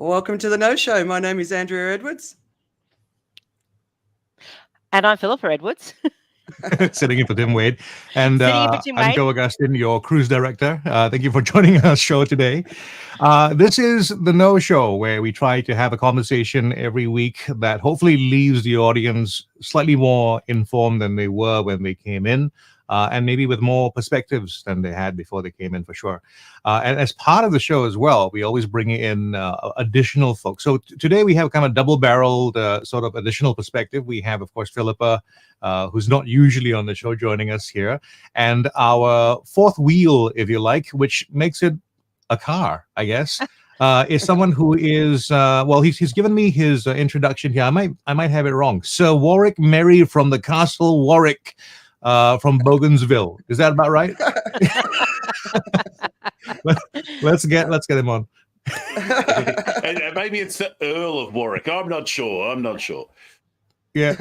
Welcome to the No Show. My name is Andrea Edwards. And I'm Phillipa Edwards. Sitting in for Tim Wade. And I'm Wade. Joe Augustin, your cruise director. Thank you for joining our show today. This is the No Show, where we try to have a conversation every week that hopefully leaves the audience slightly more informed than they were when they came in. And maybe with more perspectives than they had before they came in, for sure. And as part of the show as well, we always bring in additional folks. So today we have kind of double-barreled sort of additional perspective. We have, of course, Phillipa, who's not usually on the show, joining us here. And our fourth wheel, if you like, which makes it a car, I guess, is someone who is, he's given me his introduction here. I might have it wrong. Sir Warwick Merry from the Castle Warwick. From Bougainville. Is that about right? let's get him on. And maybe it's the Earl of Warwick. I'm not sure. Yeah.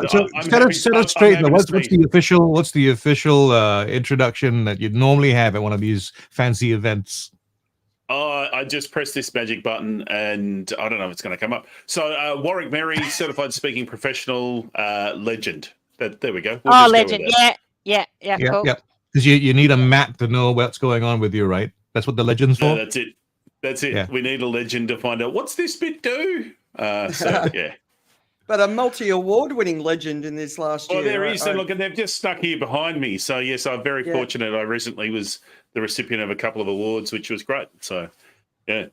So set us straight. What's the official introduction that you'd normally have at one of these fancy events? I just press this magic button and I don't know if it's going to come up. So Warwick Merry, certified speaking professional, legend. There we go. Legend. Yeah, cool. Yeah. Because you need a map to know what's going on with you, right? That's what the legend's for? That's it. Yeah. We need a legend to find out what's this bit do. Yeah. But a multi-award-winning legend in this last year. Oh, there is. And look, and they've just stuck here behind me. So, yes, I'm very fortunate. I recently was the recipient of a couple of awards, which was great. So, yeah.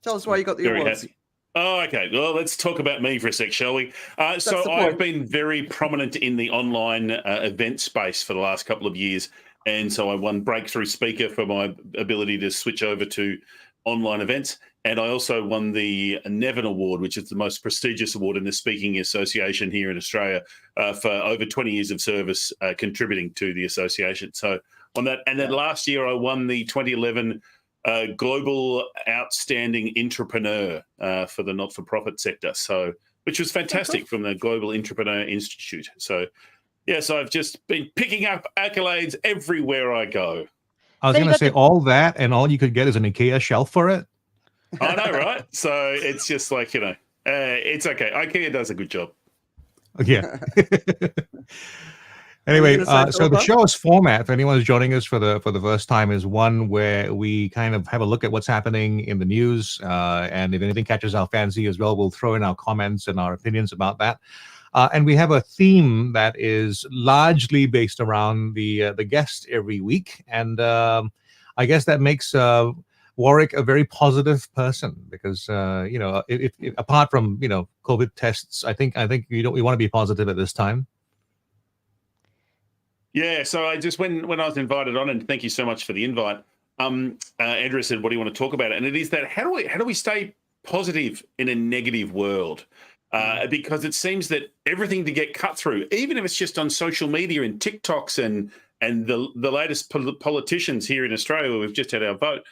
Tell us why you got the awards. Happy. Oh, okay. Well, let's talk about me for a sec, shall we? So I've been very prominent in the online event space for the last couple of years. And so I won Breakthrough Speaker for my ability to switch over to online events. And I also won the Nevin Award, which is the most prestigious award in the Speaking Association here in Australia, for over 20 years of service contributing to the association. So on that, and then last year I won the 2011 Global Outstanding Entrepreneur for the not-for-profit sector, so which was fantastic from the Global Entrepreneur Institute. So, yes, I've just been picking up accolades everywhere I go. I was going to say all that, and all you could get is an IKEA shelf for it. I know, right? So it's just like, it's okay. IKEA does a good job. Yeah. Anyway, so the show's format, if anyone's joining us for the first time, is one where we kind of have a look at what's happening in the news, and if anything catches our fancy as well, we'll throw in our comments and our opinions about that. And we have a theme that is largely based around the guest every week, and I guess that makes Warwick a very positive person because if apart from COVID tests, I think we want to be positive at this time. Yeah, so I just when I was invited on, and thank you so much for the invite. Andrea said, "What do you want to talk about?" And it is that how do we stay positive in a negative world? Because it seems that everything to get cut through, even if it's just on social media and TikToks and the latest politicians here in Australia, where we've just had our vote.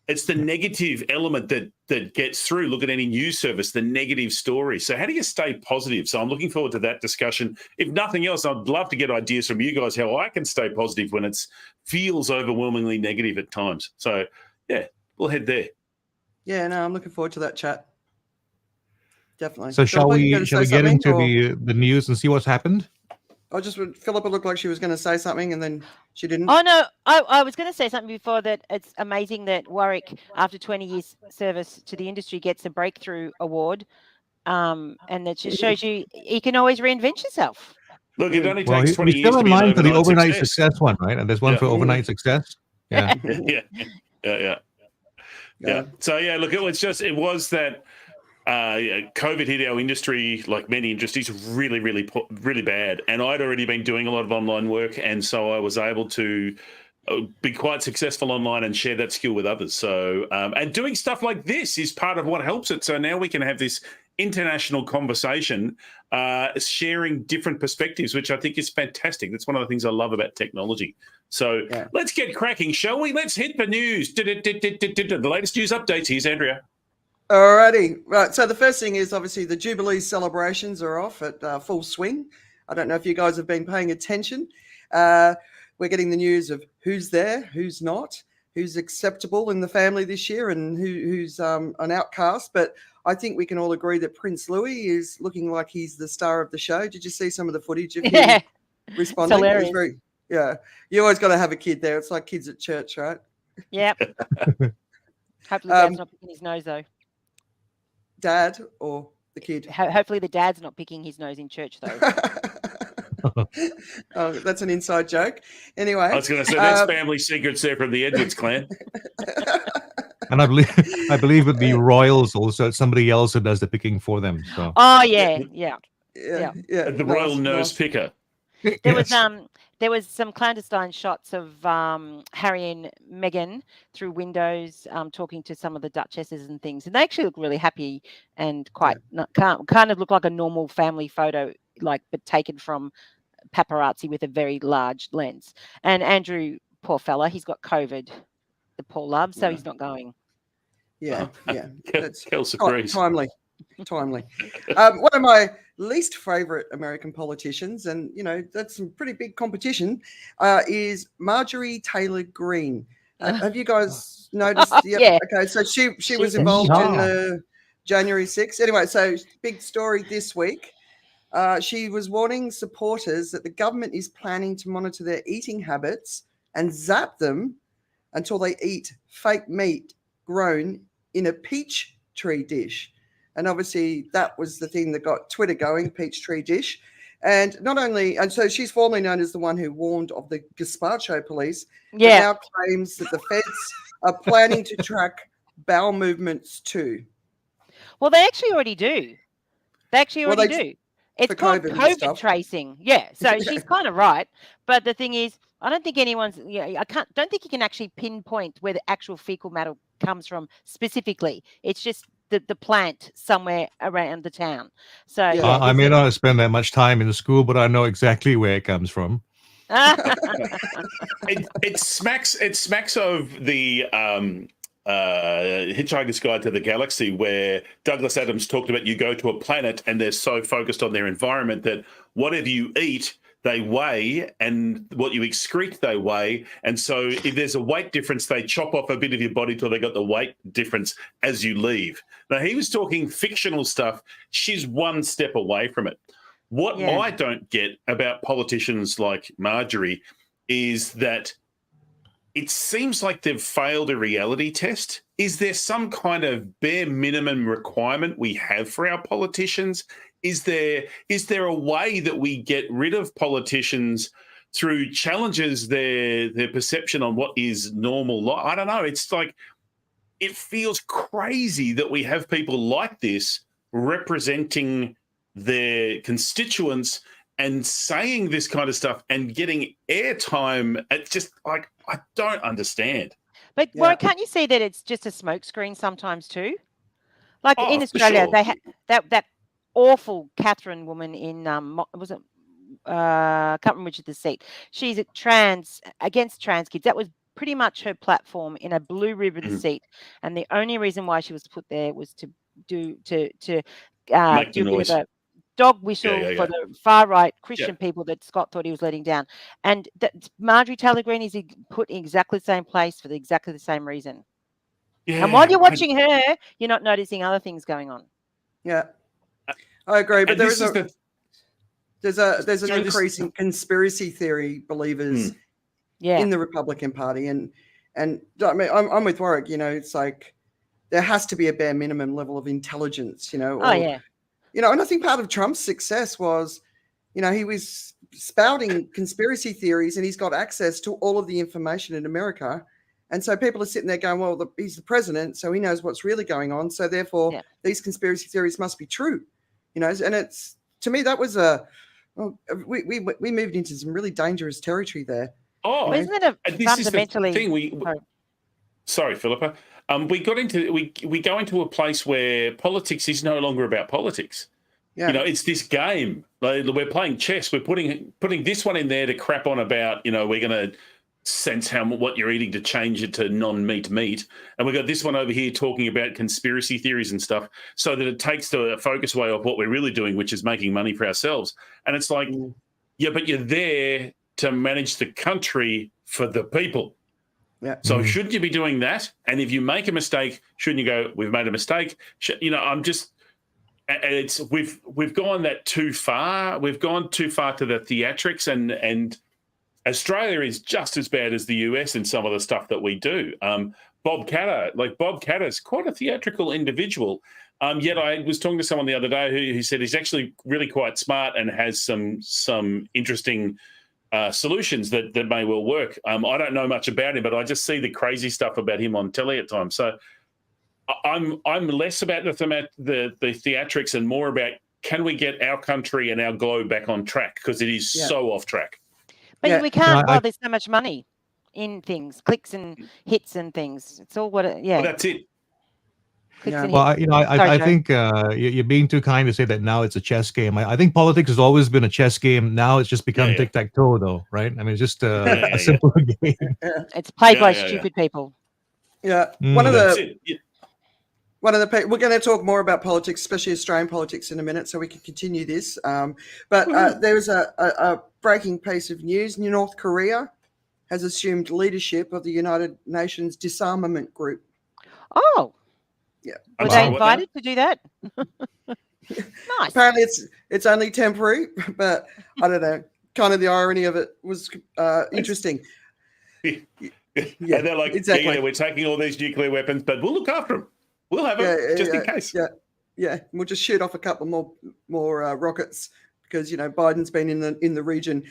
It's the negative element that gets through. Look at any news service, the negative story. So how do you stay positive? So I'm looking forward to that discussion. If nothing else, I'd love to get ideas from you guys how I can stay positive when it feels overwhelmingly negative at times. So, yeah, we'll head there. Yeah, no, I'm looking forward to that chat. Definitely. So shall we get into the news and see what's happened? Phillipa looked like she was going to say something and then she didn't. Oh, no, I was going to say something before that it's amazing that Warwick, after 20 years service to the industry, gets a breakthrough award. And that just shows you can always reinvent yourself. Look, it only takes 20 years still to in be line an for the overnight success. success one, right? And there's one for overnight success. Yeah. Yeah. So, yeah, look, it was that COVID hit our industry, like many industries, really, really, really bad. And I'd already been doing a lot of online work, and so I was able to be quite successful online and share that skill with others. So, and doing stuff like this is part of what helps it. So now we can have this international conversation, sharing different perspectives, which I think is fantastic. That's one of the things I love about technology. So let's get cracking, shall we? Let's hit the news. The latest news updates. Here's Andrea. Alrighty. Right. So the first thing is obviously the Jubilee celebrations are off at full swing. I don't know if you guys have been paying attention. We're getting the news of who's there, who's not. who's acceptable in the family this year and who's an outcast. But I think we can all agree that Prince Louis is looking like he's the star of the show. Did you see some of the footage of him responding? It's hilarious. Yeah. You always got to have a kid there. It's like kids at church, right? Yep. Hopefully Dad's not picking his nose, though. Dad or the kid? Hopefully the dad's not picking his nose in church, though. Oh, that's an inside joke. Anyway. I was going to say, that's family secrets there from the Edwards clan. And I believe with the royals also, it's somebody else who does the picking for them. So. Oh, yeah. The royal nose picker. There was some clandestine shots of Harry and Meghan through windows talking to some of the duchesses and things, and they actually look really happy and quite kind of look like a normal family photo, but taken from paparazzi with a very large lens. And Andrew, poor fella, he's got COVID, the poor love, so he's not going. Yeah. That's Kelsey agrees. Timely. One of my least favorite American politicians, and that's some pretty big competition, is Marjorie Taylor Greene. Have you guys noticed? Yeah. Okay, so she was involved in the January 6th. Anyway, so big story this week. She was warning supporters that the government is planning to monitor their eating habits and zap them until they eat fake meat grown in a peach tree dish. And obviously that was the thing that got Twitter going, Peachtree Dish. And so she's formerly known as the one who warned of the gazpacho police, but now claims that the feds are planning to track bowel movements too. Well, they actually already do. Do. It's called COVID tracing. Yeah. So she's kind of right. But the thing is, I don't think don't think you can actually pinpoint where the actual fecal matter comes from specifically. It's just the plant somewhere around the town. So I may not spend that much time in the school, but I know exactly where it comes from. It smacks of the Hitchhiker's Guide to the Galaxy, where Douglas Adams talked about you go to a planet and they're so focused on their environment that whatever you eat, they weigh, and what you excrete, they weigh. And so if there's a weight difference, they chop off a bit of your body till they got the weight difference as you leave. Now, he was talking fictional stuff. She's one step away from it. What I don't get about politicians like Marjorie is that it seems like they've failed a reality test. Is there some kind of bare minimum requirement we have for our politicians? Is there a way that we get rid of politicians through challenges their perception on what is normal life? I don't know. It's like it feels crazy that we have people like this representing their constituents and saying this kind of stuff and getting airtime. It's just like I don't understand. But can't you see that it's just a smokescreen sometimes too? Like in Australia, they had that awful Catherine woman in can't remember which of the seat. She's against trans kids. That was pretty much her platform in a blue ribbon seat, and the only reason why she was put there was to do a bit of a dog whistle for the far right Christian people that Scott thought he was letting down. And Marjorie Taylor Greene is put in exactly the same place for exactly the same reason. Yeah, and while you're watching her, you're not noticing other things going on. Yeah. I agree, but there's an increase in conspiracy theory believers in the Republican Party, and I mean, I'm with Warwick. It's like there has to be a bare minimum level of intelligence. And I think part of Trump's success was, he was spouting conspiracy theories, and he's got access to all of the information in America. And so people are sitting there going, well, he's the president, so he knows what's really going on. So therefore, these conspiracy theories must be true. And it's, to me, that was we moved into some really dangerous territory there. Oh, isn't it fundamentally? Is the thing sorry, Philippa. We go into a place where politics is no longer about politics. Yeah. It's this game. We're playing chess. We're putting this one in there to crap on about. We're going to sense what you're eating to change it to non-meat meat, and we've got this one over here talking about conspiracy theories and stuff, so that it takes the focus away of what we're really doing, which is making money for ourselves. And it's like, but you're there to manage the country for the people. Yeah. So shouldn't you be doing that? And if you make a mistake, shouldn't you go, we've made a mistake? I'm just, and we've gone that too far. We've gone too far to the theatrics, and Australia is just as bad as the US in some of the stuff that we do. Bob Catter's quite a theatrical individual. Yet I was talking to someone the other day who said he's actually really quite smart and has some interesting solutions that may well work. I don't know much about him, but I just see the crazy stuff about him on telly at times. So I'm less about the theatrics and more about, can we get our country and our globe back on track, because it is so off track. But we can't. Well, there's so much money in things, clicks and hits and things. It's all what. Well, that's it. Well, I think you're being too kind to say that now it's a chess game. I think politics has always been a chess game. Now it's just become tic-tac-toe, though, right? I mean, it's just a simpler game. It's played by stupid people. Yeah. One of the we're going to talk more about politics, especially Australian politics, in a minute, so we can continue this. But there was a breaking piece of news. North Korea has assumed leadership of the United Nations Disarmament Group. Oh. Yeah. Were they invited to do that? Nice. Apparently it's only temporary, but I don't know. Kind of the irony of it was interesting. Yeah, and they're like, exactly. We're taking all these nuclear weapons, but we'll look after them. We'll have them just in case. Yeah. We'll just shoot off a couple more rockets, because Biden's been in the region.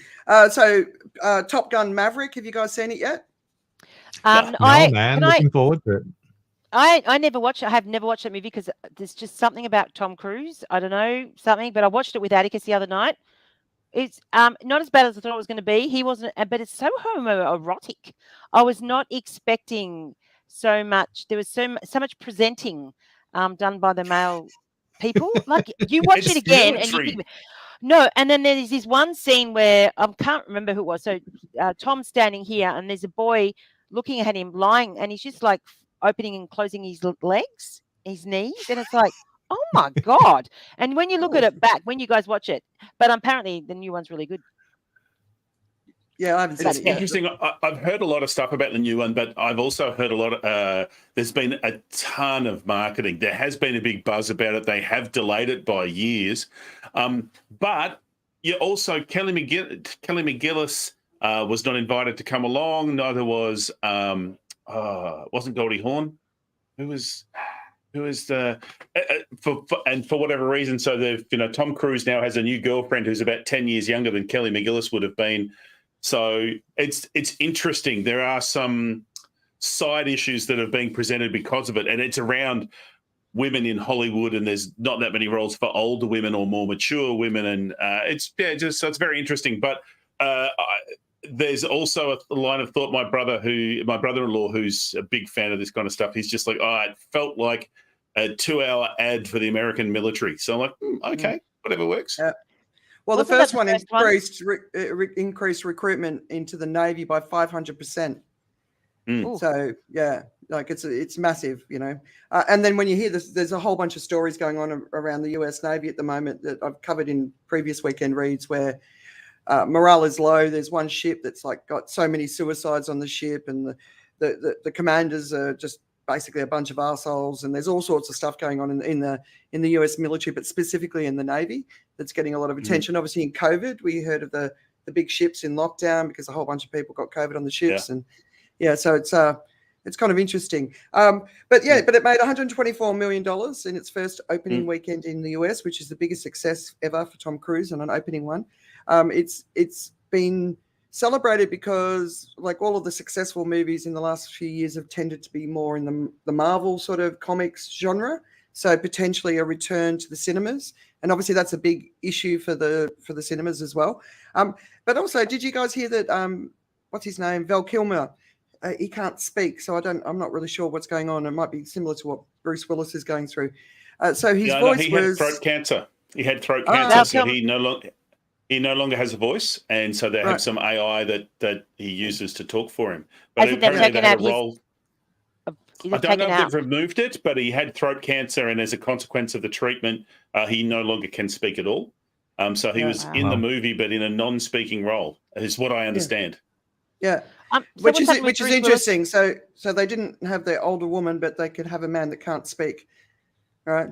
So Top Gun Maverick, have you guys seen it yet? Looking forward to it. I never watched. I have never watched that movie because there's just something about Tom Cruise. I don't know, something, but I watched it with Atticus the other night. It's not as bad as I thought it was going to be. He wasn't, but it's so homoerotic. I was not expecting so much. There was so much presenting done by the male people. Like, you watch it again and you think, no. And then there's this one scene where I can't remember who it was. So Tom's standing here and there's a boy looking at him lying, and he's just like opening and closing his legs, his knees, and it's like, oh my God. And when you look at it back, when you guys watch it, but apparently the new one's really good. Yeah, I haven't seen it. It's interesting. I've heard a lot of stuff about the new one, but I've also heard a lot of, there's been a ton of marketing. There has been a big buzz about it. They have delayed it by years. But you also, Kelly McGillis was not invited to come along. Neither was, wasn't Goldie Hawn. Who was the for whatever reason? So they've, Tom Cruise now has a new girlfriend who's about 10 years younger than Kelly McGillis would have been. So it's interesting. There are some side issues that are being presented because of it, and it's around women in Hollywood, and there's not that many roles for older women or more mature women, and so it's very interesting. But there's also a line of thought. My brother-in-law, who's a big fan of this kind of stuff, he's just like, it felt like a 2-hour ad for the American military. So I'm like, okay, whatever works. Well, the first one increased recruitment into the Navy by 500%. So yeah, like it's massive, and then when you hear this, there's a whole bunch of stories going on around the US Navy at the moment that I've covered in previous weekend reads, where morale is low. There's one ship that's like got so many suicides on the ship, and the commanders are just basically a bunch of arseholes, and there's all sorts of stuff going on in the US military, but specifically in the Navy, that's getting a lot of attention. Obviously in COVID, we heard of the big ships in lockdown because a whole bunch of people got COVID on the ships. And so it's kind of interesting. But it made $124 million in its first opening weekend in the US, which is the biggest success ever for Tom Cruise on an opening one. It's been celebrated because, like all of the successful movies in the last few years, have tended to be more in the Marvel sort of comics genre. So potentially a return to the cinemas, and obviously that's a big issue for the cinemas as well. But also, did you guys hear that? What's his name? Val Kilmer. He can't speak, so I'm not really sure what's going on. It might be similar to what Bruce Willis is going through. So his voice had throat cancer. He had throat cancer, so he no longer has a voice, and so they have some AI that he uses to talk for him. But apparently they had a role. I don't know if they've removed it, but he had throat cancer, and as a consequence of the treatment, he no longer can speak at all. So he was in the movie, but in a non-speaking role, is what I understand. Yeah. which is interesting. So they didn't have their older woman, but they could have a man that can't speak. All right.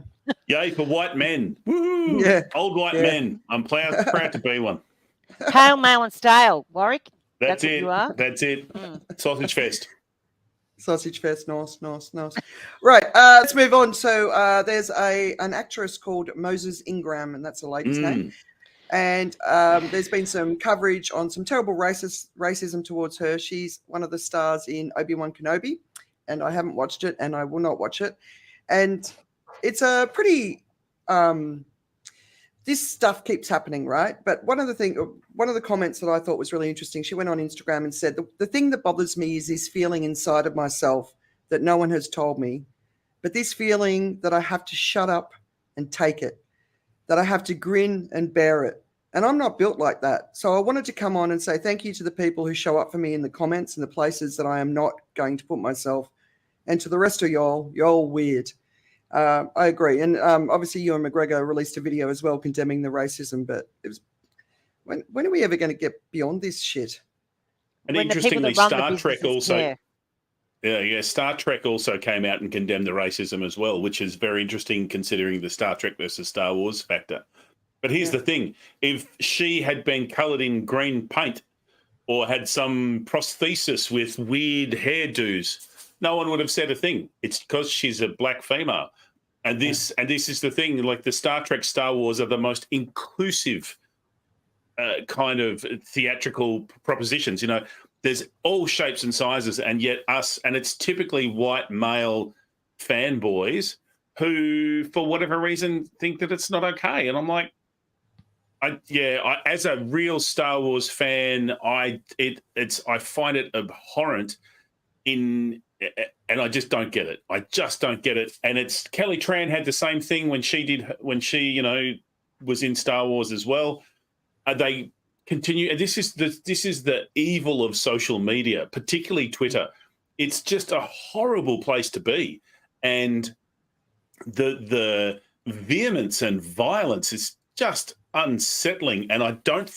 Yay for white men. Woo! Yeah. Old white men. I'm proud to be one. Pale, male, and stale, Warwick. That's what it. you are. That's it. Sausage fest. Sausage fest. Nice. Right. Let's move on. So there's an actress called Moses Ingram, and that's the lady's name. And there's been some coverage on some terrible racism towards her. She's one of the stars in Obi-Wan Kenobi, and I haven't watched it, and I will not watch it. And it's a pretty this stuff keeps happening, right? But one of the comments that I thought was really interesting, she went on Instagram and said, the thing that bothers me is this feeling inside of myself that no one has told me, but this feeling that I have to shut up and take it, that I have to grin and bear it. And I'm not built like that. So I wanted to come on and say thank you to the people who show up for me in the comments and the places that I am not going to put myself. And to the rest of y'all, you're all weird. I agree. And obviously Ewan McGregor released a video as well condemning the racism, but it was when are we ever going to get beyond this shit? And interestingly, Star Trek also Star Trek also came out and condemned the racism as well, which is very interesting considering the Star Trek versus Star Wars factor. But here's the thing. If she had been coloured in green paint or had some prosthesis with weird hairdos, no one would have said a thing. It's because she's a black female. And this is the thing, like the Star Trek, Star Wars are the most inclusive kind of theatrical propositions. You know, there's all shapes and sizes, and yet and it's typically white male fanboys who, for whatever reason, think that it's not okay. And I'm like, as a real Star Wars fan, I find it abhorrent and I just don't get it. I just don't get it. And it's Kelly Tran had the same thing when she was in Star Wars as well. They continue. This is the evil of social media, particularly Twitter. It's just a horrible place to be, and the vehemence and violence is just unsettling. And I don't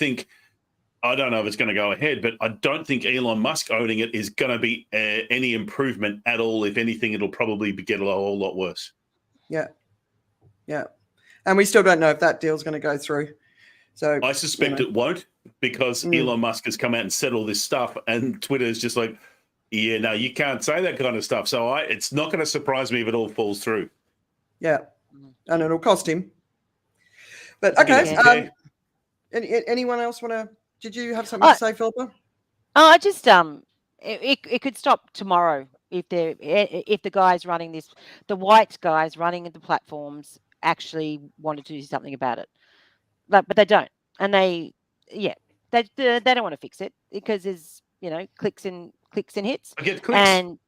know if it's going to go ahead, but I don't think Elon Musk owning it is going to be any improvement at all. If anything, it'll probably get a whole lot worse. Yeah. And we still don't know if that deal's going to go through. So I suspect it won't, because Elon Musk has come out and said all this stuff, and Twitter is just like, yeah, no, you can't say that kind of stuff. So it's not going to surprise me if it all falls through. Yeah, and it'll cost him. But okay, anyone else want to? Did you have something to say, Phillipa? I just it could stop tomorrow if the guys running this, the white guys running the platforms, actually wanted to do something about it. But they don't, and they don't want to fix it because there's clicks and hits. I get clicks. And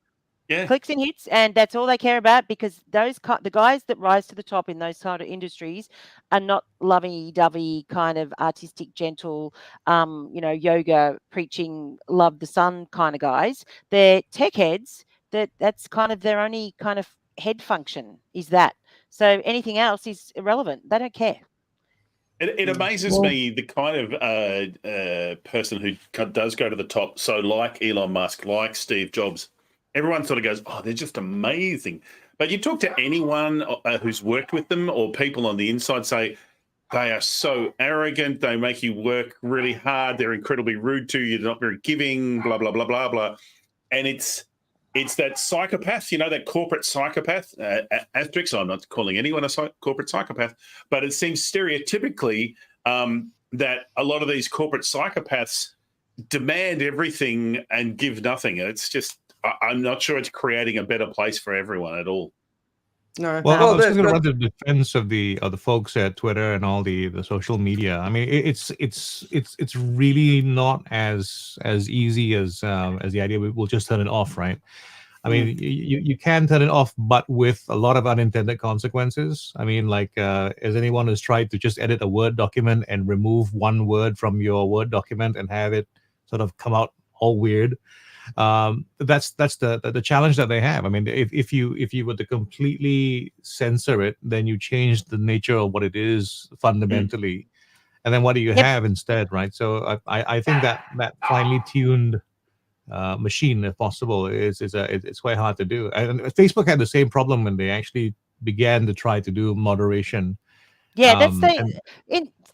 clicks and hits, and that's all they care about, because the guys that rise to the top in those kind of industries are not lovey-dovey kind of artistic, gentle, yoga preaching, love the sun kind of guys. They're tech heads. That's kind of their only kind of head function is that. So anything else is irrelevant. They don't care. It amazes me the kind of person who does go to the top. So like Elon Musk, like Steve Jobs, everyone sort of goes, oh, they're just amazing. But you talk to anyone who's worked with them, or people on the inside say, they are so arrogant, they make you work really hard, they're incredibly rude to you, they're not very giving, blah, blah, blah, blah, blah. And it's that psychopath, that corporate psychopath, asterisk. I'm not calling anyone a corporate psychopath, but it seems stereotypically that a lot of these corporate psychopaths demand everything and give nothing. It's just, I'm not sure it's creating a better place for everyone at all. No. Well, I was going to run the defense of the folks at Twitter and all the social media. I mean, it's really not as easy as the idea we'll just turn it off, right? I mean, you can turn it off, but with a lot of unintended consequences. I mean, like, as anyone has tried to just edit a Word document and remove one word from your Word document and have it sort of come out all weird. That's the challenge that they have. I mean, if you were to completely censor it, then you change the nature of what it is fundamentally, and then what do you have instead, right? So I think that finely tuned machine if possible. It's quite hard to do. And Facebook had the same problem when they actually began to try to do moderation. Yeah, that's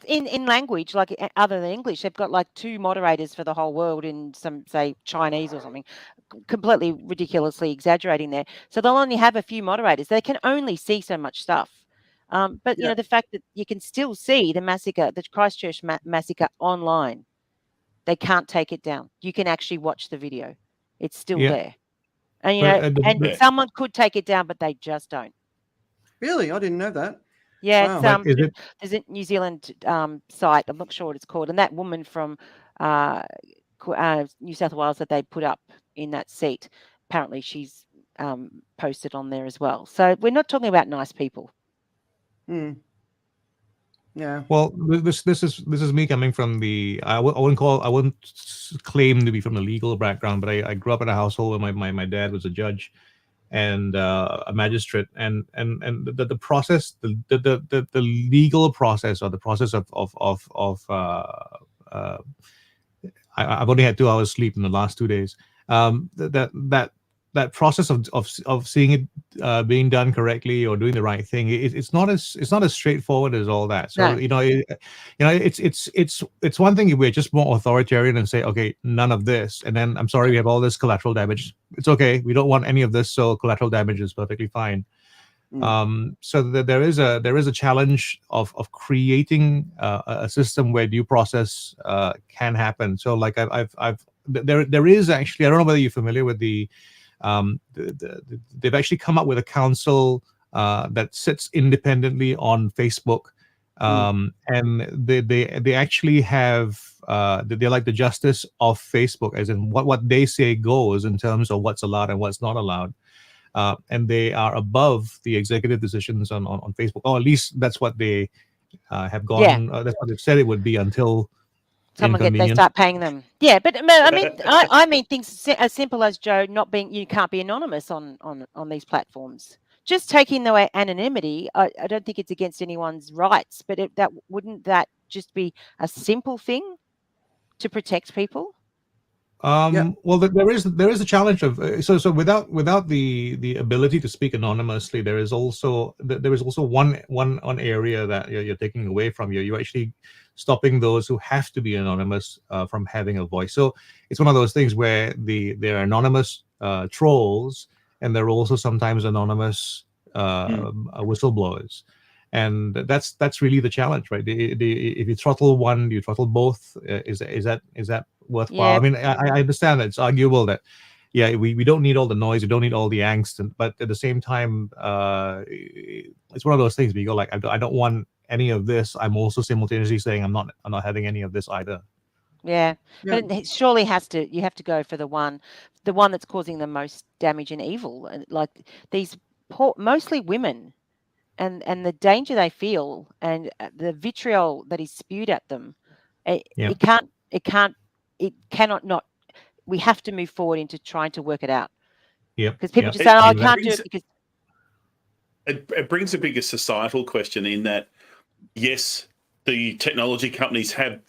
in language, like other than English, they've got like 2 moderators for the whole world in some, say, Chinese or something, completely ridiculously exaggerating there. So they'll only have a few moderators. They can only see so much stuff. But you know, the fact that you can still see the massacre, the Christchurch massacre online, they can't take it down. You can actually watch the video; it's still there. And you know, and someone could take it down, but they just don't. Really, I didn't know that. Yeah, wow. There's a New Zealand site. I'm not sure what it's called, and that woman from New South Wales that they put up in that seat, apparently she's posted on there as well. So we're not talking about nice people. Yeah. Well, this is me coming from the I wouldn't claim to be from a legal background, but I grew up in a household where my dad was a judge and a magistrate, and the process, the legal process, or the process of I've only had 2 hours sleep in the last 2 days. That process of seeing it being done correctly or doing the right thing, it's not as straightforward as all that. So it's one thing if we're just more authoritarian and say, okay, none of this, and then I'm sorry, we have all this collateral damage. It's okay, we don't want any of this, so collateral damage is perfectly fine. So there is a challenge of creating a system where due process can happen. So like there is actually, I don't know whether you're familiar with they've actually come up with a council that sits independently on Facebook, and they actually have they're like the justice of Facebook, as in what they say goes in terms of what's allowed and what's not allowed, and they are above the executive decisions on Facebook, or at least that's what they have gone. That's what they've said it would be until they start paying them. Yeah, but I mean things as simple as, Joe, you can't be anonymous on these platforms. Just taking the anonymity, I don't think it's against anyone's rights, but wouldn't that just be a simple thing to protect people? Well, there is a challenge of so without the ability to speak anonymously, there is also one area that you're taking away from you. You're actually stopping those who have to be anonymous from having a voice. So it's one of those things where there are anonymous trolls, and there are also sometimes anonymous whistleblowers, and that's really the challenge, right? If you throttle one, you throttle both. Is that worthwhile? I mean, I understand that it's arguable that we don't need all the noise, we don't need all the angst, but at the same time, it's one of those things where you go like, I don't want any of this. I'm also simultaneously saying I'm not having any of this either. Yeah. But it surely you have to go for the one that's causing the most damage and evil, and like these mostly women, and the danger they feel, and the vitriol that is spewed at them. It cannot not. We have to move forward into trying to work it out. Yeah. Because people just say, I can't do it because. It brings a bigger societal question in that, yes, the technology companies have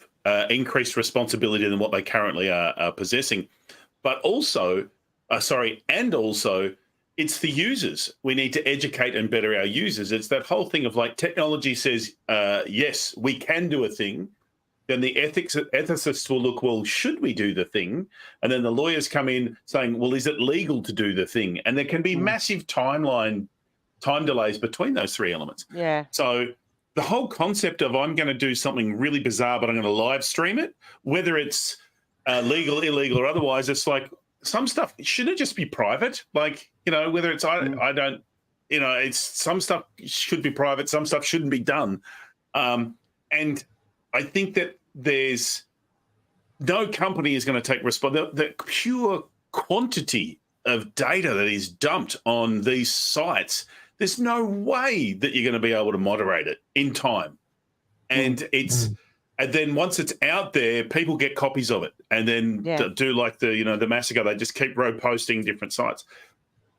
increased responsibility than what they currently are possessing, but also, it's the users. We need to educate and better our users. It's that whole thing of like technology says, yes, we can do a thing. Then the ethicists will look, well, should we do the thing? And then the lawyers come in saying, well, is it legal to do the thing? And there can be massive time delays between those 3 elements. Yeah. So the whole concept of I'm going to do something really bizarre, but I'm going to live stream it, whether it's legal, illegal, or otherwise, it's like some stuff shouldn't just be private. Like, whether it's I don't, it's some stuff should be private, some stuff shouldn't be done. And I think that there's no company is going to take responsibility. The pure quantity of data that is dumped on these sites, there's no way that you're going to be able to moderate it in time. And and then once it's out there, people get copies of it, and then do like the massacre. They just keep road posting different sites.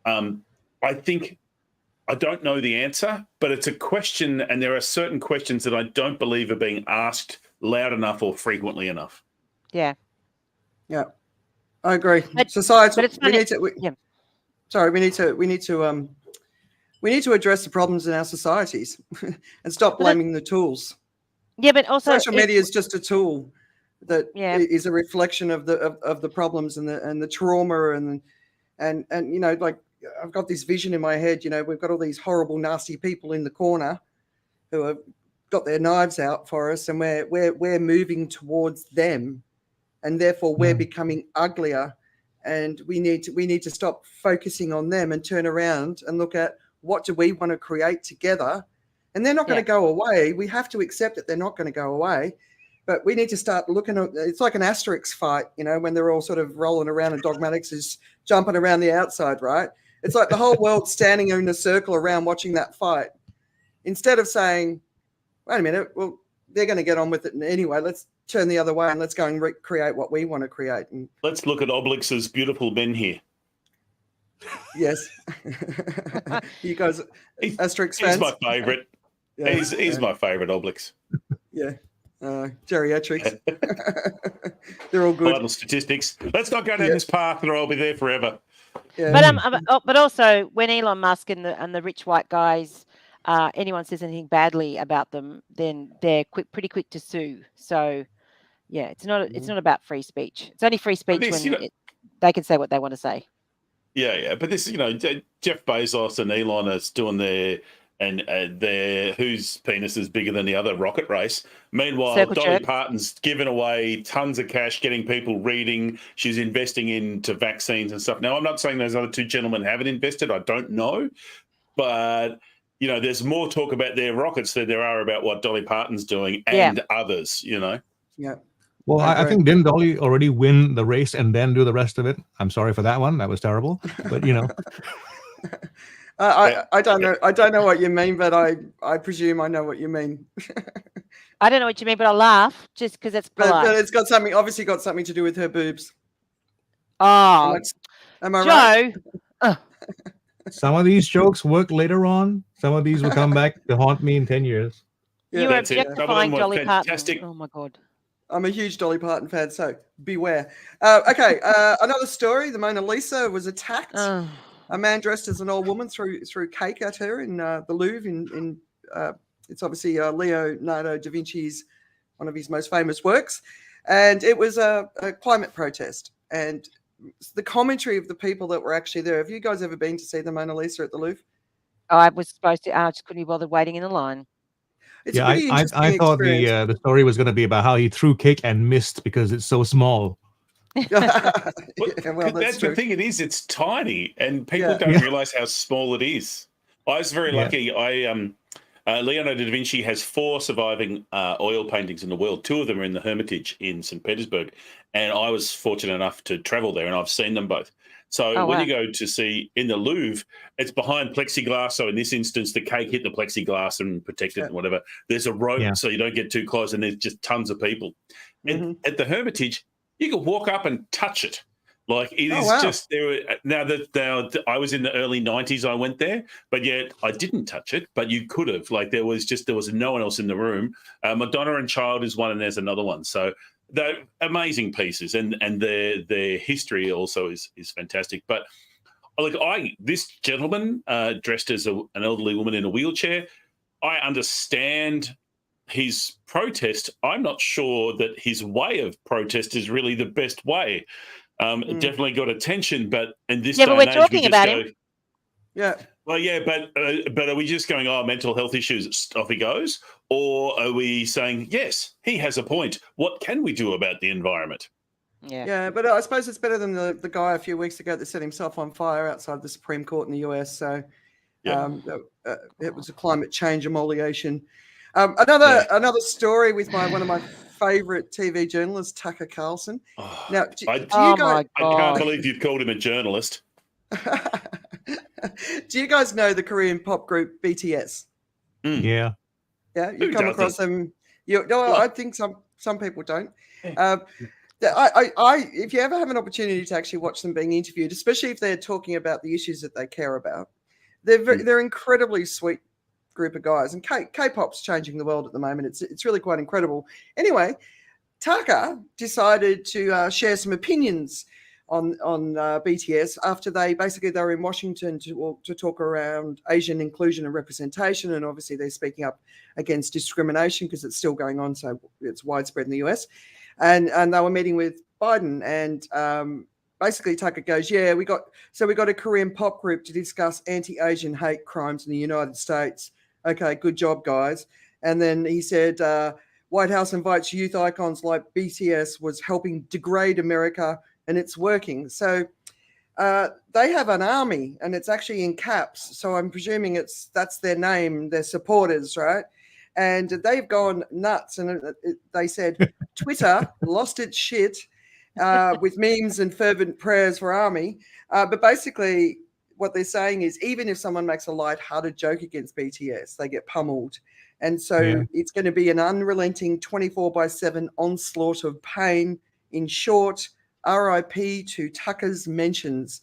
I think, I don't know the answer, but it's a question, and there are certain questions that I don't believe are being asked loud enough or frequently enough. Yeah. Yeah. I agree. Society. We need to. Sorry, we need to address the problems in our societies and stop blaming the tools. Yeah, but also social media is just a tool that is a reflection of the problems and the trauma and you know, like I've got this vision in my head. You know, we've got all these horrible, nasty people in the corner who have got their knives out for us, and we're moving towards them, and therefore we're becoming uglier. And we need to stop focusing on them and turn around and look at what do we want to create together. And they're not going to go away. We have to accept that they're not going to go away. But we need to start looking at, it's like an Asterix fight, you know, when they're all sort of rolling around and Dogmatics is jumping around the outside, right? It's like the whole world standing in a circle around watching that fight. Instead of saying, wait a minute, well, they're going to get on with it anyway. Let's turn the other way and let's go and create what we want to create. And let's look at Obelix's beautiful men here. Yes. You guys, Asterix fans? He's my favourite. Yeah, he's my favourite Obelix. Yeah. Geriatrics. They're all good. Vital statistics. Let's not go down this path or I'll be there forever. Yeah. But also when Elon Musk and the rich white guys, anyone says anything badly about them, then they're pretty quick to sue. So yeah, it's not about free speech. It's only free speech when they can say what they want to say. Yeah. But this, you know, Jeff Bezos and Elon are doing their whose penis is bigger than the other rocket race. Meanwhile, Dolly Parton's giving away tons of cash, getting people reading. She's investing into vaccines and stuff. Now, I'm not saying those other two gentlemen haven't invested. I don't know. But, you know, there's more talk about their rockets than there are about what Dolly Parton's doing and others, you know. Yeah. Well, I think didn't Dolly already win the race and then do the rest of it? I'm sorry for that one. That was terrible. But, you know. I don't know. I don't know what you mean, but I presume I know what you mean. I don't know what you mean, but I laugh just because it's polite. But it's got something to do with her boobs. Oh, am I right? Some of these jokes work later on. Some of these will come back to haunt me in 10 years. You are objectifying Dolly Parton. Oh my God. I'm a huge Dolly Parton fan, so beware. Okay, another story. The Mona Lisa was attacked. A man dressed as an old woman threw cake at her in the Louvre. It's obviously Leonardo da Vinci's one of his most famous works, and it was a climate protest. And the commentary of the people that were actually there. Have you guys ever been to see the Mona Lisa at the Louvre? I was supposed to. I just couldn't be bothered waiting in the line. It's I thought the story was going to be about how he threw cake and missed because it's so small. That's the thing. It's tiny, and people don't realize how small it is. I was very lucky. Leonardo da Vinci has 4 surviving oil paintings in the world. 2 of them are in the Hermitage in St. Petersburg, and I was fortunate enough to travel there, and I've seen them both. So when you go to see in the Louvre, it's behind plexiglass. So in this instance, the cake hit the plexiglass and protected and whatever. There's a rope so you don't get too close, and there's just tons of people. And at the Hermitage, you can walk up and touch it. Like it is just there. Now I was in the early 90s, I went there, but yet I didn't touch it. But you could have. Like there was no one else in the room. Madonna and Child is one, and there's another one. So they're amazing pieces, and their history also is fantastic. But like this gentleman dressed as an elderly woman in a wheelchair, I understand his protest. I'm not sure that his way of protest is really the best way. It definitely got attention, but in this day and age, talking about him. Yeah. Well, yeah, but are we just going, mental health issues, off he goes? Or are we saying, yes, he has a point. What can we do about the environment? Yeah, but I suppose it's better than the guy a few weeks ago that set himself on fire outside the Supreme Court in the US. So it was a climate change emoliation. Another story with one of my favorite TV journalists, Tucker Carlson. Now, I can't believe you've called him a journalist. Do you guys know the Korean pop group BTS? Yeah. Yeah, you come across them. I think some people don't. If you ever have an opportunity to actually watch them being interviewed, especially if they're talking about the issues that they care about, they're incredibly sweet group of guys. And K-pop's changing the world at the moment. It's really quite incredible. Anyway, Tucker decided to share some opinions on BTS after they were in Washington to talk around Asian inclusion and representation, and obviously they're speaking up against discrimination because it's still going on, so it's widespread in the US, and they were meeting with Biden, and basically Tucker goes, yeah, we got a Korean pop group to discuss anti-Asian hate crimes in the United States. Okay, good job, guys. And then he said, White House invites youth icons like BTS was helping degrade America, and it's working. So they have an army, and it's actually in caps. So I'm presuming that's their name, their supporters, right? And they've gone nuts. And they said Twitter lost its shit with memes and fervent prayers for Army. But basically what they're saying is even if someone makes a light-hearted joke against BTS, they get pummeled. And so it's going to be an unrelenting 24/7 onslaught of pain. In short, RIP to Tucker's mentions.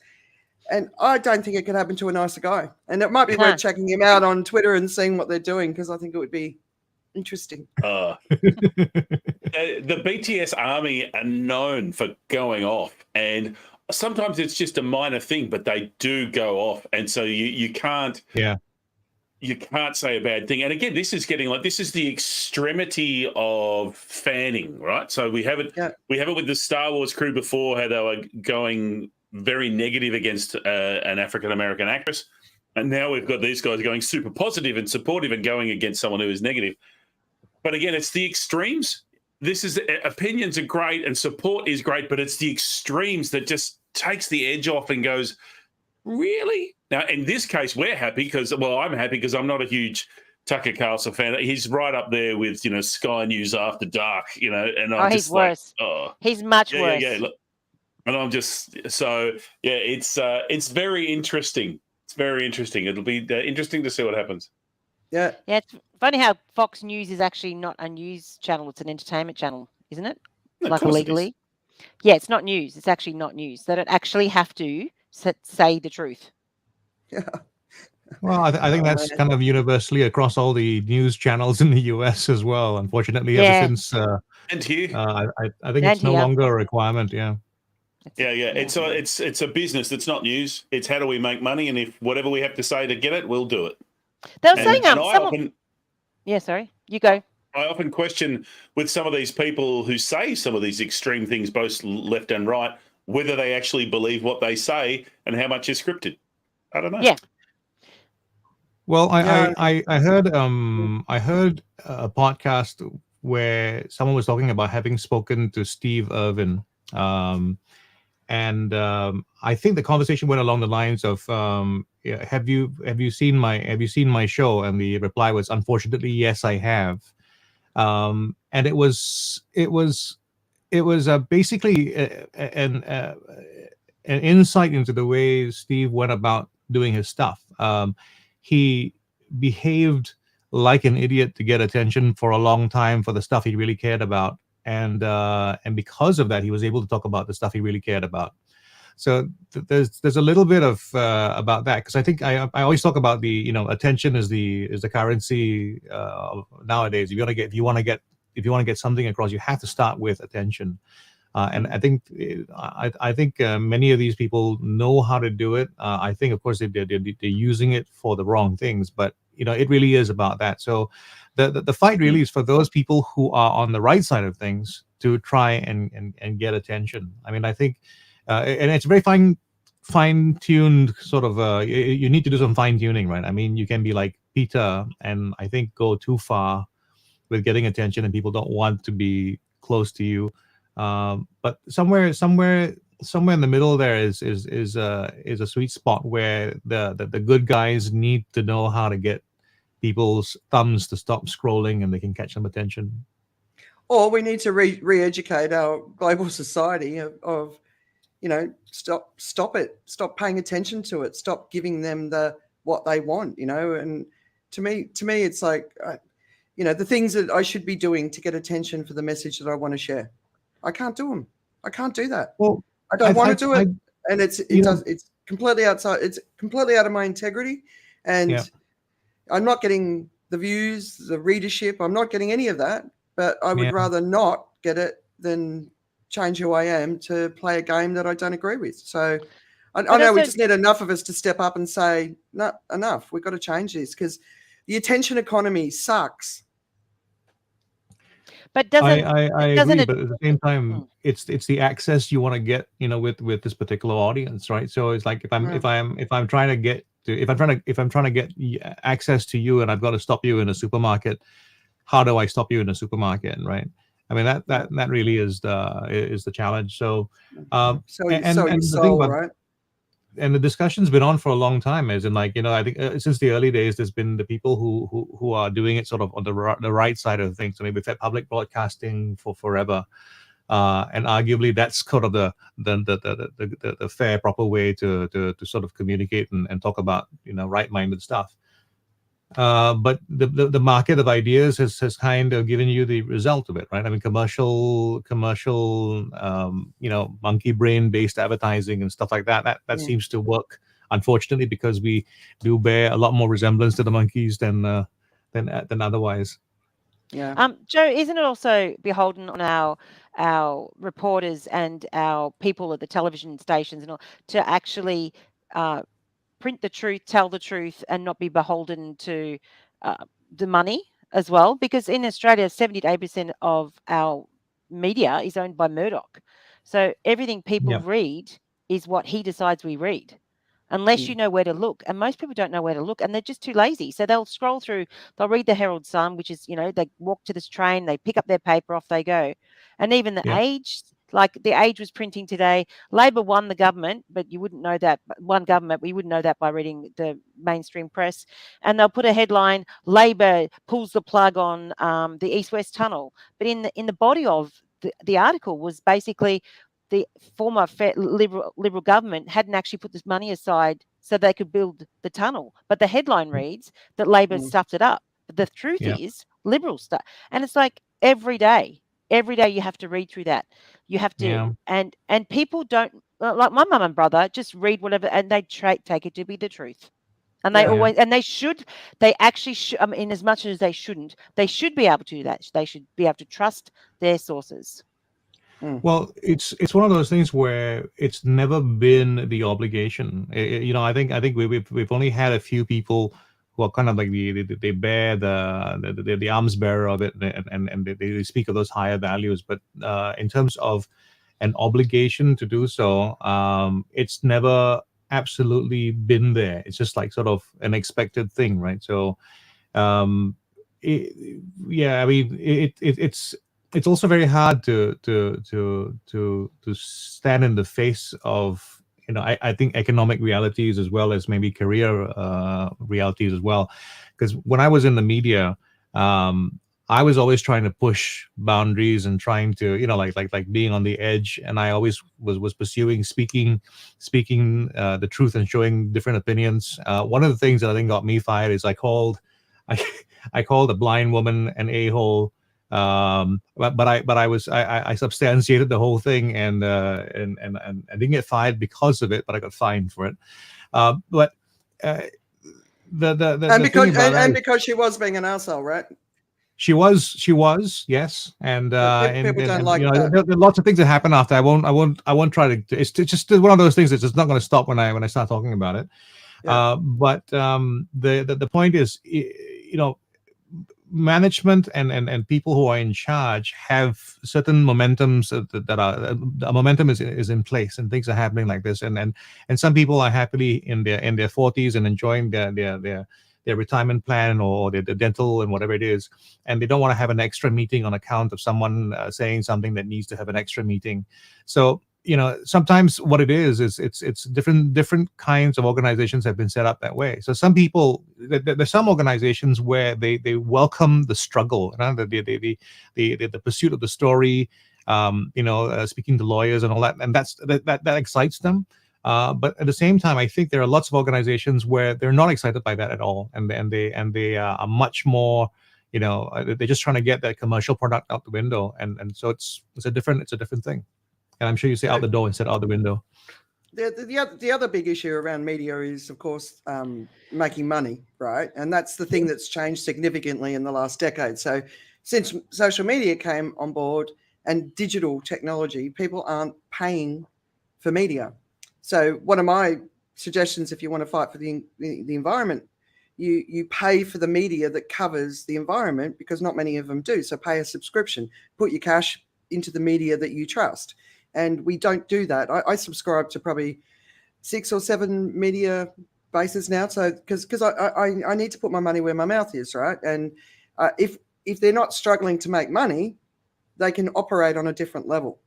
And I don't think it could happen to a nicer guy. And it might be worth checking him out on Twitter and seeing what they're doing, because I think it would be interesting. The BTS Army are known for going off, and sometimes it's just a minor thing, but they do go off. And so you can't... You can't say a bad thing. And again, this is the extremity of fanning, right? So we have it with the Star Wars crew before, how they were going very negative against an African-American actress. And now we've got these guys going super positive and supportive and going against someone who is negative. But again, it's the extremes. Opinions are great and support is great, but it's the extremes that just takes the edge off and goes, really? Now, in this case, we're happy because, I'm happy because I'm not a huge Tucker Carlson fan. He's right up there with, Sky News After Dark, and I'm he's worse. He's much worse. Yeah. Look, and I'm just, it's very interesting. It's very interesting. It'll be interesting to see what happens. Yeah. Yeah, it's funny how Fox News is actually not a news channel. It's an entertainment channel, isn't it? No, like illegally. Yeah, it's not news. It's actually not news. They don't actually have to say the truth. Yeah. Well, I think that's kind of universally across all the news channels in the US as well. Unfortunately, ever since and here, I think it's no longer a requirement. Yeah. It's a business that's not news. It's how do we make money, and if whatever we have to say to get it, we'll do it. They were saying sorry, you go. I often question with some of these people who say some of these extreme things, both left and right, whether they actually believe what they say and how much is scripted. I don't know. Yeah. Well, I heard a podcast where someone was talking about having spoken to Steve Irwin, and I think the conversation went along the lines of, have you seen my show? And the reply was, unfortunately, yes, I have. And it was basically an insight into the way Steve went about doing his stuff. He behaved like an idiot to get attention for a long time for the stuff he really cared about, and because of that, he was able to talk about the stuff he really cared about. So there's a little bit of about that, because I think I always talk about the attention is the currency nowadays. If you want to get something across, you have to start with attention. And I think many of these people know how to do it. I think, of course, they're using it for the wrong things, but it really is about that. So the fight really is for those people who are on the right side of things to try and get attention. I mean, I think, and it's very fine-tuned sort of. You need to do some fine-tuning, right? I mean, you can be like Peter, and I think go too far with getting attention, and people don't want to be close to you. But somewhere in the middle there is a sweet spot where the good guys need to know how to get people's thumbs to stop scrolling, and they can catch some attention. Or we need to re-educate our global society of stop it, stop paying attention to it, stop giving them what they want, And to me, it's like, the things that I should be doing to get attention for the message that I want to share. I can't do them. I can't do that. Well, I don't want to do it, and it's completely outside. It's completely out of my integrity, and I'm not getting the views, the readership. I'm not getting any of that. But I would rather not get it than change who I am to play a game that I don't agree with. So I know we just need enough of us to step up and say, no, enough. We've got to change this because the attention economy sucks. But doesn't I agree, but at the same time, it's the access you want to get, with this particular audience, right? So it's like if I'm trying to get access to you, and I've got to stop you in a supermarket, how do I stop you in a supermarket, right? I mean that really is the challenge. So and the thing about, right? And the discussion's been on for a long time, as in, like, I think since the early days, there's been the people who are doing it sort of on the right side of things. So maybe we've had public broadcasting for forever, and arguably that's kind of the fair, proper way to sort of communicate and talk about right-minded stuff. But the market of ideas has kind of given you the result of it, right? I mean, commercial, monkey brain based advertising and stuff like that seems to work, unfortunately, because we do bear a lot more resemblance to the monkeys than otherwise. Yeah. Joe, isn't it also beholden on our reporters and our people at the television stations and all to actually print the truth, tell the truth, and not be beholden to the money as well? Because in Australia, 70 to 80% of our media is owned by Murdoch. So everything people read is what he decides we read, unless you know where to look. And most people don't know where to look, and they're just too lazy. So they'll scroll through, they'll read the Herald Sun, which is, they walk to this train, they pick up their paper, off they go. And even the Age, like the Age was printing today, Labor won the government, but you wouldn't know that. One government, we wouldn't know that by reading the mainstream press. And they'll put a headline, Labor pulls the plug on the East-West Tunnel. But in the body of the article was basically the former Liberal government hadn't actually put this money aside so they could build the tunnel. But the headline reads that Labor stuffed it up. But the truth is Liberal stuff. And it's like every day you have to read through that. You have to, and people don't, like my mum and brother, just read whatever, and they take it to be the truth. And they always, and they actually should, I mean, as much as they shouldn't, they should be able to do that. They should be able to trust their sources. Well, it's one of those things where it's never been the obligation. I think we've only had a few people who are kind of like they bear the arms bearer of it, and they speak of those higher values. But in terms of an obligation to do so, it's never absolutely been there. It's just like sort of an expected thing, right? So, I mean, it's also very hard to stand in the face of, I think, economic realities as well as maybe career realities as well. Because when I was in the media, I was always trying to push boundaries and trying to, like being on the edge. And I always was pursuing speaking the truth and showing different opinions. One of the things that I think got me fired is I called a blind woman an a-hole. But I substantiated the whole thing, and I didn't get fired because of it, but I got fined for it. Because she was being an arsehole, right? She was, yes, and people don't like that. There are lots of things that happen after. I won't try to. It's just one of those things that's just not going to stop when I start talking about it. But the point is, management and people who are in charge have certain momentums that are a momentum is in place, and things are happening like this, and some people are happily in their 40s and enjoying their retirement plan or their dental and whatever it is, and they don't want to have an extra meeting on account of someone saying something that needs to have an extra meeting. So sometimes what it is it's different kinds of organizations have been set up that way. So some people, there's some organizations where they welcome the struggle, the pursuit of the story, speaking to lawyers and all that, and that excites them. But at the same time, I think there are lots of organizations where they're not excited by that at all, and they are much more, they're just trying to get that commercial product out the window, and so it's a different thing. And I'm sure you say out the door instead of out the window. The other big issue around media is, of course, making money, right? And that's the thing that's changed significantly in the last decade. So since social media came on board and digital technology, people aren't paying for media. So one of my suggestions, if you want to fight for the environment, you pay for the media that covers the environment, because not many of them do. So pay a subscription, put your cash into the media that you trust. And we don't do that. I subscribe to probably 6 or 7 media bases now. So because I need to put my money where my mouth is, right? And if they're not struggling to make money, they can operate on a different level.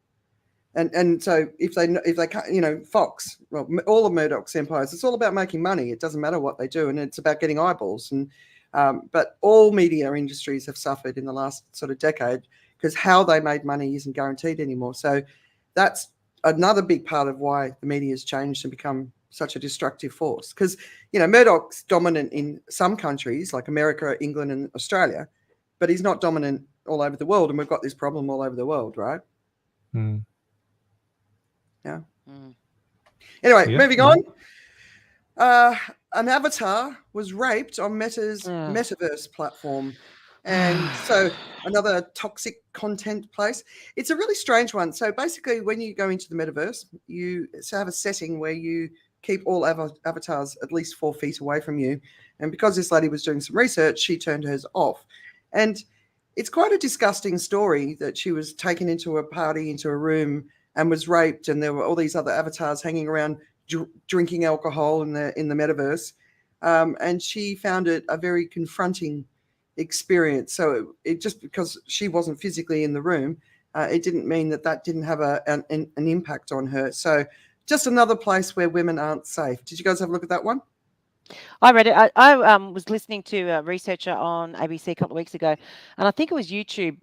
And so if they can't, Fox, well, all of Murdoch's empires, it's all about making money. It doesn't matter what they do, and it's about getting eyeballs. And but all media industries have suffered in the last sort of decade, because how they made money isn't guaranteed anymore. So that's another big part of why the media has changed and become such a destructive force. Because Murdoch's dominant in some countries like America, England, and Australia, but he's not dominant all over the world, and we've got this problem all over the world, right? Yeah. Anyway, moving on. An avatar was raped on Meta's metaverse platform. And so another toxic content place. It's a really strange one. So basically, when you go into the metaverse, you have a setting where you keep all avatars at least 4 feet away from you. And because this lady was doing some research, she turned hers off. And it's quite a disgusting story that she was taken into a party, into a room, and was raped, and there were all these other avatars hanging around drinking alcohol in the metaverse, and she found it a very confronting experience. So it just because she wasn't physically in the room, it didn't mean that didn't have an impact on her. So just another place where women aren't safe. Did you guys have a look at that one? I read it. I was listening to a researcher on ABC a couple of weeks ago, and I think it was YouTube.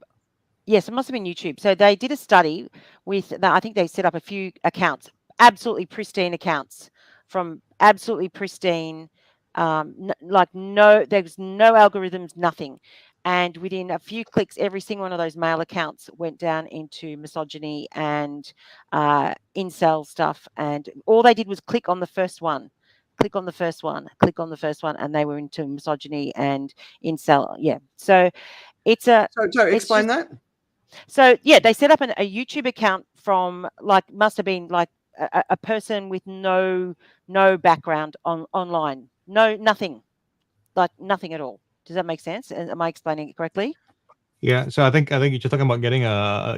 Yes, it must have been YouTube. So they did a study with, I think they set up a few accounts, absolutely pristine accounts from absolutely pristine, there's no algorithms, nothing. And within a few clicks, every single one of those male accounts went down into misogyny and incel stuff. And all they did was click on the first one, and they were into misogyny and incel. Yeah. So it's a... So explain that. So yeah, they set up a YouTube account from must have been a person with no background online, nothing at all. Does that make sense? Am I explaining it correctly? Yeah. So I think you're just talking about getting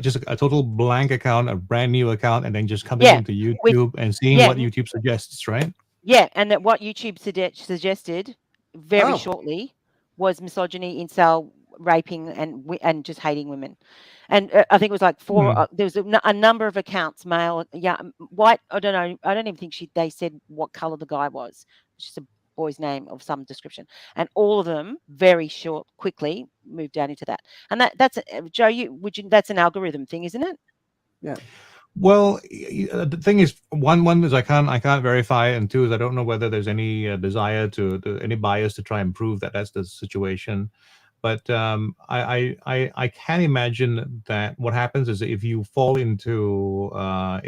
just a total blank account, a brand new account, and then just coming into YouTube and seeing what YouTube suggests, right? Yeah, and that what YouTube suggested very shortly was misogyny, incel, raping, and just hating women. And I think it was like 4. There was a number of accounts, male, white. I don't know. I don't even think they said what color the guy was. It's just a boy's name of some description. And all of them, very quickly moved down into that. And that's Joe. That's an algorithm thing, isn't it? Yeah. Well, the thing is, one is I can't verify, and 2 is I don't know whether there's any desire any bias to try and prove that that's the situation. But I can imagine that what happens is that if you fall into a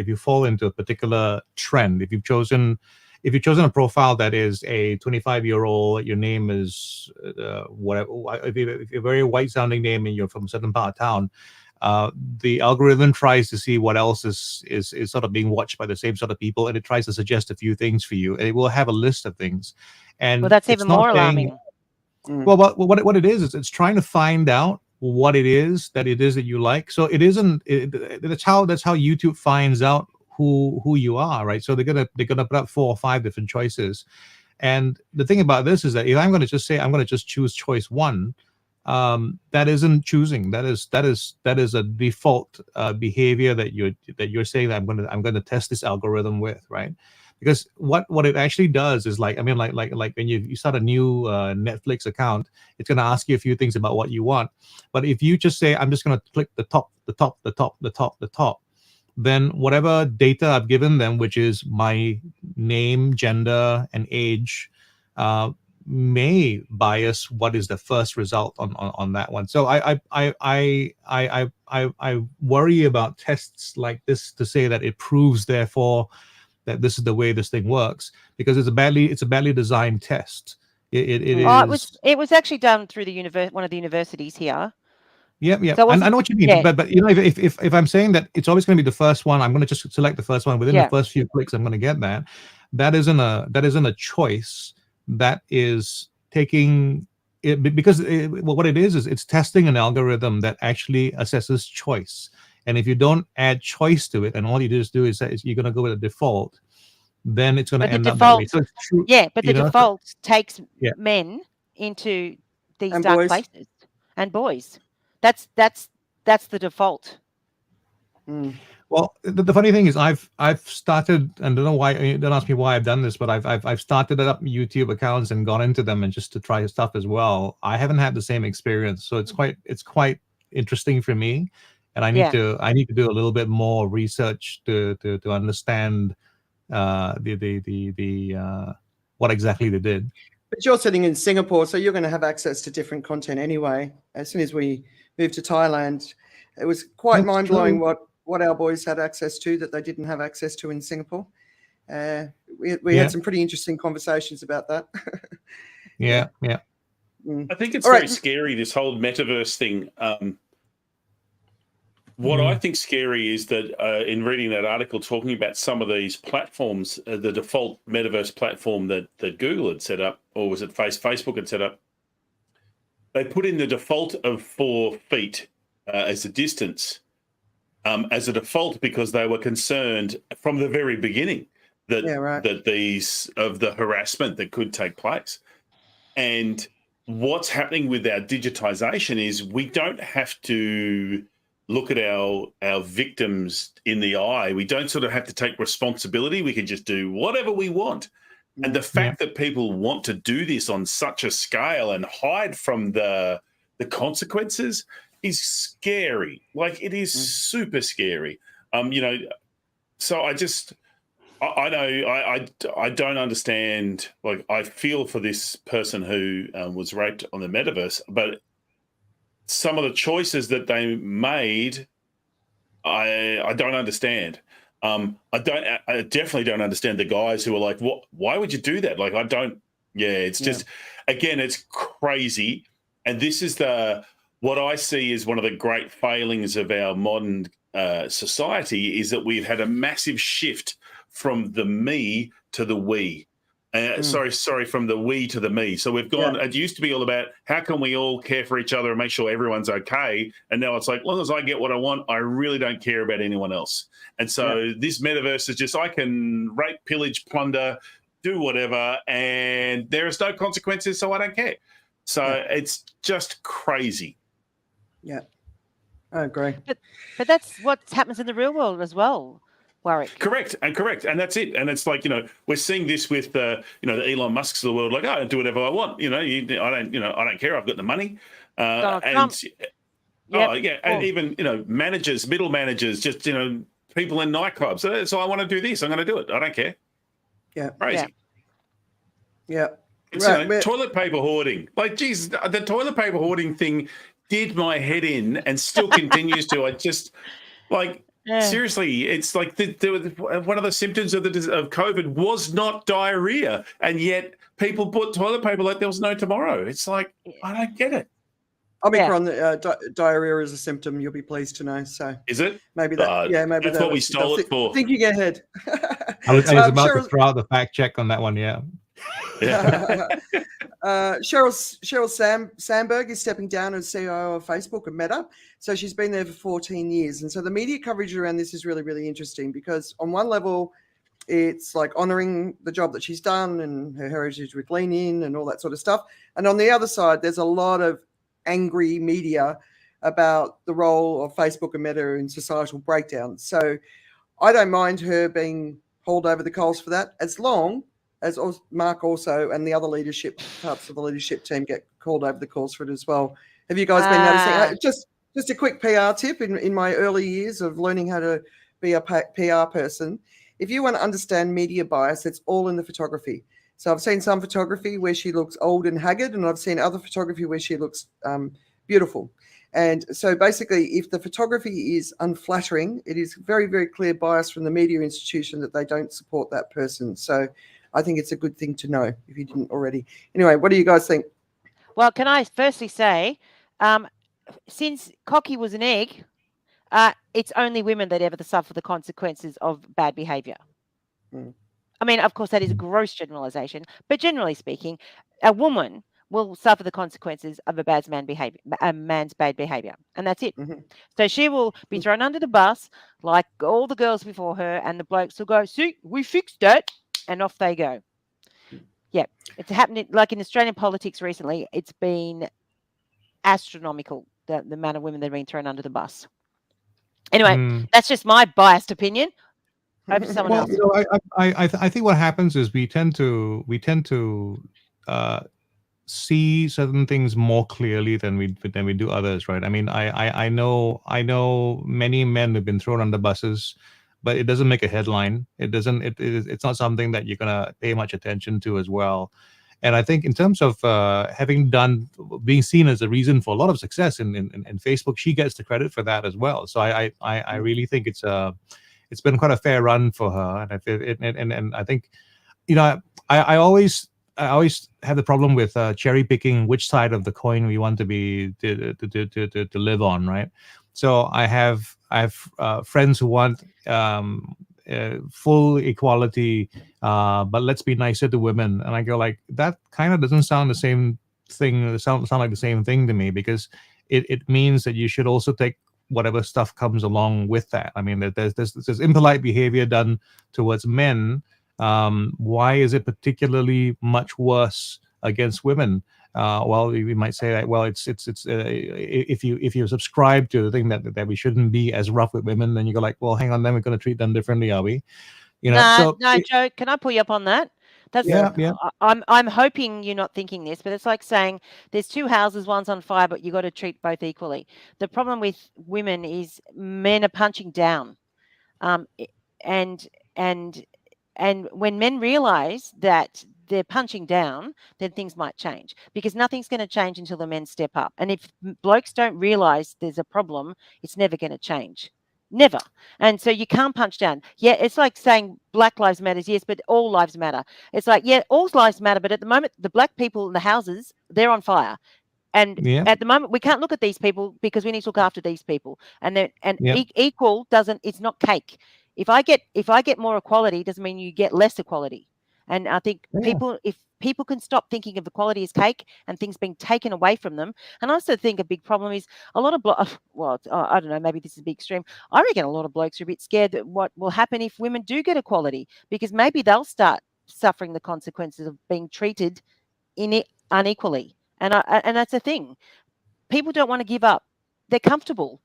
particular trend, if you've chosen a profile that is a 25-year-old, your name is whatever, if you're a very white-sounding name and you're from a certain part of town, the algorithm tries to see what else is sort of being watched by the same sort of people, and it tries to suggest a few things for you, and it will have a list of things. And well, that's even more alarming. Well, what it is it's trying to find out what it is that you like. So it isn't. That's how YouTube finds out who you are, right? So they're gonna put up 4 or 5 different choices, and the thing about this is that if I'm going to just say I'm going to just choose choice 1, that isn't choosing. That is a default behavior that you're saying that I'm going to test this algorithm with, right? Because what it actually does is like when you start a new Netflix account, it's going to ask you a few things about what you want. But if you just say I'm just going to click the top, then whatever data I've given them, which is my name, gender, and age, may bias what is the first result on that one. So I worry about tests like this to say that it proves therefore that this is the way this thing works, because it's a badly designed test. It was actually done through one of the universities here. Yeah, yeah. So I know what you mean, but you know, if I'm saying that it's always going to be the first one, I'm going to just select the first one within the first few clicks. I'm going to get that. That isn't a choice. That is taking it, because what it is it's testing an algorithm that actually assesses choice. And if you don't add choice to it, and all you just do is you're going to go with a default, then it's going to end up that way. So it's true. Yeah, but the default takes men into these dark places and boys. That's the default. Well, the funny thing is, I've started, and don't know why. Don't ask me why I've done this, but I've started up YouTube accounts and gone into them and just to try stuff as well. I haven't had the same experience, so it's quite interesting for me, and I need to do a little bit more research to understand the what exactly they did. But you're sitting in Singapore, so you're going to have access to different content anyway. As soon as we moved to Thailand, it was quite mind-blowing what our boys had access to that they didn't have access to in Singapore. We had some pretty interesting conversations about that. Yeah. I think it's very scary, this whole metaverse thing. What I think scary is that in reading that article talking about some of these platforms, the default metaverse platform that Google had set up, or was it Facebook had set up, they put in the default of 4 feet as a distance as a default because they were concerned from the very beginning that the harassment that could take place. And what's happening with our digitization is we don't have to look at our victims in the eye. We don't sort of have to take responsibility. We can just do whatever we want. And the fact that people want to do this on such a scale and hide from the consequences is scary. Like, it is super scary. So I know I don't understand. Like, I feel for this person who was raped on the metaverse, but some of the choices that they made, I don't understand. I definitely don't understand the guys who are like, "What? Why would you do that?" Like, I don't. Yeah, it's just, again, it's crazy. And this is what I see is one of the great failings of our modern society is that we've had a massive shift from the me to the we. Sorry, from the we to the me. So we've gone, it used to be all about how can we all care for each other and make sure everyone's okay. And now it's like, as long as I get what I want, I really don't care about anyone else. And so this metaverse is just, I can rape, pillage, plunder, do whatever, and there is no consequences, so I don't care. So it's just crazy. Yeah, I agree. But that's what happens in the real world as well. Warwick. Correct, and that's it. And it's like, we're seeing this with the Elon Musks of the world. Like, I don't do whatever I want. I don't care. I've got the money. And even managers, middle managers, just people in nightclubs. So I want to do this. I'm going to do it. I don't care. Yeah, crazy. Yeah. It's toilet paper hoarding. Like, geez, the toilet paper hoarding thing did my head in and still continues to. I just like. Yeah. Seriously, it's like one of the symptoms of COVID was not diarrhea, and yet people put toilet paper like there was no tomorrow. It's like, I don't get it. Omicron diarrhea is a symptom. You'll be pleased to know. So is it? Maybe that. Maybe that's what we stole it for. Thinking ahead. I was about to throw out the fact check on that one. Yeah. Sheryl Sandberg is stepping down as CEO of Facebook and Meta. So she's been there for 14 years. And so the media coverage around this is really, really interesting because on one level, it's like honoring the job that she's done and her heritage with Lean In and all that sort of stuff. And on the other side, there's a lot of angry media about the role of Facebook and Meta in societal breakdown. So I don't mind her being hauled over the coals for that, as long as Mark also and the other parts of the leadership team get called over the coals for it as well. Have you guys been noticing? Just a quick PR tip in my early years of learning how to be a PR person. If you want to understand media bias, it's all in the photography. So I've seen some photography where she looks old and haggard, and I've seen other photography where she looks beautiful. And so basically, if the photography is unflattering, it is very, very clear bias from the media institution that they don't support that person. So I think it's a good thing to know if you didn't already. Anyway, what do you guys think? Well, can I firstly say, since cocky was an egg, it's only women that ever suffer the consequences of bad behavior. I mean, of course, that is a gross generalization, but generally speaking, a woman will suffer the consequences of a man's bad behavior, and that's it. So she will be thrown under the bus like all the girls before her, and the blokes will go, "See, we fixed that," and off they go. Yeah, it's happening. Like in Australian politics recently, it's been astronomical, the amount of women that have been thrown under the bus. Anyway, that's just my biased opinion. Over to someone else. You know, I think what happens is we tend to see certain things more clearly than we do others, right? I mean, I know many men have been thrown under buses, but it doesn't make a headline. It's not something that you're gonna pay much attention to as well. And I think in terms of being seen as a reason for a lot of success in Facebook, she gets the credit for that as well. So I really think it's been quite a fair run for her, and I think, you know, I always have the problem with cherry picking which side of the coin we want to live on, right? So I have friends who want full equality, but let's be nicer to women, and I go like, that kind of doesn't sound the same thing. Sound like the same thing to me, because it means that you should also take whatever stuff comes along with that. I mean, there's impolite behavior done towards men. Why is it particularly much worse against women? Well, we might say that, well, it's if you subscribe to the thing that we shouldn't be as rough with women, then you go like, well, hang on, then we're going to treat them differently, are we? You know, no, Joe, can I pull you up on that? That's I'm hoping you're not thinking this, but it's like saying there's two houses, one's on fire, but you got to treat both equally. The problem with women is men are punching down, and when men realize that they're punching down, then things might change, because nothing's going to change until the men step up. And if blokes don't realize there's a problem, it's never going to change. Never. And so you can't punch down. Yeah, it's like saying Black Lives Matter, yes, but all lives matter. It's like, yeah, all lives matter, but at the moment, the black people in the houses, they're on fire. And at the moment, we can't look at these people because we need to look after these people. And equal it's not cake. If I get more equality, doesn't mean you get less equality. And I think if people can stop thinking of equality as cake and things being taken away from them. And I also think a big problem is a lot of I don't know, maybe this is a big extreme. I reckon a lot of blokes are a bit scared that what will happen if women do get equality, because maybe they'll start suffering the consequences of being treated unequally. And that's the thing. People don't want to give up. They're comfortable.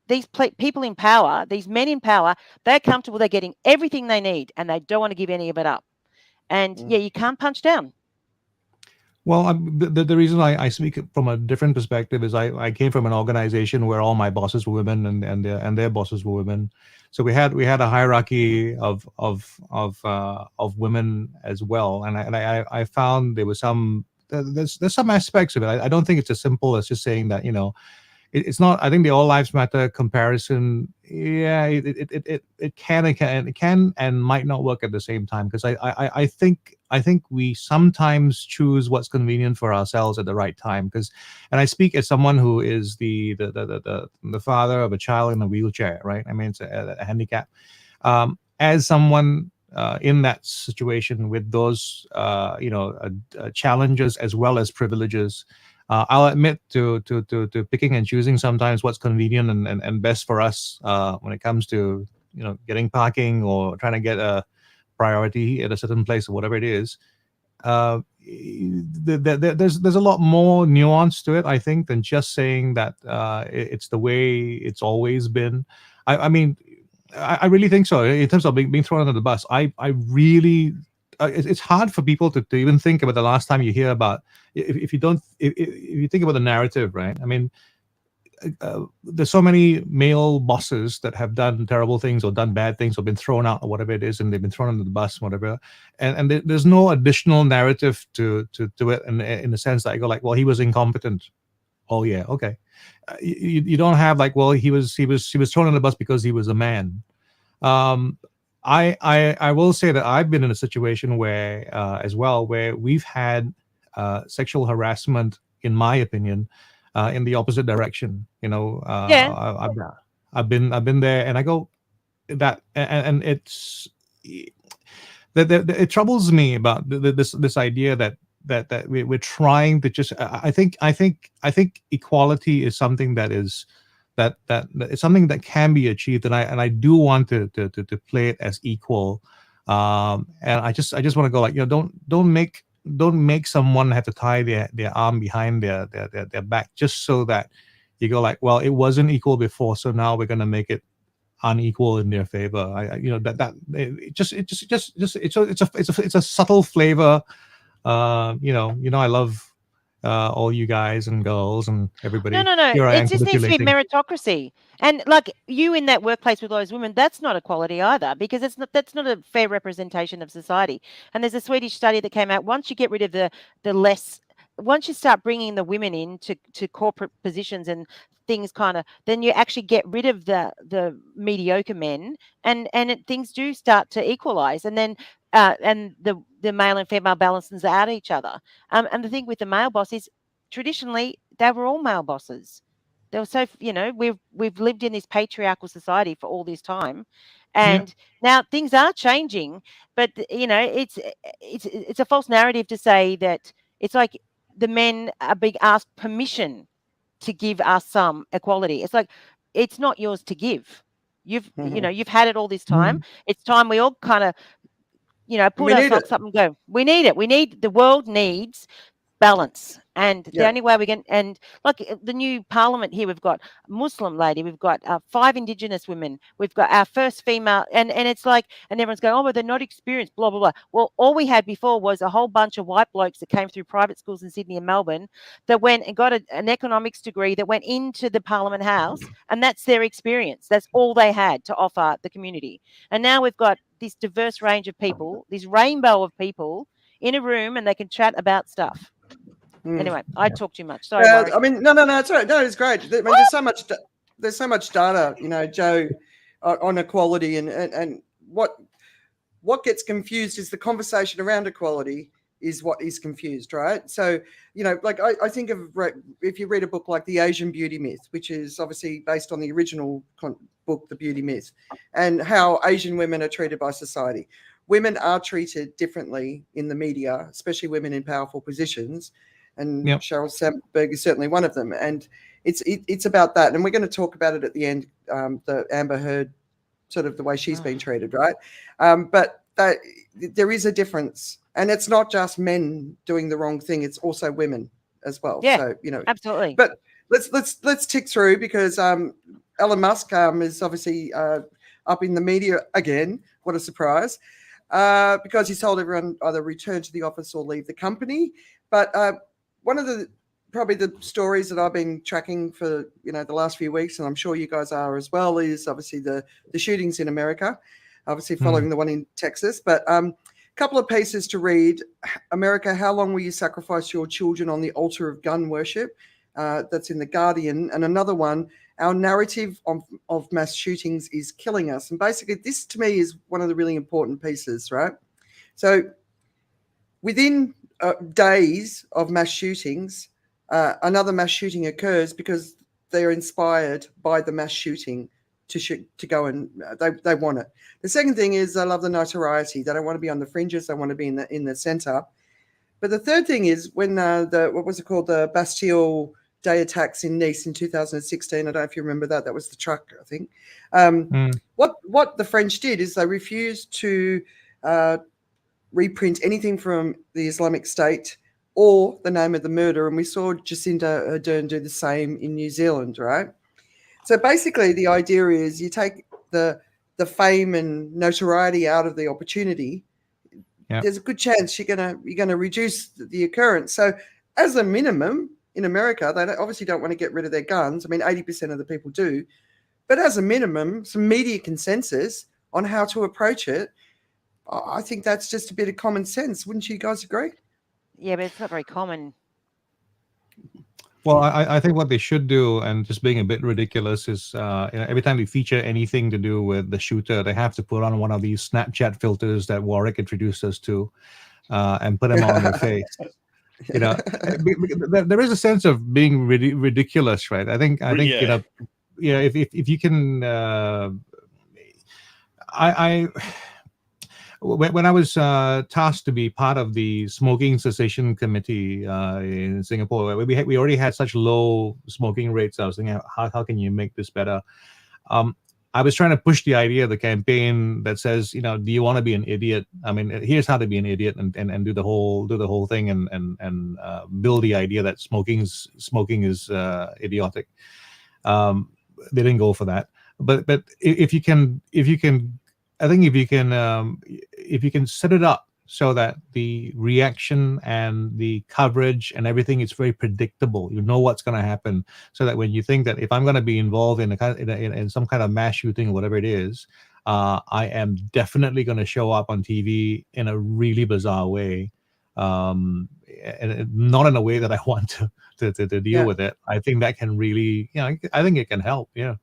These people in power, these men in power, they're comfortable. They're getting everything they need, and they don't want to give any of it up. And you can't punch down. Well, the reason I speak from a different perspective is I came from an organization where all my bosses were women and their bosses were women, so we had a hierarchy of women as well, and I found there was there's some aspects of it. I don't think it's as simple as just saying that, you know, it's not. I think the all lives matter comparison, it can and might not work at the same time, because I think we sometimes choose what's convenient for ourselves at the right time. And I speak as someone who is the father of a child in a wheelchair, right? I mean, it's a handicap. As someone in that situation with those challenges as well as privileges, I'll admit to picking and choosing sometimes what's convenient and best for us when it comes to, you know, getting parking or trying to get a priority at a certain place or whatever it is. There's a lot more nuance to it, I think, than just saying that it's the way it's always been. I mean, I really think so. In terms of being thrown under the bus, I really. It's hard for people to even think about the last time you hear about, if you think about the narrative, right? I mean, there's so many male bosses that have done terrible things or done bad things or been thrown out or whatever it is, and they've been thrown under the bus, whatever. And there's no additional narrative to it in the sense that I go like, well, he was incompetent. Oh yeah, okay. You don't have like, well, he was thrown under the bus because he was a man. I will say that I've been in a situation where as well, where we've had sexual harassment, in my opinion, in the opposite direction. Yeah. I've been there, and I go that, and it's it troubles me about this idea that we're trying to just. I think equality is something that is that it's something that can be achieved, and I do want to play it as equal. And I just want to go like, don't make someone have to tie their arm behind their back just so that you go like, well, it wasn't equal before, so now we're gonna make it unequal in their favor. It's a subtle flavor. I love all you guys and girls and everybody. No. It just needs to be meritocracy. And like you in that workplace with those women, that's not equality either, because that's not a fair representation of society. And there's a Swedish study that came out. Once you get rid of once you start bringing the women in to corporate positions and things then you actually get rid of the mediocre men, and things do start to equalize, and then and the male and female balances out each other. And the thing with the male boss is traditionally they were all male bosses. They were so we've lived in this patriarchal society for all this time, and now things are changing, but it's a false narrative to say that it's like the men are being asked permission to give us some equality. It's like, it's not yours to give. You've had it all this time. It's time we all kind of put our socks up and go. We need it. The world needs balance, and the only way we can, and like the new parliament here, we've got a Muslim lady, we've got 5 Indigenous women, we've got our first female, and it's like, and everyone's going, oh, but they're not experienced, blah blah blah. Well, all we had before was a whole bunch of white blokes that came through private schools in Sydney and Melbourne that went and got an economics degree, that went into the Parliament House, and that's their experience. That's all they had to offer the community. And now we've got this diverse range of people, this rainbow of people in a room, and they can chat about stuff. Anyway, I talk too much. Sorry. I mean, no, it's all right. No, it's great. I mean, there's so much data, Joe, on equality, and what gets confused is the conversation around equality is what is confused, right? So, like I think of, if you read a book like The Asian Beauty Myth, which is obviously based on the original book, The Beauty Myth, and how Asian women are treated by society. Women are treated differently in the media, especially women in powerful positions. And Sheryl Sandberg is certainly one of them. And it's about that. And we're going to talk about it at the end, the Amber Heard, sort of the way she's been treated, right? But there is a difference. And it's not just men doing the wrong thing. It's also women as well. Yeah, so, absolutely. But let's tick through, because Elon Musk is obviously up in the media again. What a surprise. Because he's told everyone either return to the office or leave the company. But one of probably the stories that I've been tracking for the last few weeks, and I'm sure you guys are as well, is obviously the shootings in America, obviously following the one in Texas. But a couple of pieces to read. America, how long will you sacrifice your children on the altar of gun worship? That's in The Guardian. And another one, our narrative of mass shootings is killing us. And basically this to me is one of the really important pieces, right? So within days of mass shootings, another mass shooting occurs because they're inspired by the mass shooting to go, and they want it. The second thing is they love the notoriety. They don't want to be on the fringes. They want to be in the center. But the third thing is when the Bastille Day attacks in Nice in 2016. I don't know if you remember that. That was the truck, I think. What the French did is they refused to reprint anything from the Islamic State or the name of the murder. And we saw Jacinda Ardern do the same in New Zealand, right? So basically the idea is you take the fame and notoriety out of the opportunity. Yep. There's a good chance you're gonna reduce the occurrence. So as a minimum, in America, they obviously don't want to get rid of their guns. I mean, 80% of the people do. But as a minimum, some media consensus on how to approach it, I think that's just a bit of common sense. Wouldn't you guys agree? Yeah, but it's not very common. Well, I think what they should do, and just being a bit ridiculous, is every time they feature anything to do with the shooter, they have to put on one of these Snapchat filters that Warwick introduced us to and put them on their face. You know, there is a sense of being ridiculous, right? I think Yeah. If you can, when I was tasked to be part of the smoking cessation committee in Singapore, we already had such low smoking rates. I was thinking, how can you make this better? I was trying to push the idea of the campaign that says, do you want to be an idiot? I mean, here's how to be an idiot, and do the whole thing, and build the idea that smoking is idiotic. They didn't go for that, but if you can, I think if you can set it up so that the reaction and the coverage and everything is very predictable, you know what's going to happen, so that when you think that if I'm going to be involved in some kind of mass shooting or whatever it is, I am definitely going to show up on TV in a really bizarre way, and not in a way that I want to deal with it. I think that can really, I think it can help. Yeah.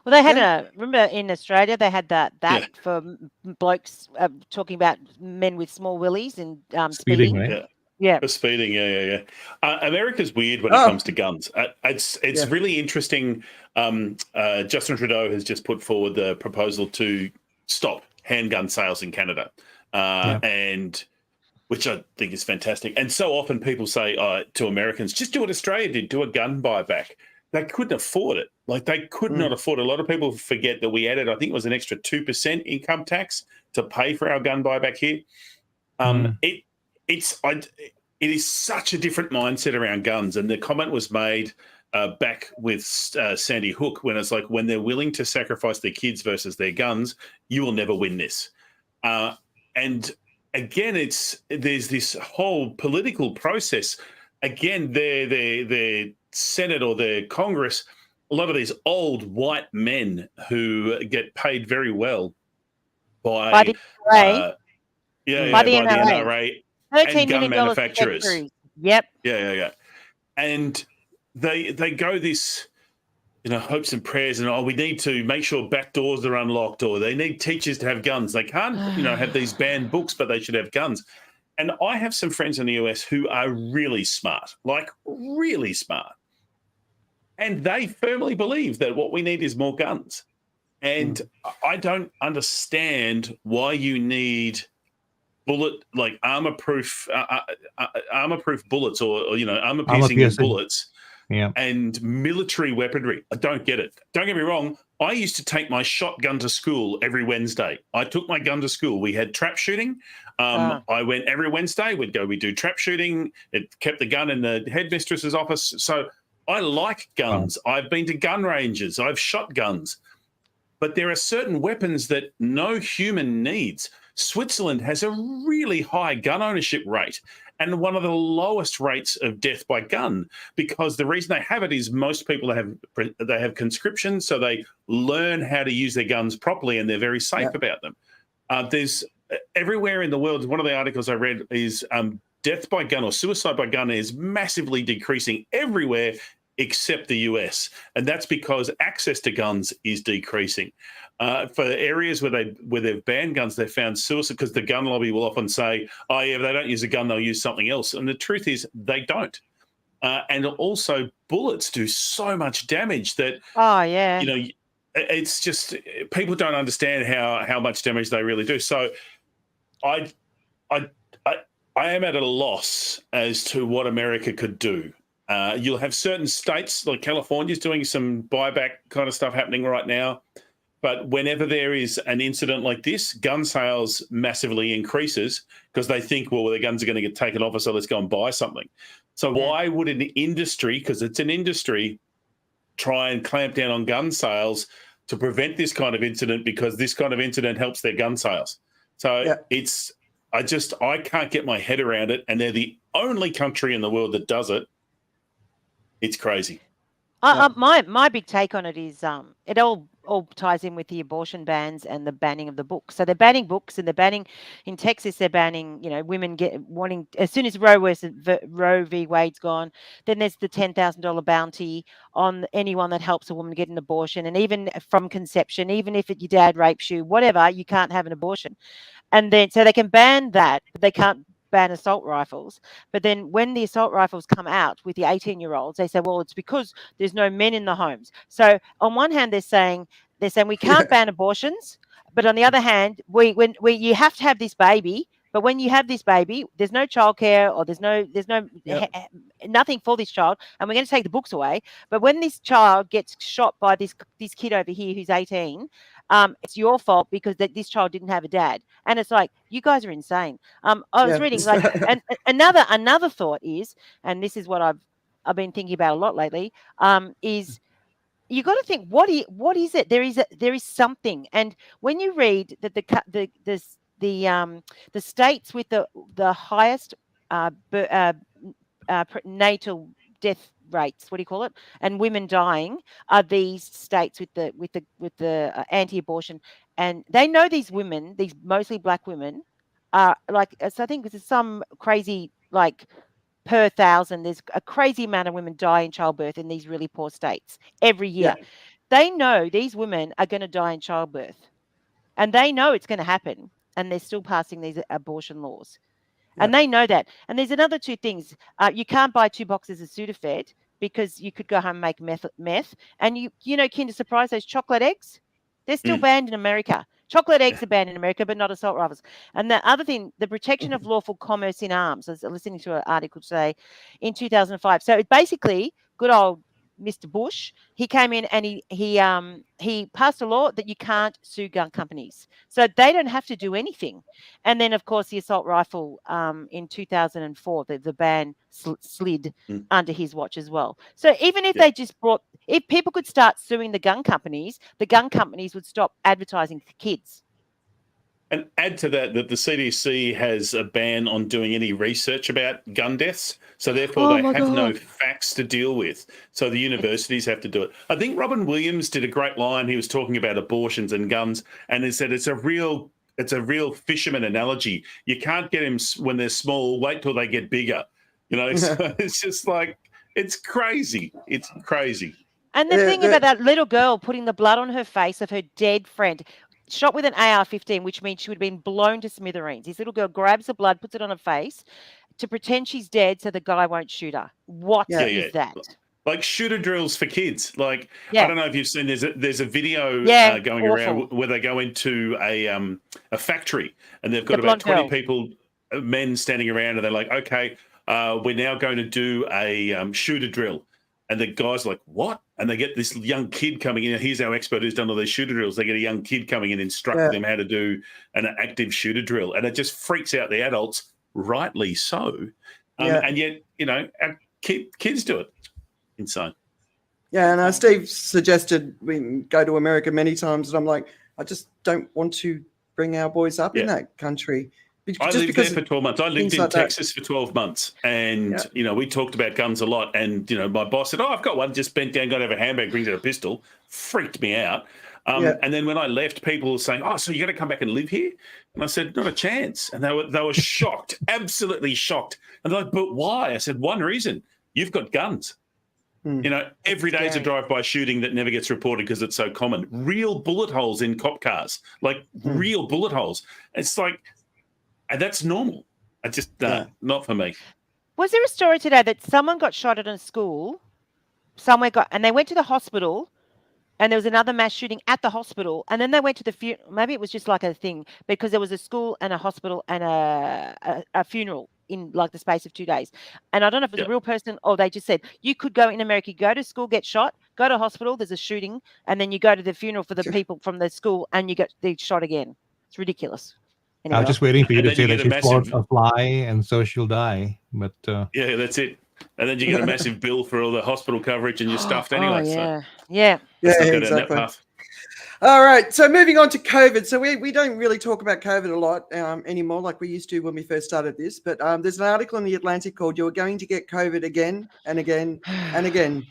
Well, they had remember in Australia, they had that for blokes talking about men with small willies and speeding. Right? Yeah. For speeding, yeah. America's weird when it comes to guns. It's really interesting. Justin Trudeau has just put forward the proposal to stop handgun sales in Canada, and which I think is fantastic. And so often people say to Americans, just do what Australia did, do a gun buyback. They couldn't afford it. Like, they could not afford it. A lot of people forget that we added, I think it was an extra 2% income tax to pay for our gun buyback here. It is such a different mindset around guns. And the comment was made back with Sandy Hook, when it's like, when they're willing to sacrifice their kids versus their guns, you will never win this. And again, there's this whole political process. Again, the Senate or the Congress, a lot of these old white men who get paid very well by the NRA. By the NRA and gun manufacturers. Yep. Yeah. And they go this, hopes and prayers, and we need to make sure back doors are unlocked, or they need teachers to have guns. They can't, have these banned books, but they should have guns. And I have some friends in the US who are really smart, like really smart. And they firmly believe that what we need is more guns. And I don't understand why you need armor-proof bullets, or armor-piercing bullets, and military weaponry. I don't get it. Don't get me wrong. I used to take my shotgun to school every Wednesday. I took my gun to school. We had trap shooting. I went every Wednesday. We'd do trap shooting. It kept the gun in the headmistress's office. So I like guns. I've been to gun ranges. I've shot guns. But there are certain weapons that no human needs. Switzerland has a really high gun ownership rate and one of the lowest rates of death by gun, because the reason they have it is most people have conscription, so they learn how to use their guns properly, and they're very safe about them. There's everywhere in the world. One of the articles I read is death by gun or suicide by gun is massively decreasing everywhere except the US, and that's because access to guns is decreasing. For areas where they've banned guns, they've found suicide, because the gun lobby will often say, "Oh yeah, if they don't use a gun, they'll use something else," and the truth is they don't. And also, bullets do so much damage that it's just, people don't understand how much damage they really do. So, I am at a loss as to what America could do. You'll have certain states, like California's doing some buyback kind of stuff happening right now. But whenever there is an incident like this, gun sales massively increases, because they think, well, the guns are going to get taken off us, so let's go and buy something. So why would an industry, because it's an industry, try and clamp down on gun sales to prevent this kind of incident, because this kind of incident helps their gun sales? So I can't get my head around it, and they're the only country in the world that does it. It's crazy. My big take on it is it all ties in with the abortion bans and the banning of the books. So they're banning books, and they're banning in Texas. They're banning, women wanting, as soon as Roe v. Wade's gone, then there's the $10,000 bounty on anyone that helps a woman get an abortion, and even from conception, even if your dad rapes you, whatever, you can't have an abortion. And then so they can ban that, but they can't ban assault rifles. But then when the assault rifles come out with the 18-year-olds, they say, well, it's because there's no men in the homes. So on one hand, they're saying we can't ban abortions, but on the other hand, you have to have this baby. But when you have this baby, there's no childcare, or there's nothing for this child, and we're going to take the books away. But when this child gets shot by this kid over here who's 18, it's your fault because this child didn't have a dad. And it's like, you guys are insane. I was reading and another thought is, and this is what I've been thinking about a lot lately, is you got to think, what is it? There is something. And when you read that the states with the highest natal death rates, what do you call it, and women dying, are these states with the anti-abortion. And they know these women, these mostly black women, are like, so I think this is some crazy, like, per 1,000, there's a crazy amount of women die in childbirth in these really poor states every year. Yeah. They know these women are going to die in childbirth, and they know it's going to happen, and they're still passing these abortion laws. Yeah. And they know that. And there's another two things. You can't buy 2 boxes of Sudafed because you could go home and make meth. And you know, Kinder Surprise, those chocolate eggs, they're still banned in America. Chocolate eggs are banned in America, but not assault rifles. And the other thing, the protection of lawful commerce in arms. I was listening to an article today in 2005. So it's basically good old Mr. Bush. He came in and he passed a law that you can't sue gun companies, so they don't have to do anything. And then, of course, the assault rifle in 2004, the ban slid under his watch as well. So even if they just if people could start suing the gun companies would stop advertising for kids. And add to that the CDC has a ban on doing any research about gun deaths. So therefore they have no facts to deal with. So the universities have to do it. I think Robin Williams did a great line. He was talking about abortions and guns, and he said it's a real fisherman analogy. You can't get them when they're small. Wait till they get bigger. You know, so it's just like, it's crazy. It's crazy. And the thing about that little girl putting the blood on her face of her dead friend, shot with an AR-15, which means she would have been blown to smithereens. This little girl grabs the blood, puts it on her face to pretend she's dead so the guy won't shoot her. What is that? Like shooter drills for kids. Like, I don't know if you've seen, there's a video going around where they go into a factory and they've got about 20 people, men standing around, and they're like, okay, we're now going to do a shooter drill. And the guy's like, what? And they get this young kid coming in. Here's our expert who's done all these shooter drills. They get a young kid coming in, instructing them how to do an active shooter drill. And it just freaks out the adults, rightly so. And yet, you know, our kids do it. Insane. Yeah, and Steve suggested we go to America many times. And I'm like, I just don't want to bring our boys up in that country. I lived there for 12 months. I lived in Texas for 12 months. And, you know, we talked about guns a lot. And, you know, my boss said, I've got one. Just bent down, got to have a handbag, brings out a pistol. Freaked me out. And then when I left, people were saying, so you're going to come back and live here? And I said, not a chance. And they were shocked, absolutely shocked. And they're like, but why? I said, one reason. You've got guns. You know, every day is a drive-by shooting that never gets reported because it's so common. Real bullet holes in cop cars, like real bullet holes. It's like, and that's normal. I just, not for me. Was there a story today that someone got shot at a school, and they went to the hospital, and there was another mass shooting at the hospital, and then they went to the funeral. Maybe it was just like a thing, because there was a school and a hospital and a funeral in like the space of 2 days. And I don't know if it was a real person or they just said, you could go in America, go to school, get shot, go to hospital, there's a shooting, and then you go to the funeral for the people from the school and you get shot again. It's ridiculous. Anyway. I was just waiting for you to say that she swallowed a fly and so she'll die. But yeah, that's it. And then you get a massive bill for all the hospital coverage and you're stuffed anyway. Exactly. All right, so moving on to COVID. So we don't really talk about COVID a lot anymore like we used to when we first started this, but there's an article in The Atlantic called You're Going to Get COVID Again and Again and Again.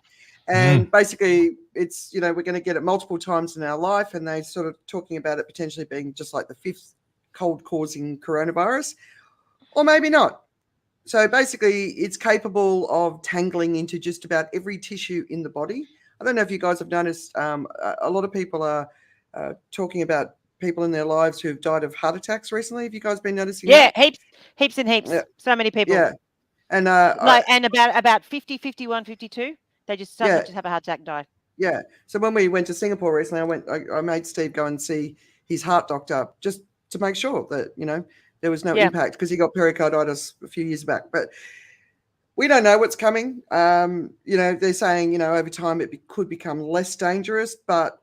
And basically it's, you know, we're going to get it multiple times in our life, and they're sort of talking about it potentially being just like the 5th cold-causing coronavirus, or maybe not. So basically it's capable of tangling into just about every tissue in the body. I don't know if you guys have noticed, a lot of people are talking about people in their lives who have died of heart attacks recently. Have you guys been noticing that? Yeah, heaps and heaps. Yeah. So many people. Yeah. And and about 50, 51, 52, they just suddenly just have a heart attack and die. Yeah. So when we went to Singapore recently, I made Steve go and see his heart doctor just to make sure that, there was no impact, because he got pericarditis a few years back. But we don't know what's coming. They're saying, over time it could become less dangerous, but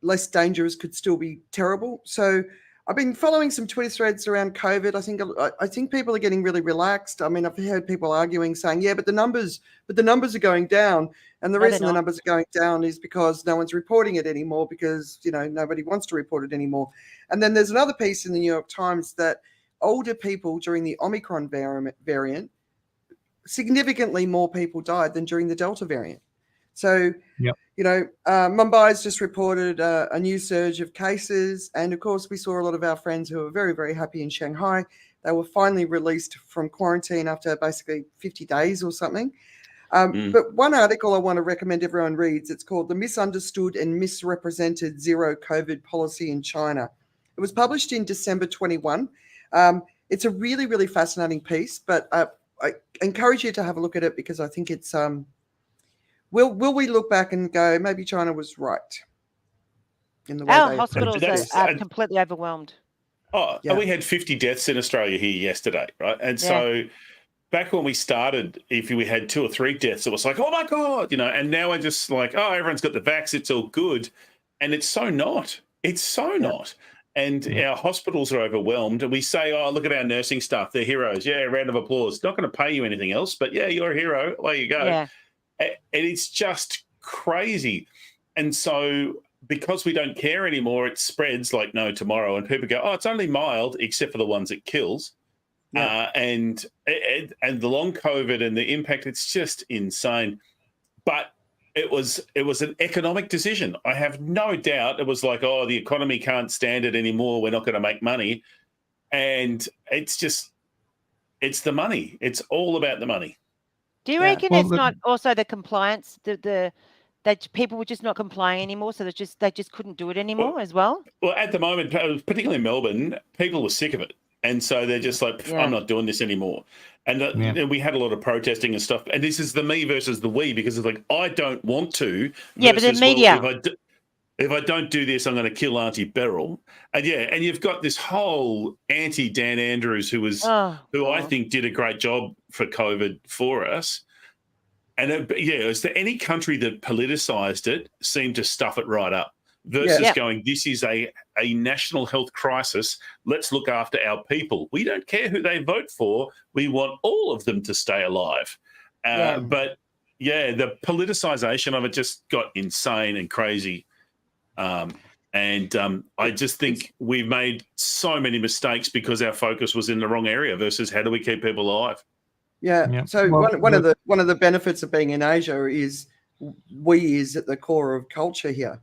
less dangerous could still be terrible. So I've been following some Twitter threads around COVID. I think people are getting really relaxed. I mean, I've heard people arguing, saying, but the numbers are going down. And the reason the numbers are going down is because no one's reporting it anymore, because, nobody wants to report it anymore. And then there's another piece in the New York Times that older people during the Omicron variant, significantly more people died than during the Delta variant. So, Mumbai's just reported a new surge of cases. And of course, we saw a lot of our friends who were very, very happy in Shanghai. They were finally released from quarantine after basically 50 days or something. But one article I want to recommend everyone reads, it's called The Misunderstood and Misrepresented Zero COVID Policy in China. It was published in December 21. It's a really, really fascinating piece, but I encourage you to have a look at it, because I think it's will we look back and go, maybe China was right in the way our hospitals are completely overwhelmed. We had 50 deaths in Australia here yesterday, right? And so back when we started, if we had 2 or 3 deaths, it was like, oh my God, and now we're just like, oh, everyone's got the vax, it's all good. And it's so not. It's so not. And our hospitals are overwhelmed. And we say, oh, look at our nursing staff, they're heroes. Yeah, round of applause. Not going to pay you anything else, but you're a hero. There you go. Yeah. And it's just crazy. And so because we don't care anymore, it spreads like no tomorrow. And people go, oh, it's only mild, except for the ones it kills. And the long COVID and the impact, it's just insane. But it was an economic decision. I have no doubt it was like, oh, the economy can't stand it anymore, we're not going to make money. And it's the money. It's all about the money. Do you reckon it's not also the compliance, that people were just not complying anymore, so they just couldn't do it anymore as well? Well, at the moment, particularly in Melbourne, people were sick of it. And so they're just like, I'm not doing this anymore. And we had a lot of protesting and stuff. And this is the me versus the we, because it's like, I don't want to. Yeah, but the media. Well, if I don't do this, I'm going to kill Auntie Beryl. And and you've got this whole anti-Dan Andrews who I think did a great job for COVID for us. And is there any country that politicised it seemed to stuff it right up? Versus going, this is a national health crisis. Let's look after our people. We don't care who they vote for. We want all of them to stay alive. But, the politicisation of it just got insane and crazy. I just think we've made so many mistakes because our focus was in the wrong area versus how do we keep people alive? Yeah. So one of the benefits of being in Asia is we is at the core of culture here.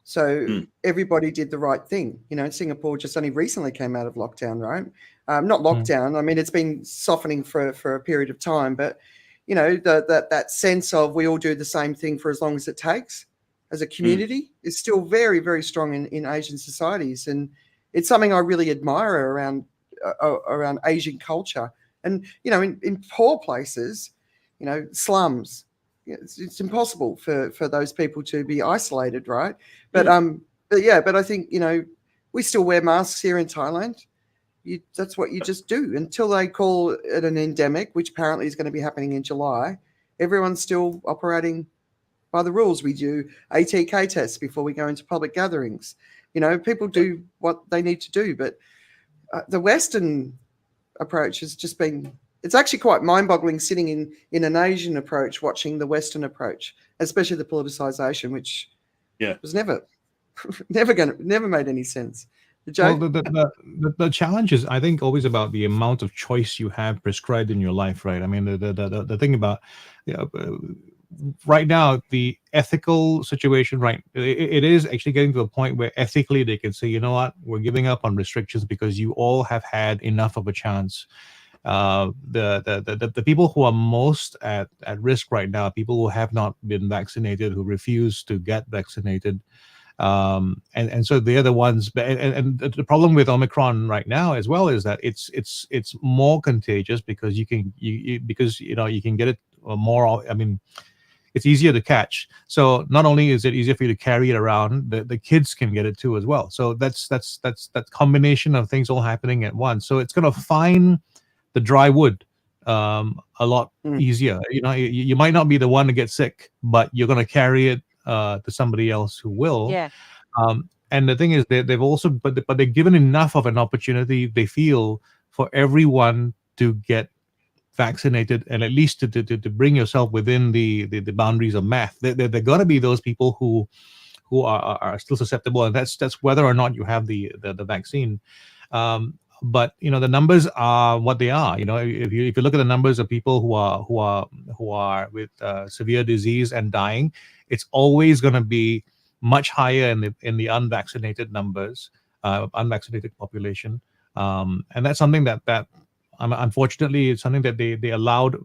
So everybody did the right thing. Singapore just only recently came out of lockdown, right? Not lockdown. I mean, it's been softening for a period of time, but that sense of we all do the same thing for as long as it takes as a community is still very, very strong in Asian societies, and it's something I really admire around Asian culture. And in poor places, slums. It's impossible for those people to be isolated, right? But I think we still wear masks here in Thailand. That's what you just do until they call it an endemic, which apparently is going to be happening in July. Everyone's still operating by the rules. We do ATK tests before we go into public gatherings. People do what they need to do, but the Western approach has just been. It's actually quite mind-boggling sitting in an Asian approach, watching the Western approach, especially the politicization, which was never made any sense. Well, the challenge is, I think, always about the amount of choice you have prescribed in your life, right? I mean, the thing about right now, the ethical situation, right? It is actually getting to a point where ethically they can say, you know what, we're giving up on restrictions because you all have had enough of a chance. The people who are most at risk right now, people who have not been vaccinated, who refuse to get vaccinated, And so they're the ones. And the problem with Omicron right now as well is that it's more contagious because you can get it more. I mean, it's easier to catch. So not only is it easier for you to carry it around, the kids can get it too as well. So that's that combination of things all happening at once. So it's going to find the dry wood a lot easier. You might not be the one to get sick, but you're going to carry it to somebody else who will. Yeah. And the thing is, they've also, but they've given enough of an opportunity, they feel, for everyone to get vaccinated, and at least to bring yourself within the boundaries of math. There going to be those people who are still susceptible, and that's whether or not you have the vaccine. But the numbers are what they are. If you look at the numbers of people who are with severe disease and dying, it's always going to be much higher in the unvaccinated numbers, unvaccinated population, and that's something that unfortunately it's something that they allowed.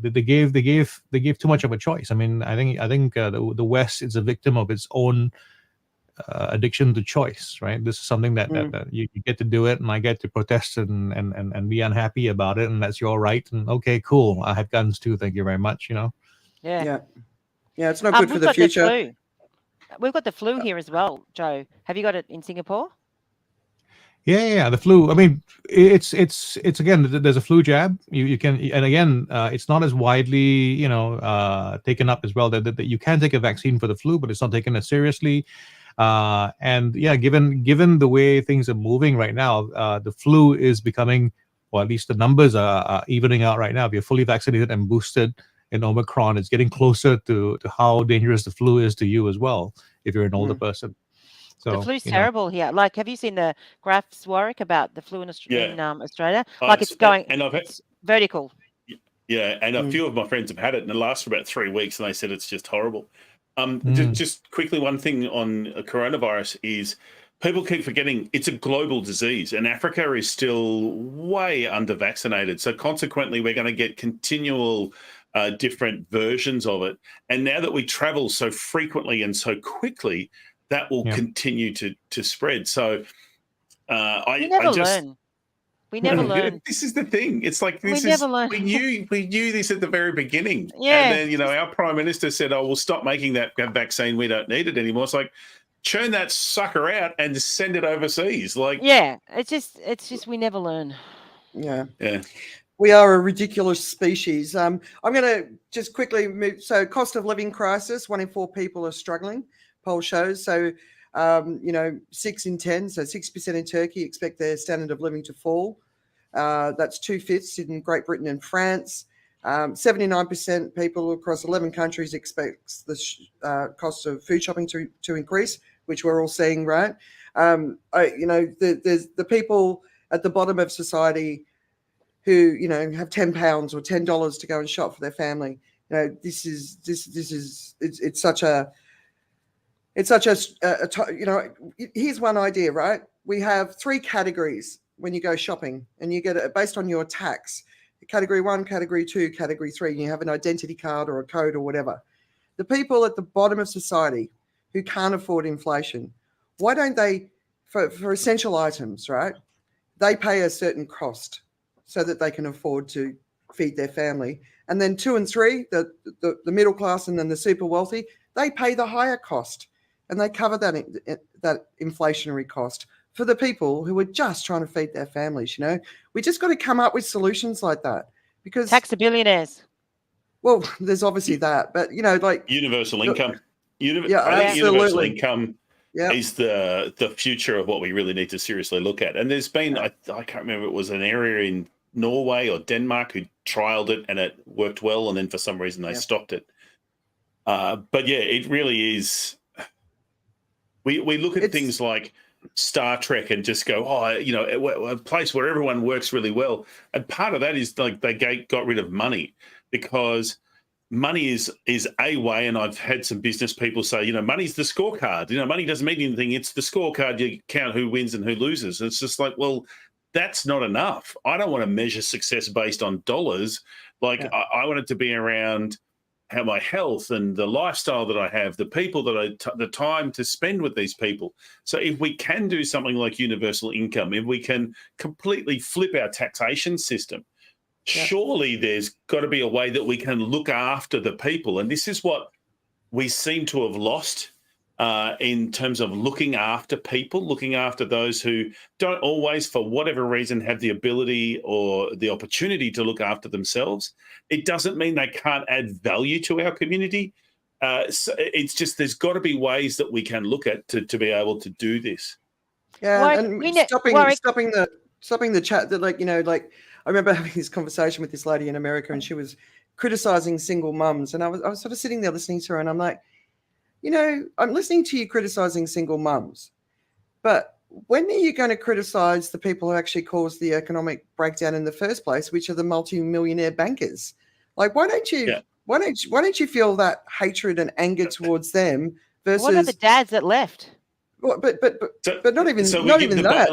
They gave too much of a choice. I mean, I think the West is a victim of its own addiction to choice, right? This is something that you get to do it, and I get to protest and be unhappy about it, and that's your right. And okay, cool. I have guns too. Thank you very much. Yeah. It's not good for the future. We've got the flu here as well, Joe. Have you got it in Singapore? Yeah, the flu. I mean, it's again, there's a flu jab. You can, and again, it's not as widely, taken up as well. That you can take a vaccine for the flu, but it's not taken as seriously. And yeah, given the way things are moving right now, the flu is becoming, or at least the numbers are evening out right now. If you're fully vaccinated and boosted in Omicron, it's getting closer to how dangerous the flu is to you as well, if you're an older person. So, the flu's terrible here. Like, have you seen the graphs, Warwick, about the flu in Australia? Like, it's going, it's vertical. Yeah, and a few of my friends have had it, and it lasts for about 3 weeks, and they said it's just horrible. Just quickly, one thing on coronavirus is people keep forgetting it's a global disease, and Africa is still way under-vaccinated. So consequently, we're going to get continual different versions of it. And now that we travel so frequently and so quickly, that will continue to spread. So we never learn. We never learn. This is the thing. It's like we knew this at the very beginning. Yeah. And then our Prime Minister said, "Oh, we'll stop making that vaccine. We don't need it anymore." It's like, churn that sucker out and just send it overseas. Like, it's just we never learn. Yeah. We are a ridiculous species. I'm going to just quickly move. So, cost of living crisis. 1 in 4 people are struggling. Poll shows. So, 6 in 10, so 6% in Turkey expect their standard of living to fall. That's 2/5 in Great Britain and France. 79% people across 11 countries expect the cost of food shopping to increase, which we're all seeing, right? There's the people at the bottom of society who, have £10 or $10 to go and shop for their family. Here's one idea, right? We have 3 categories when you go shopping, and you get it based on your tax. Category 1, Category 2, Category 3, and you have an identity card or a code or whatever. The people at the bottom of society who can't afford inflation, why don't they, for essential items, right, they pay a certain cost so that they can afford to feed their family. And then 2 and 3, the middle class and then the super wealthy, they pay the higher cost. And they cover that inflationary cost for the people who are just trying to feed their families. We just got to come up with solutions like that, because tax the billionaires. Well, there's obviously that, but like universal income. Universal income is the future of what we really need to seriously look at. And there's been I can't remember, it was an area in Norway or Denmark who trialed it and it worked well, and then for some reason they stopped it. But yeah, it really is. We look at things like Star Trek and just go, a place where everyone works really well. And part of that is like they got rid of money, because money is a way, and I've had some business people say, money's the scorecard. Money doesn't mean anything. It's the scorecard. You count who wins and who loses. And it's just like, well, that's not enough. I don't want to measure success based on dollars. Like I want it to be around how my health and the lifestyle that I have, the people that the time to spend with these people. So if we can do something like universal income, if we can completely flip our taxation system, surely there's got to be a way that we can look after the people. And this is what we seem to have lost in terms of looking after people, looking after those who don't always, for whatever reason, have the ability or the opportunity to look after themselves. It doesn't mean they can't add value to our community. So it's just there's got to be ways that we can look at to be able to do this. Yeah, stopping the chat. That I remember having this conversation with this lady in America, and she was criticizing single mums, and I was sort of sitting there listening to her, and I'm like, I'm listening to you criticizing single mums, but when are you going to criticize the people who actually caused the economic breakdown in the first place, which are the multi-millionaire bankers? Like, why don't you feel that hatred and anger towards them versus what about the dads that left? But not even so not even that.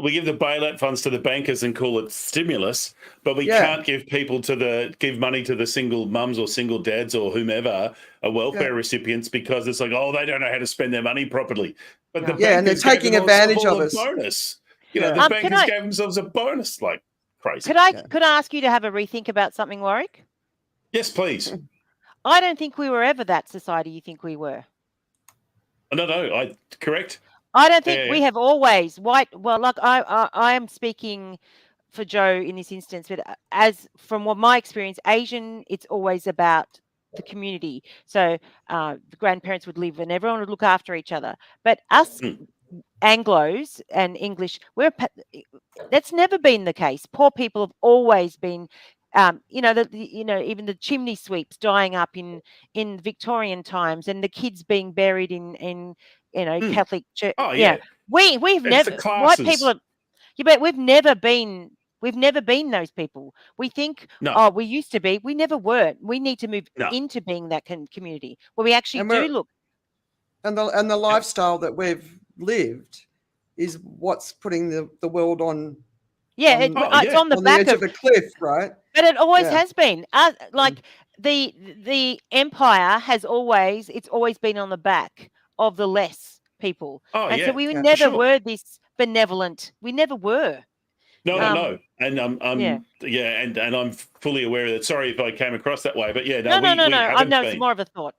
We give the bailout funds to the bankers and call it stimulus, but we can't give money to the single mums or single dads or whomever are welfare recipients because it's like, they don't know how to spend their money properly. But the and they're taking advantage of us. Bonus. The bankers gave themselves a bonus like crazy. Could I ask you to have a rethink about something, Warwick? Yes, please. I don't think we were ever that society you think we were. No, correct. I don't think we have always I am speaking for Joe in this instance, but as from what my experience, Asian, it's always about the community. So the grandparents would live and everyone would look after each other. But us Anglos and English, that's never been the case. Poor people have always been even the chimney sweeps dying up in Victorian times, and the kids being buried in Catholic church. Oh yeah, we've never white people have, but we've never been those people. We think we used to be. We never were. We need to move into being that community where we actually do look. And the lifestyle that we've lived is what's putting the world on. It's on the back edge of a cliff, right? But it always has been. The empire has always been on the back of the less people. So we never were this benevolent. We never were. No. And and I'm fully aware of that. Sorry if I came across that way, but no. I know it's more of a thought.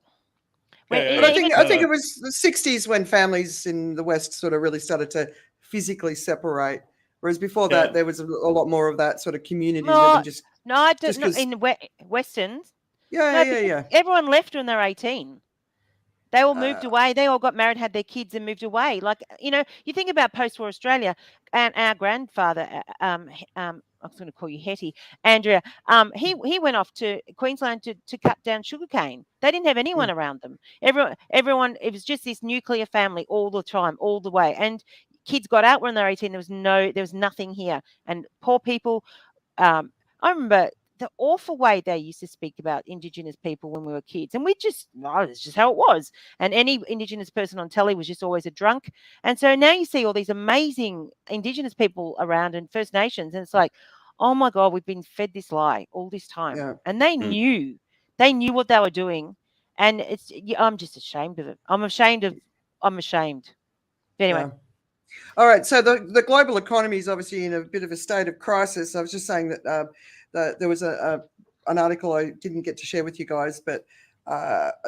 But I think it was the 60s when families in the West sort of really started to physically separate. Whereas before that, there was a lot more of that sort of community living. I don't know. In Westerns. Yeah. Everyone left when they were 18. They all moved away. They all got married, had their kids, and moved away. You think about post-war Australia, and our grandfather, I was going to call you Hetty, Andrea. He went off to Queensland to cut down sugarcane. They didn't have anyone around them. Everyone. It was just this nuclear family all the time, all the way, and kids got out when they were 18. There was nothing here, and poor people. I remember the awful way they used to speak about Indigenous people when we were kids, and it's just how it was. And any Indigenous person on telly was just always a drunk. And so now you see all these amazing Indigenous people around and First Nations, and it's like, oh my God, we've been fed this lie all this time, and they knew what they were doing, and I'm just ashamed of it. I'm ashamed. But anyway. All right, so the global economy is obviously in a bit of a state of crisis. I was just saying that there was an article I didn't get to share with you guys, but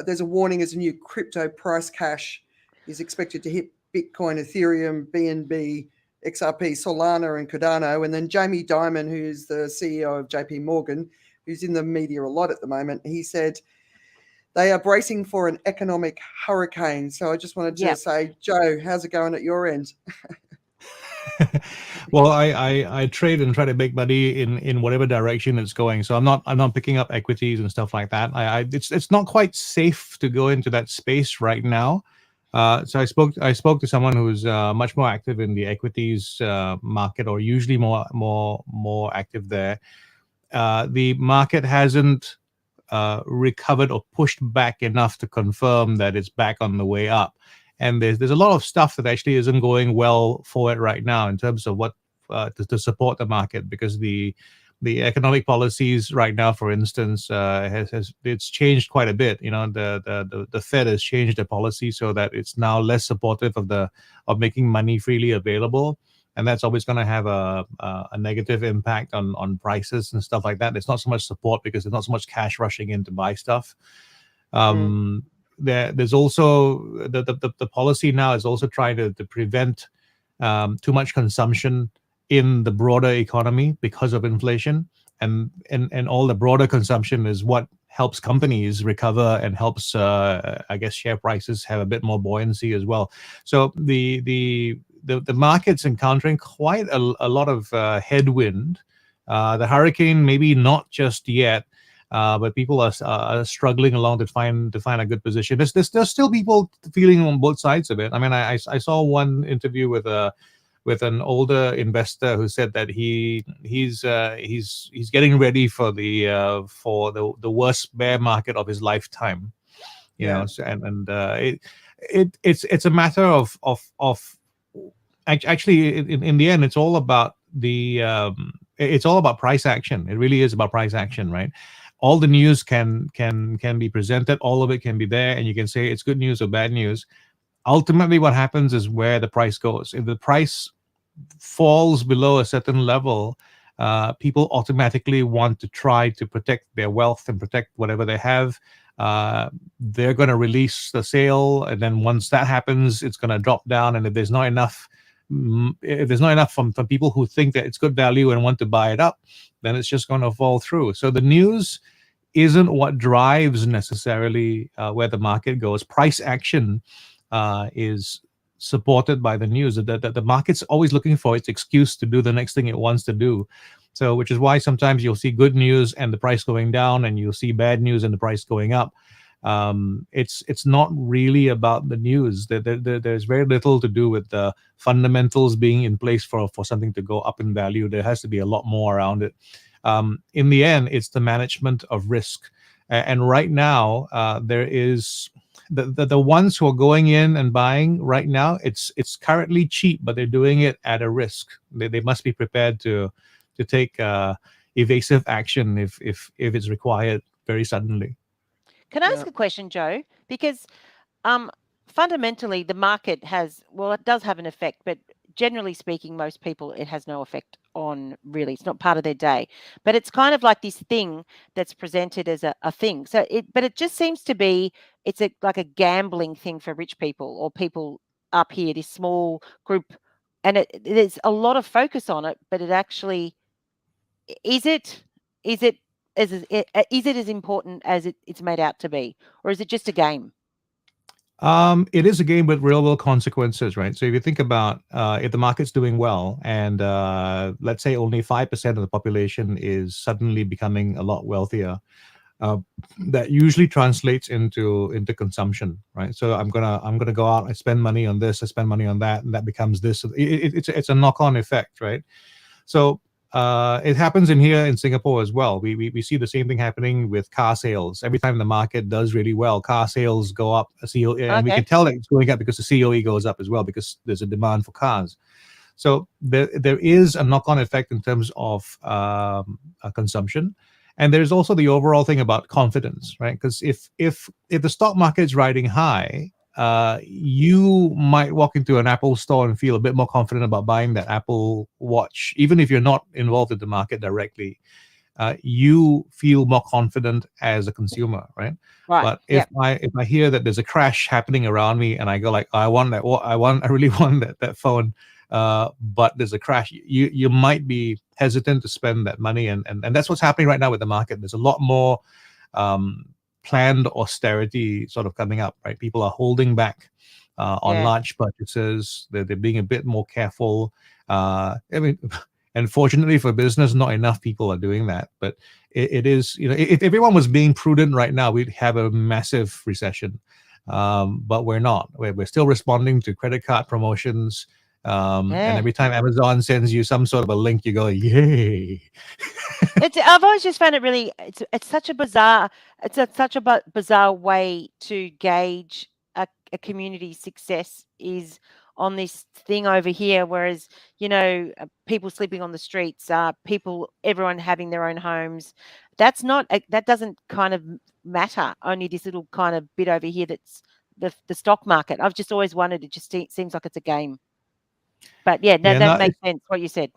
there's a warning as a new crypto price cash is expected to hit Bitcoin, Ethereum, BNB, XRP, Solana, and Cardano. And then Jamie Dimon, who's the CEO of JP Morgan, who's in the media a lot at the moment, he said they are bracing for an economic hurricane. So I just wanted to say, Joe, how's it going at your end? Well, I trade and try to make money in whatever direction it's going. So I'm not picking up equities and stuff like that. It's not quite safe to go into that space right now. So I spoke to someone who's much more active in the equities market, or usually more active there. The market hasn't recovered or pushed back enough to confirm that it's back on the way up. And there's a lot of stuff that actually isn't going well for it right now in terms of what to support the market, because the the economic policies right now, for instance, it's changed quite a bit. The Fed has changed the policy so that it's now less supportive of making money freely available, and that's always going to have a negative impact on prices and stuff like that. There's not so much support because there's not so much cash rushing in to buy stuff. There's also the policy now is also trying to prevent too much consumption in the broader economy because of inflation, and all the broader consumption is what helps companies recover and helps I guess share prices have a bit more buoyancy as well. So the market's encountering quite a lot of headwind. The hurricane maybe not just yet, but people are struggling along to find a good position. There's still people feeling on both sides of it. I mean, I saw one interview with an older investor who said that he's getting ready for the worst bear market of his lifetime. You know, it's a matter of actually in the end it's all about price action. It really is about price action, right? All the news can be presented, all of it can be there, and you can say it's good news or bad news. Ultimately, what happens is where the price goes. If the price falls below a certain level, people automatically want to try to protect their wealth and protect whatever they have. They're going to release the sale, and then once that happens, it's going to drop down. And if there's not enough from people who think that it's good value and want to buy it up, then it's just going to fall through. So the news isn't what drives necessarily where the market goes. Price action is supported by the news. The market's always looking for its excuse to do the next thing it wants to do. So, which is why sometimes you'll see good news and the price going down, and you'll see bad news and the price going up. It's not really about the news. There's very little to do with the fundamentals being in place for something to go up in value. There has to be a lot more around it. In the end, it's the management of risk. And right now, there is the ones who are going in and buying right now. It's currently cheap, but they're doing it at a risk. They must be prepared to take evasive action if it's required very suddenly. Can I ask a question, Joe? Because fundamentally, the market it does have an effect, but generally speaking, most people, it has no effect on, really. It's not part of their day. But it's kind of like this thing that's presented as a thing. But it just seems to be, it's like a gambling thing for rich people or people up here, this small group. And there's a lot of focus on it, but it actually, is it as important as it's made out to be, or is it just a game? It is a game with real world consequences, right? So if you think about if the market's doing well, and let's say only 5% of the population is suddenly becoming a lot wealthier, that usually translates into consumption, right? So I'm gonna go out, I spend money on this, I spend money on that, and that becomes this. It's a knock-on effect, right? So it happens here in Singapore as well. We see the same thing happening with car sales. Every time the market does really well, car sales go up. And we can tell that it's going up because the COE goes up as well, because there's a demand for cars. So there is a knock-on effect in terms of consumption. And there's also the overall thing about confidence, right? Because if the stock market is riding high, you might walk into an Apple store and feel a bit more confident about buying that Apple Watch, even if you're not involved in the market directly. You feel more confident as a consumer, right? But if I hear that there's a crash happening around me, and I go like, I really want that phone, but there's a crash, you might be hesitant to spend that money, and that's what's happening right now with the market. There's a lot more planned austerity sort of coming up, right? People are holding back on large purchases. They're being a bit more careful. I mean, and fortunately for business, not enough people are doing that. But it is, if everyone was being prudent right now, we'd have a massive recession. But we're not. We're still responding to credit card promotions. And every time Amazon sends you some sort of a link, you go, yay. I've always just found it really, it's such a bizarre way to gauge a community's success, is on this thing over here, whereas, people sleeping on the streets, everyone having their own homes. That doesn't kind of matter. Only this little kind of bit over here that's the stock market. I've just always wondered. It just seems like it's a game. But that makes sense what you said.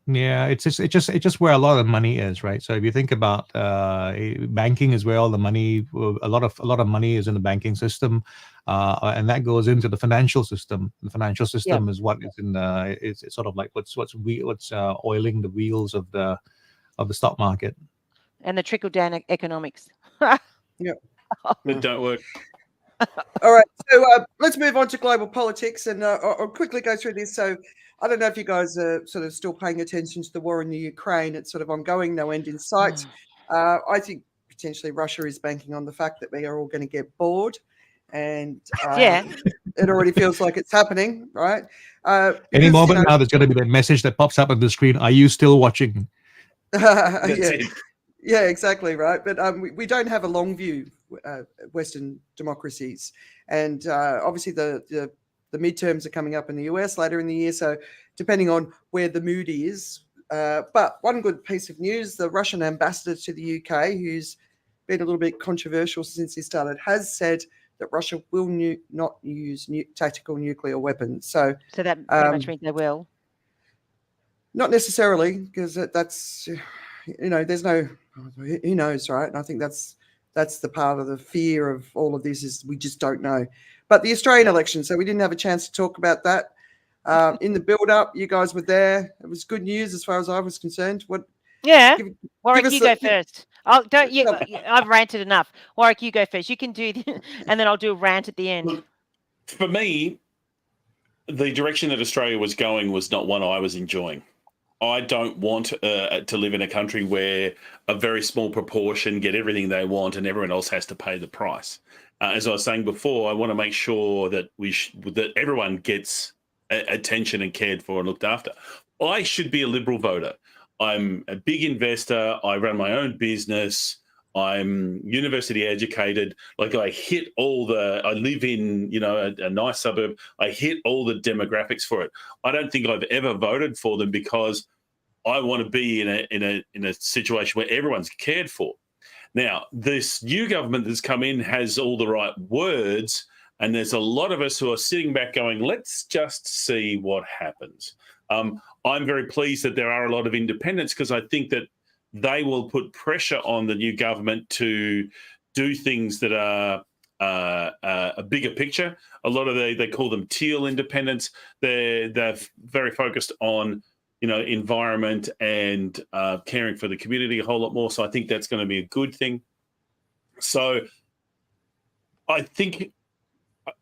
Yeah, it's just where a lot of money is, right? So if you think about banking as well, the money, a lot of money is in the banking system, and that goes into the financial system. The financial system is what is in it's sort of like what's oiling the wheels of the stock market and the trickle down economics. Yep, that don't work. All right, so let's move on to global politics, and I'll quickly go through this. So I don't know if you guys are sort of still paying attention to the war in the Ukraine. It's sort of ongoing, no end in sight. I think potentially Russia is banking on the fact that we are all going to get bored, and it already feels like it's happening, right? Any moment now, there's going to be that message that pops up on the screen. Are you still watching? Yeah, exactly, right. But we don't have a long view, Western democracies, and obviously the midterms are coming up in the US later in the year. So depending on where the mood is, but one good piece of news: the Russian ambassador to the UK, who's been a little bit controversial since he started, has said that Russia will not use tactical nuclear weapons. So that pretty much means they will. Not necessarily, because that's, there's no, who knows, right? And I think that's the part of the fear of all of this is we just don't know. But the Australian election, so we didn't have a chance to talk about that. In the build-up, you guys were there. It was good news as far as I was concerned. Warwick, you go first. I've ranted enough. Warwick, you go first. You can do, and then I'll do a rant at the end. For me, the direction that Australia was going was not one I was enjoying. I don't want to live in a country where a very small proportion get everything they want and everyone else has to pay the price. As I was saying before, I want to make sure that that everyone gets attention and cared for and looked after. I should be a Liberal voter. I'm a big investor. I run my own business. I'm university educated. Like I live in, a nice suburb. I hit all the demographics for it. I don't think I've ever voted for them because I want to be in a situation where everyone's cared for. Now, this new government that's come in has all the right words, and there's a lot of us who are sitting back going, let's just see what happens. I'm very pleased that there are a lot of independents because I think that they will put pressure on the new government to do things that are a bigger picture. A lot of they call them teal independents. They're very focused on environment and caring for the community a whole lot more. So I think that's going to be a good thing. So I think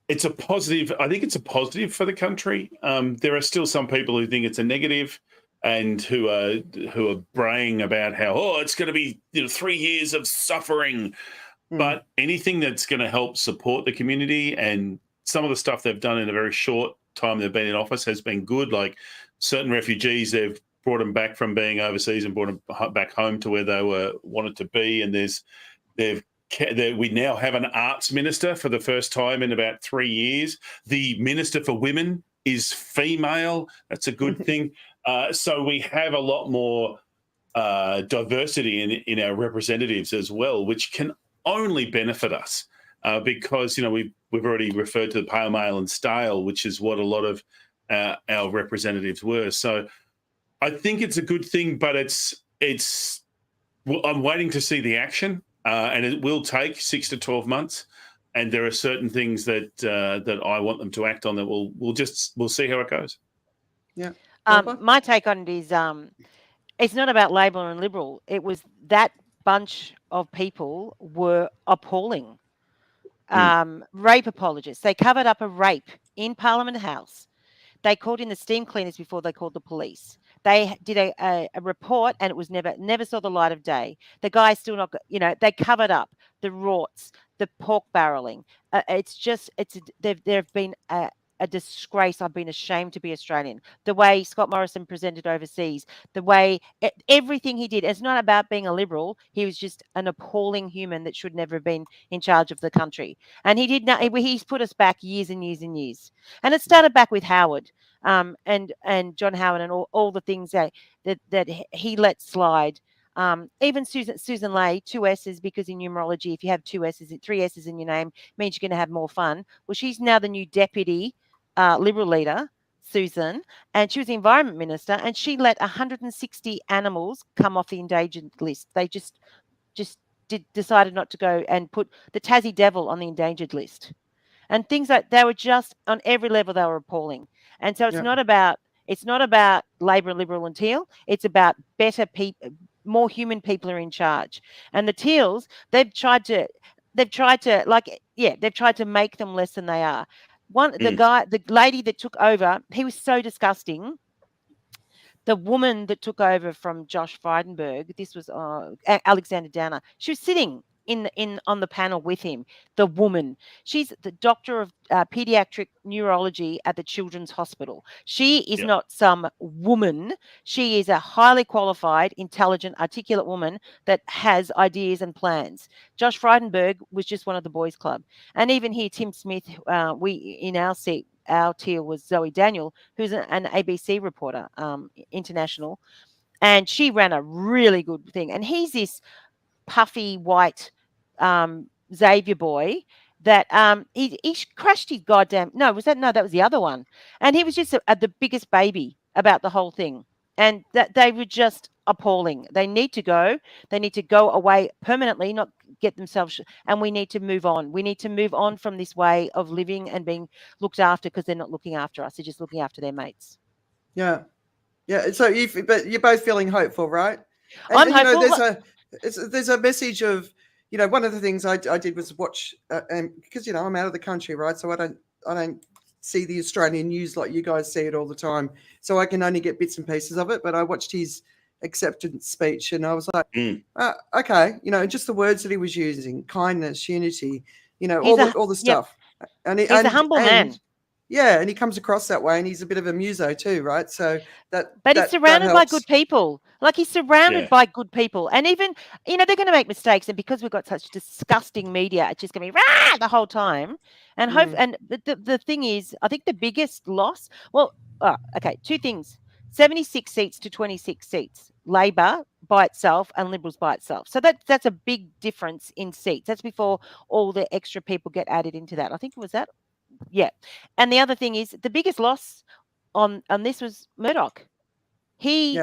it's a positive. I think it's a positive for the country. There are still some people who think it's a negative and who are braying about how, it's going to be 3 years of suffering. But anything that's going to help support the community, and some of the stuff they've done in a very short time they've been in office has been good. Like certain refugees, they've brought them back from being overseas and brought them back home to where they wanted to be. And we now have an arts minister for the first time in about 3 years. The Minister for Women is female. That's a good thing. So we have a lot more diversity in our representatives as well, which can only benefit us because, we've already referred to the pale, male and stale, which is what a lot of our representatives were. So I think it's a good thing, but I'm waiting to see the action, and it will take 6 to 12 months. And there are certain things that I want them to act on that we'll see how it goes. Yeah. My take on it is it's not about Labor and Liberal. It was that bunch of people were appalling. Rape apologists. They covered up a rape in Parliament House. They called in the steam cleaners before they called the police. They did a report and it was never saw the light of day. The guy's still not, they covered up the rorts, the pork barreling. There have been a a disgrace. I've been ashamed to be Australian. The way Scott Morrison presented overseas, the way everything he did. It's not about being a liberal. He was just an appalling human that should never have been in charge of the country. And he did not. He's put us back years and years and years. And it started back with Howard, and John Howard, and all the things that he let slide. Even Susan Lay, 2 S's, because in numerology, if you have 2 S's, 3 S's in your name, means you're going to have more fun. Well, she's now the new deputy Liberal leader, Susan, and she was the environment minister, and she let 160 animals come off the endangered list. They just decided not to go and put the Tassie devil on the endangered list. And things like they were just on every level, they were appalling. And so it's not about Labor and Liberal and Teal. It's about better people, more human people are in charge. And the Teals, they've tried to make them less than they are. The lady that took over, he was so disgusting. The woman that took over from Josh Frydenberg, this was Alexander Downer. She was sitting on the panel with him. The woman, she's the doctor of pediatric neurology at the Children's Hospital. She is not some woman. She is a highly qualified, intelligent, articulate woman that has ideas and plans. Josh Frydenberg was just one of the boys' club. And even here, Tim Smith, in our seat, our tier was Zoe Daniel, who's an ABC reporter, international, and she ran a really good thing. And he's this puffy white Xavier boy that he crashed his goddamn that was the other one, and he was just the biggest baby about the whole thing, and that they were just appalling. They need to go away permanently, not get themselves, and we need to move on from this way of living and being looked after, because they're not looking after us, they're just looking after their mates. So but you're both feeling hopeful, right? I'm hopeful. There's a message of, one of the things I did was watch, and because I'm out of the country, right? So I don't see the Australian news like you guys see it all the time. So I can only get bits and pieces of it. But I watched his acceptance speech, and I was like, okay, just the words that he was using: kindness, unity, all the stuff. Yep. And he's a humble man. Yeah, and he comes across that way, and he's a bit of a muso too, right? So but he's surrounded by good people. Like, he's surrounded by good people, and even they're going to make mistakes, and because we've got such disgusting media, it's just going to be rah the whole time. And and the thing is, I think the biggest loss. Well, two things: 76 seats to 26 seats, Labor by itself and Liberals by itself. So that's a big difference in seats. That's before all the extra people get added into that. I think it was that. Yeah. And the other thing is, the biggest loss on this was Murdoch. He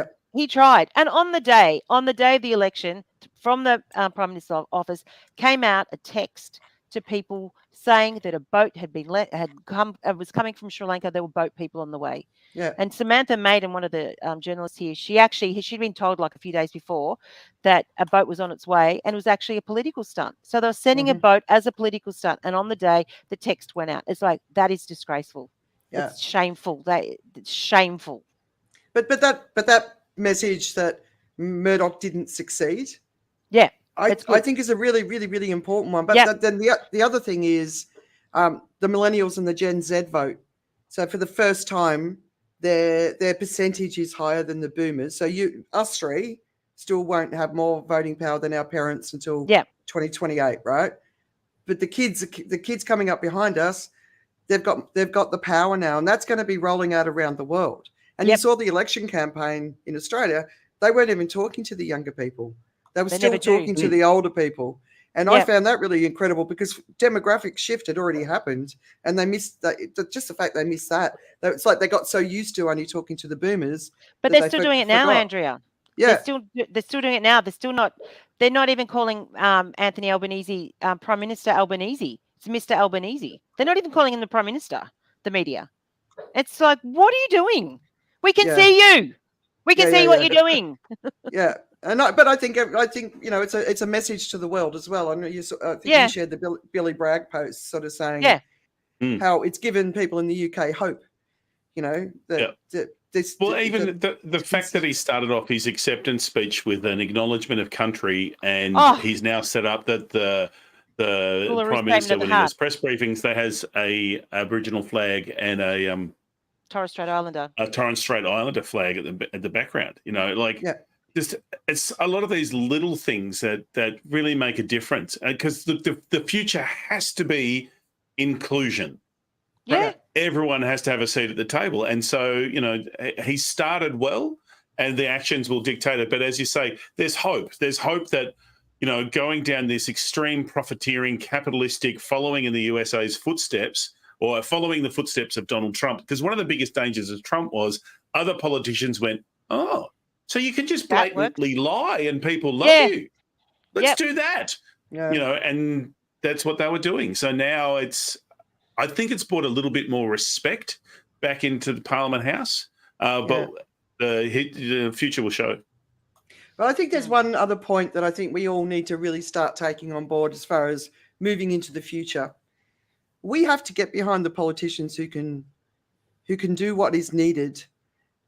tried. And on the day of the election, from the Prime Minister's office came out a text to people saying that a boat was coming from Sri Lanka. There were boat people on the way. Yeah. And Samantha Maiden, one of the journalists here, she'd been told like a few days before that a boat was on its way, and it was actually a political stunt. So they were sending a boat as a political stunt, and on the day the text went out. It's like, that is disgraceful. Yeah. It's shameful. It's shameful. But that message that Murdoch didn't succeed. Yeah. I think is a really, really, really important one. But then the other thing is the millennials and the Gen Z vote. So for the first time, their percentage is higher than the boomers. So us three still won't have more voting power than our parents until 2028, right? But the kids coming up behind us, they've got the power now, and that's going to be rolling out around the world. And you saw the election campaign in Australia; they weren't even talking to the younger people. They were still talking to the older people. And I found that really incredible, because demographic shift had already happened, and they missed that. Just the fact they missed that. It's like they got so used to only talking to the boomers. But they're still doing it now, Andrea. Yeah. They're still doing it now. They're not even calling Anthony Albanese Prime Minister Albanese. It's Mr. Albanese. They're not even calling him the Prime Minister, the media. It's like, what are you doing? We can see you. We can see what you're doing. Yeah. But I think it's a message to the world as well. I know you shared the Billy Bragg post, sort of saying how it's given people in the UK hope. The fact that he started off his acceptance speech with an acknowledgement of country, and he's now set up that the the Prime Minister, when he does press briefings, there has a Aboriginal flag and a Torres Strait Islander flag at the background. Just it's a lot of these little things that really make a difference, because the future has to be inclusion. Yeah, everyone has to have a seat at the table, and so he started well, and the actions will dictate it. But as you say, there's hope. There's hope that going down this extreme profiteering, capitalistic, following in the USA's footsteps, or following the footsteps of Donald Trump. Because one of the biggest dangers of Trump was other politicians went, oh, so you can just blatantly lie and people love you. Let's do that. Yeah. And that's what they were doing. So now I think it's brought a little bit more respect back into the Parliament House, but the future will show. But I think there's one other point that I think we all need to really start taking on board as far as moving into the future. We have to get behind the politicians who can do what is needed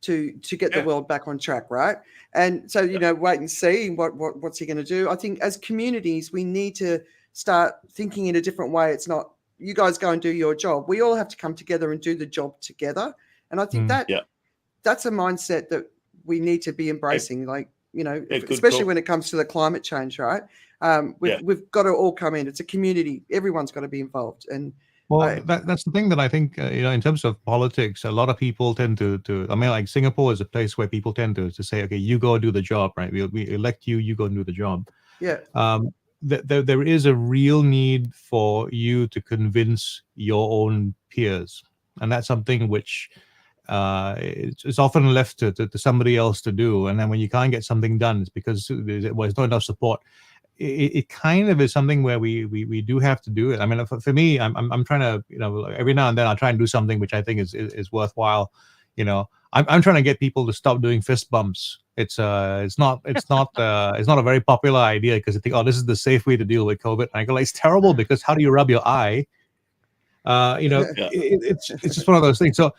to get the world back on track, right? And so, wait and see what's he going to do. I think as communities, we need to start thinking in a different way. It's not you guys go and do your job. We all have to come together and do the job together. And I think that's a mindset that we need to be embracing. Especially when it comes to the climate change, right? We've got to all come in. It's a community. Everyone's got to be involved. And that's the thing that I think, in terms of politics, a lot of people tend to like Singapore is a place where people tend to say, okay, you go do the job, right? We elect you, you go and do the job. Yeah. There is a real need for you to convince your own peers. And that's something which it's often left to somebody else to do. And then when you can't get something done, it's because there's not enough support. It kind of is something where we do have to do it. I mean, for me, I'm trying to, every now and then I'll try and do something which I think is worthwhile. I'm trying to get people to stop doing fist bumps. It's not a very popular idea because they think, oh, this is the safe way to deal with COVID. And I go, it's terrible because how do you rub your eye? It's just one of those things. So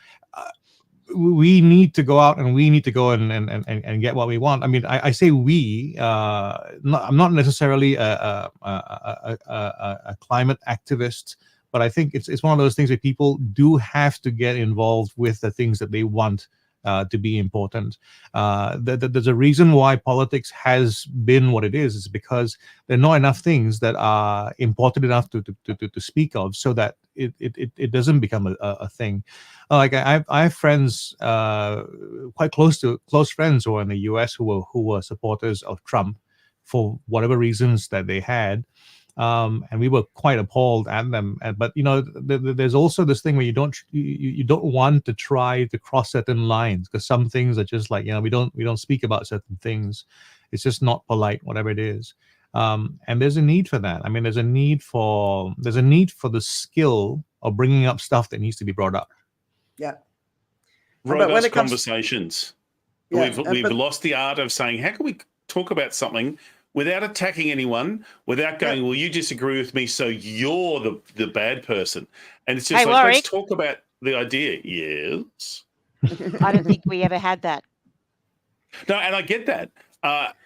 we need to go out and we need to go and get what we want. I mean, I say we. I'm not necessarily a climate activist, but I think it's one of those things where people do have to get involved with the things that they want to be important. There's a reason why politics has been what it is. It's because there are not enough things that are important enough to speak of, so that it doesn't become a thing. Like I have friends, quite close friends who are in the US who were supporters of Trump for whatever reasons that they had. And we were quite appalled at them. But there's also this thing where you don't want to try to cross certain lines, because some things are just like, we don't speak about certain things. It's just not polite, whatever it is. And there's a need for that. I mean, there's a need for the skill of bringing up stuff that needs to be brought up. Yeah. Robust conversations. We've lost the art of saying, how can we talk about something without attacking anyone, without going, well, you disagree with me, so you're the bad person. And it's just Warwick, let's talk about the idea. Yes. I don't think we ever had that. No, and I get that.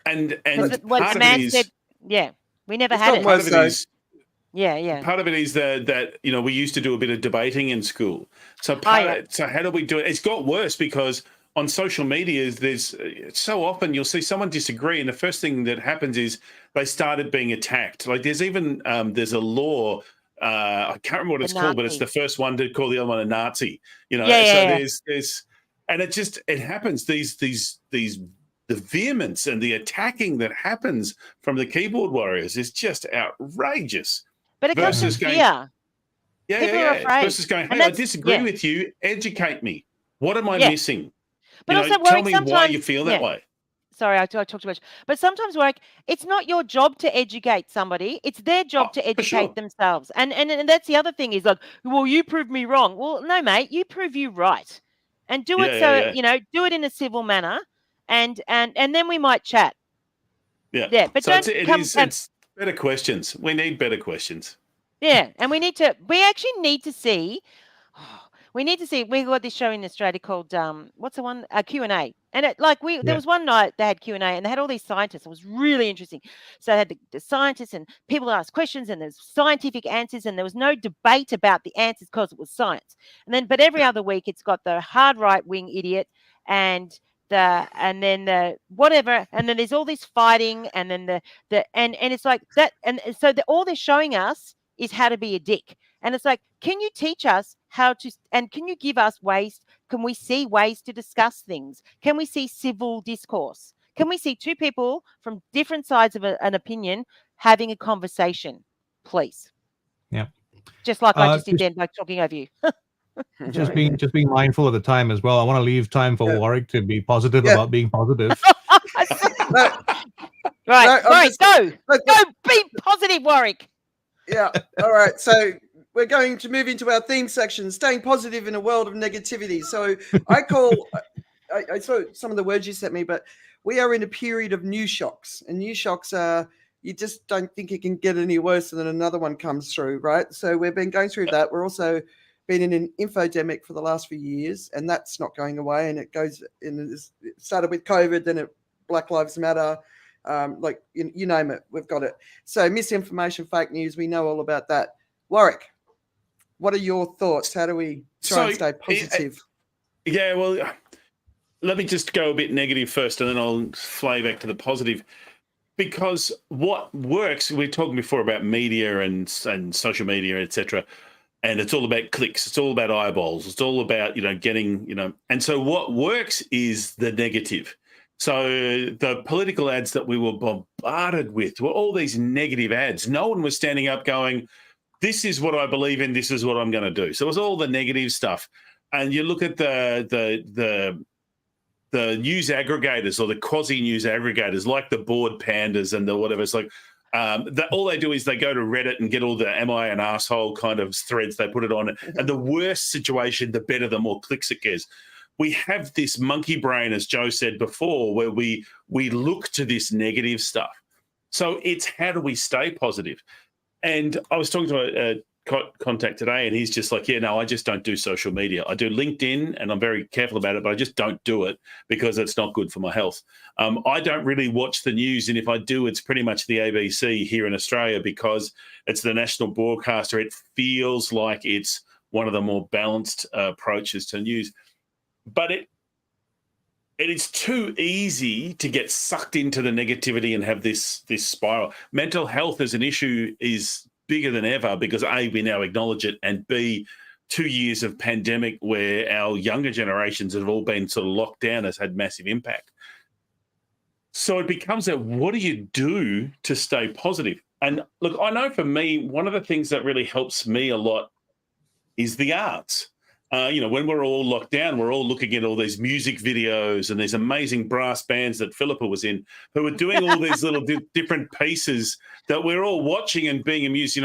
And what the man said, we never had it. Part of it is, yeah. Part of it is that we used to do a bit of debating in school. So so how do we do it? It's got worse because on social media, there's so often you'll see someone disagree, and the first thing that happens is they started being attacked. Like there's even there's a law. I can't remember what it's called, but it's the first one to call the other one a Nazi. There's and it happens. The vehemence and the attacking that happens from the keyboard warriors is just outrageous. But it comes from fear. Yeah. Versus going, hey, I disagree with you. Educate me. What am I missing? But also, tell me why you feel that way. Sorry, I talk too much. But sometimes, it's not your job to educate somebody. It's their job to educate themselves. And that's the other thing is like, well, you prove me wrong. Well, no, mate, you prove you right. And do it do it in a civil manner. And then we might chat. Yeah. But so it's better questions. We need better questions. Yeah. And we actually need to see, We need to see. We got this show in Australia called what's the one? Q&A. And there was one night they had Q&A and they had all these scientists. It was really interesting. So they had the scientists and people asked questions and there's scientific answers and there was no debate about the answers because it was science. But every other week it's got the hard right wing idiot and then the whatever, and then there's all this fighting, and then and it's like that, and so all they're showing us is how to be a dick. And it's like, can you teach us how to, and can you give us ways, can we see ways to discuss things? Can we see civil discourse? Can we see two people from different sides of an opinion having a conversation, please? Yeah. Just like I just did then by talking over you. Just being mindful of the time as well. I want to leave time for Warwick to be positive about being positive. Right, go be positive, Warwick. Yeah. All right. So we're going to move into our theme section, staying positive in a world of negativity. So I saw some of the words you sent me, but we are in a period of news shocks, and news shocks are, you just don't think it can get any worse than another one comes through, right? So we've been going through that. We're also been in an infodemic for the last few years, and that's not going away. And it goes in. It started with COVID, then it Black Lives Matter, you name it, we've got it. So misinformation, fake news, we know all about that. Warwick, what are your thoughts? How do we try and stay positive? Well, let me just go a bit negative first, and then I'll flay back to the positive. Because what works, we were talking before about media and social media, etc. And it's all about clicks. It's all about eyeballs. It's all about, getting, and so what works is the negative. So the political ads that we were bombarded with were all these negative ads. No one was standing up going, this is what I believe in, this is what I'm going to do. So it was all the negative stuff. And you look at the news aggregators or the quasi-news aggregators, like the board pandas and the whatever. It's like, all they do is they go to Reddit and get all the "am I an asshole" kind of threads. They put it on it, and the worse situation, the better, the more clicks it gets. We have this monkey brain, as Joe said before, where we look to this negative stuff. So it's how do we stay positive? And I was talking to a contact today, and he's just like, I just don't do social media. I do LinkedIn, and I'm very careful about it, but I just don't do it because it's not good for my health. I don't really watch the news, and if I do, it's pretty much the ABC here in Australia because it's the national broadcaster. It feels like it's one of the more balanced approaches to news. But it is too easy to get sucked into the negativity and have this spiral. Mental health as an issue is bigger than ever because A, we now acknowledge it, and B, 2 years of pandemic where our younger generations have all been sort of locked down has had massive impact. So it becomes what do you do to stay positive? And look, I know for me, one of the things that really helps me a lot is the arts. When we're all locked down, we're all looking at all these music videos and these amazing brass bands that Phillipa was in who are doing all these little different pieces that we're all watching and being amused.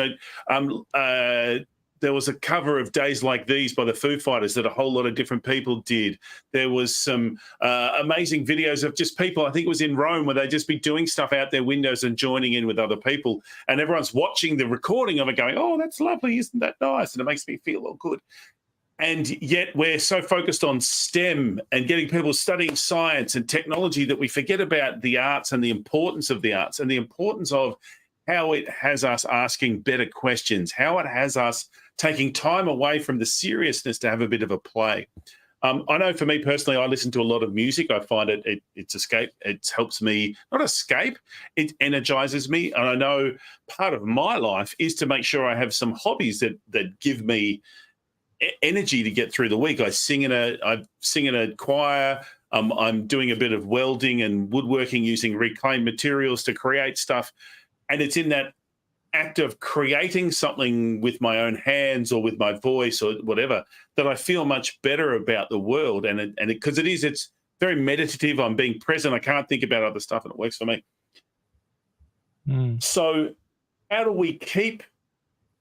There was a cover of Days Like These by the Foo Fighters that a whole lot of different people did. There was some amazing videos of just people, I think it was in Rome, where they'd just be doing stuff out their windows and joining in with other people. And everyone's watching the recording of it going, oh, that's lovely, isn't that nice? And it makes me feel all good. And yet we're so focused on STEM and getting people studying science and technology that we forget about the arts and the importance of the arts and the importance of how it has us asking better questions, how it has us taking time away from the seriousness to have a bit of a play. I know for me personally, I listen to a lot of music. I find it's escape. It helps me not escape. It energizes me. And I know part of my life is to make sure I have some hobbies that give me energy to get through the week. I sing in a choir. I'm doing a bit of welding and woodworking using reclaimed materials to create stuff. And it's in that act of creating something with my own hands or with my voice or whatever that I feel much better about the world. And because it's very meditative. I'm being present. I can't think about other stuff, and it works for me. So how do we keep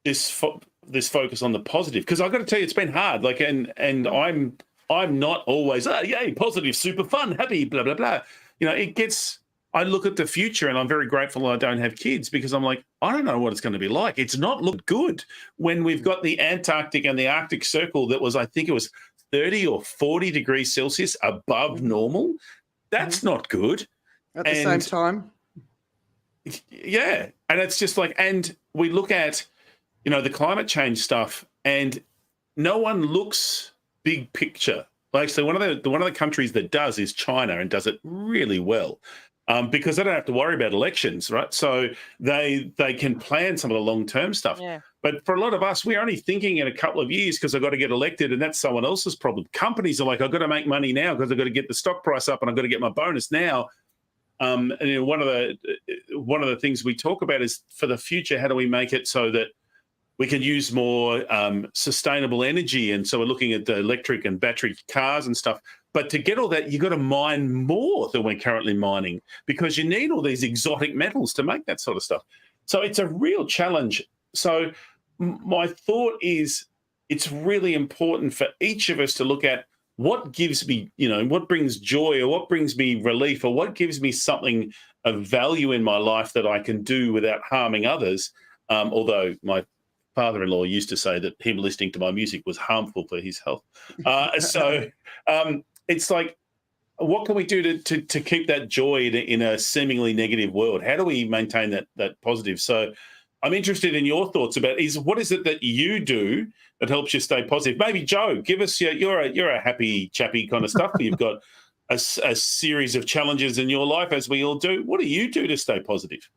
this focus on the positive? Because I've got to tell you, it's been hard. And I'm not always, yay, positive, super fun, happy, blah, blah, blah. It gets I look at the future and I'm very grateful I don't have kids, because I'm like, I don't know what it's going to be like. It's not looked good when we've got the Antarctic and the Arctic Circle that was, I think it was 30 or 40 degrees Celsius above normal. That's not good. At the same time. Yeah. And it's just like, and we look at, the climate change stuff, and no one looks big picture. Well, actually, one of the countries that does is China, and does it really well. Because they don't have to worry about elections, right? So they can plan some of the long-term stuff. Yeah. But for a lot of us, we're only thinking in a couple of years because I've got to get elected, and that's someone else's problem. Companies are like, I've got to make money now because I've got to get the stock price up and I've got to get my bonus now. And one of the things we talk about is, for the future, how do we make it so that we can use more sustainable energy? And so we're looking at the electric and battery cars and stuff. But to get all that, you've got to mine more than we're currently mining, because you need all these exotic metals to make that sort of stuff. So it's a real challenge. So my thought is, it's really important for each of us to look at what gives me, what brings joy, or what brings me relief, or what gives me something of value in my life that I can do without harming others. Although my father-in-law used to say that him listening to my music was harmful for his health. It's like, what can we do to keep that joy in a seemingly negative world? How do we maintain that positive? So I'm interested in your thoughts about, what is it that you do that helps you stay positive? Maybe Joe, give us you're a happy chappy kind of stuff. You've got a series of challenges in your life, as we all do. What do you do to stay positive?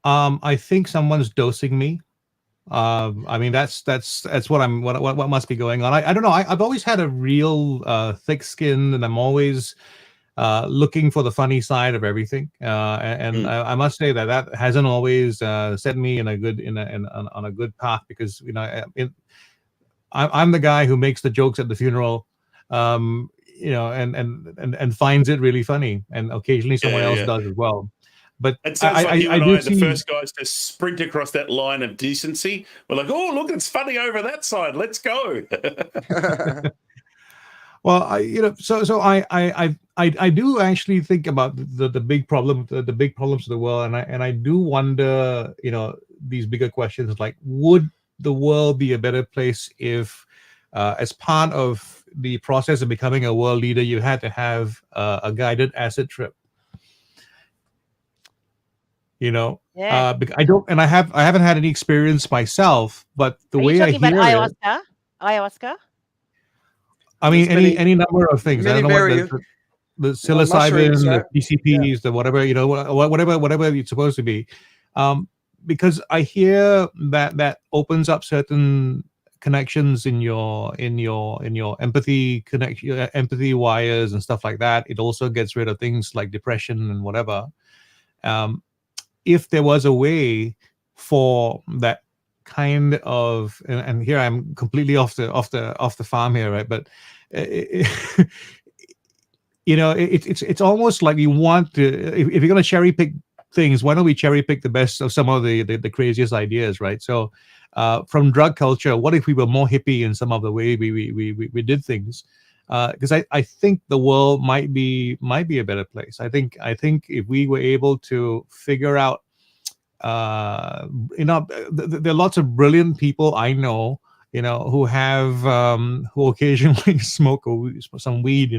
I think someone's dosing me. I mean, that's what must be going on. I don't know. I've always had a real thick skin, and I'm always looking for the funny side of everything. I must say that hasn't always set me in a good on a good path, because I'm the guy who makes the jokes at the funeral, and finds it really funny, and occasionally someone else does as well. But it sounds like you and I are the first guys to sprint across that line of decency. We're like, oh, look, it's funny over that side. Let's go. Well, I do actually think about the big problem, the big problems of the world, and I do wonder, these bigger questions like, would the world be a better place if, as part of the process of becoming a world leader, you had to have a guided acid trip? Because I haven't had any experience myself, but the way I hear it, ayahuasca. I mean, any number of things. I don't know what the psilocybin, the PCPs, the whatever it's supposed to be, because I hear that opens up certain connections in your empathy empathy wires and stuff like that. It also gets rid of things like depression and whatever. If there was a way for that kind of, and here I'm completely off the farm here, right? But it's almost like we want to. If you're going to cherry pick things, why don't we cherry pick the best of some of the craziest ideas, right? So, from drug culture, what if we were more hippie in some of the way we did things? Because I think the world might be a better place. I think if we were able to figure out, there are lots of brilliant people I know, who have who occasionally smoke some weed.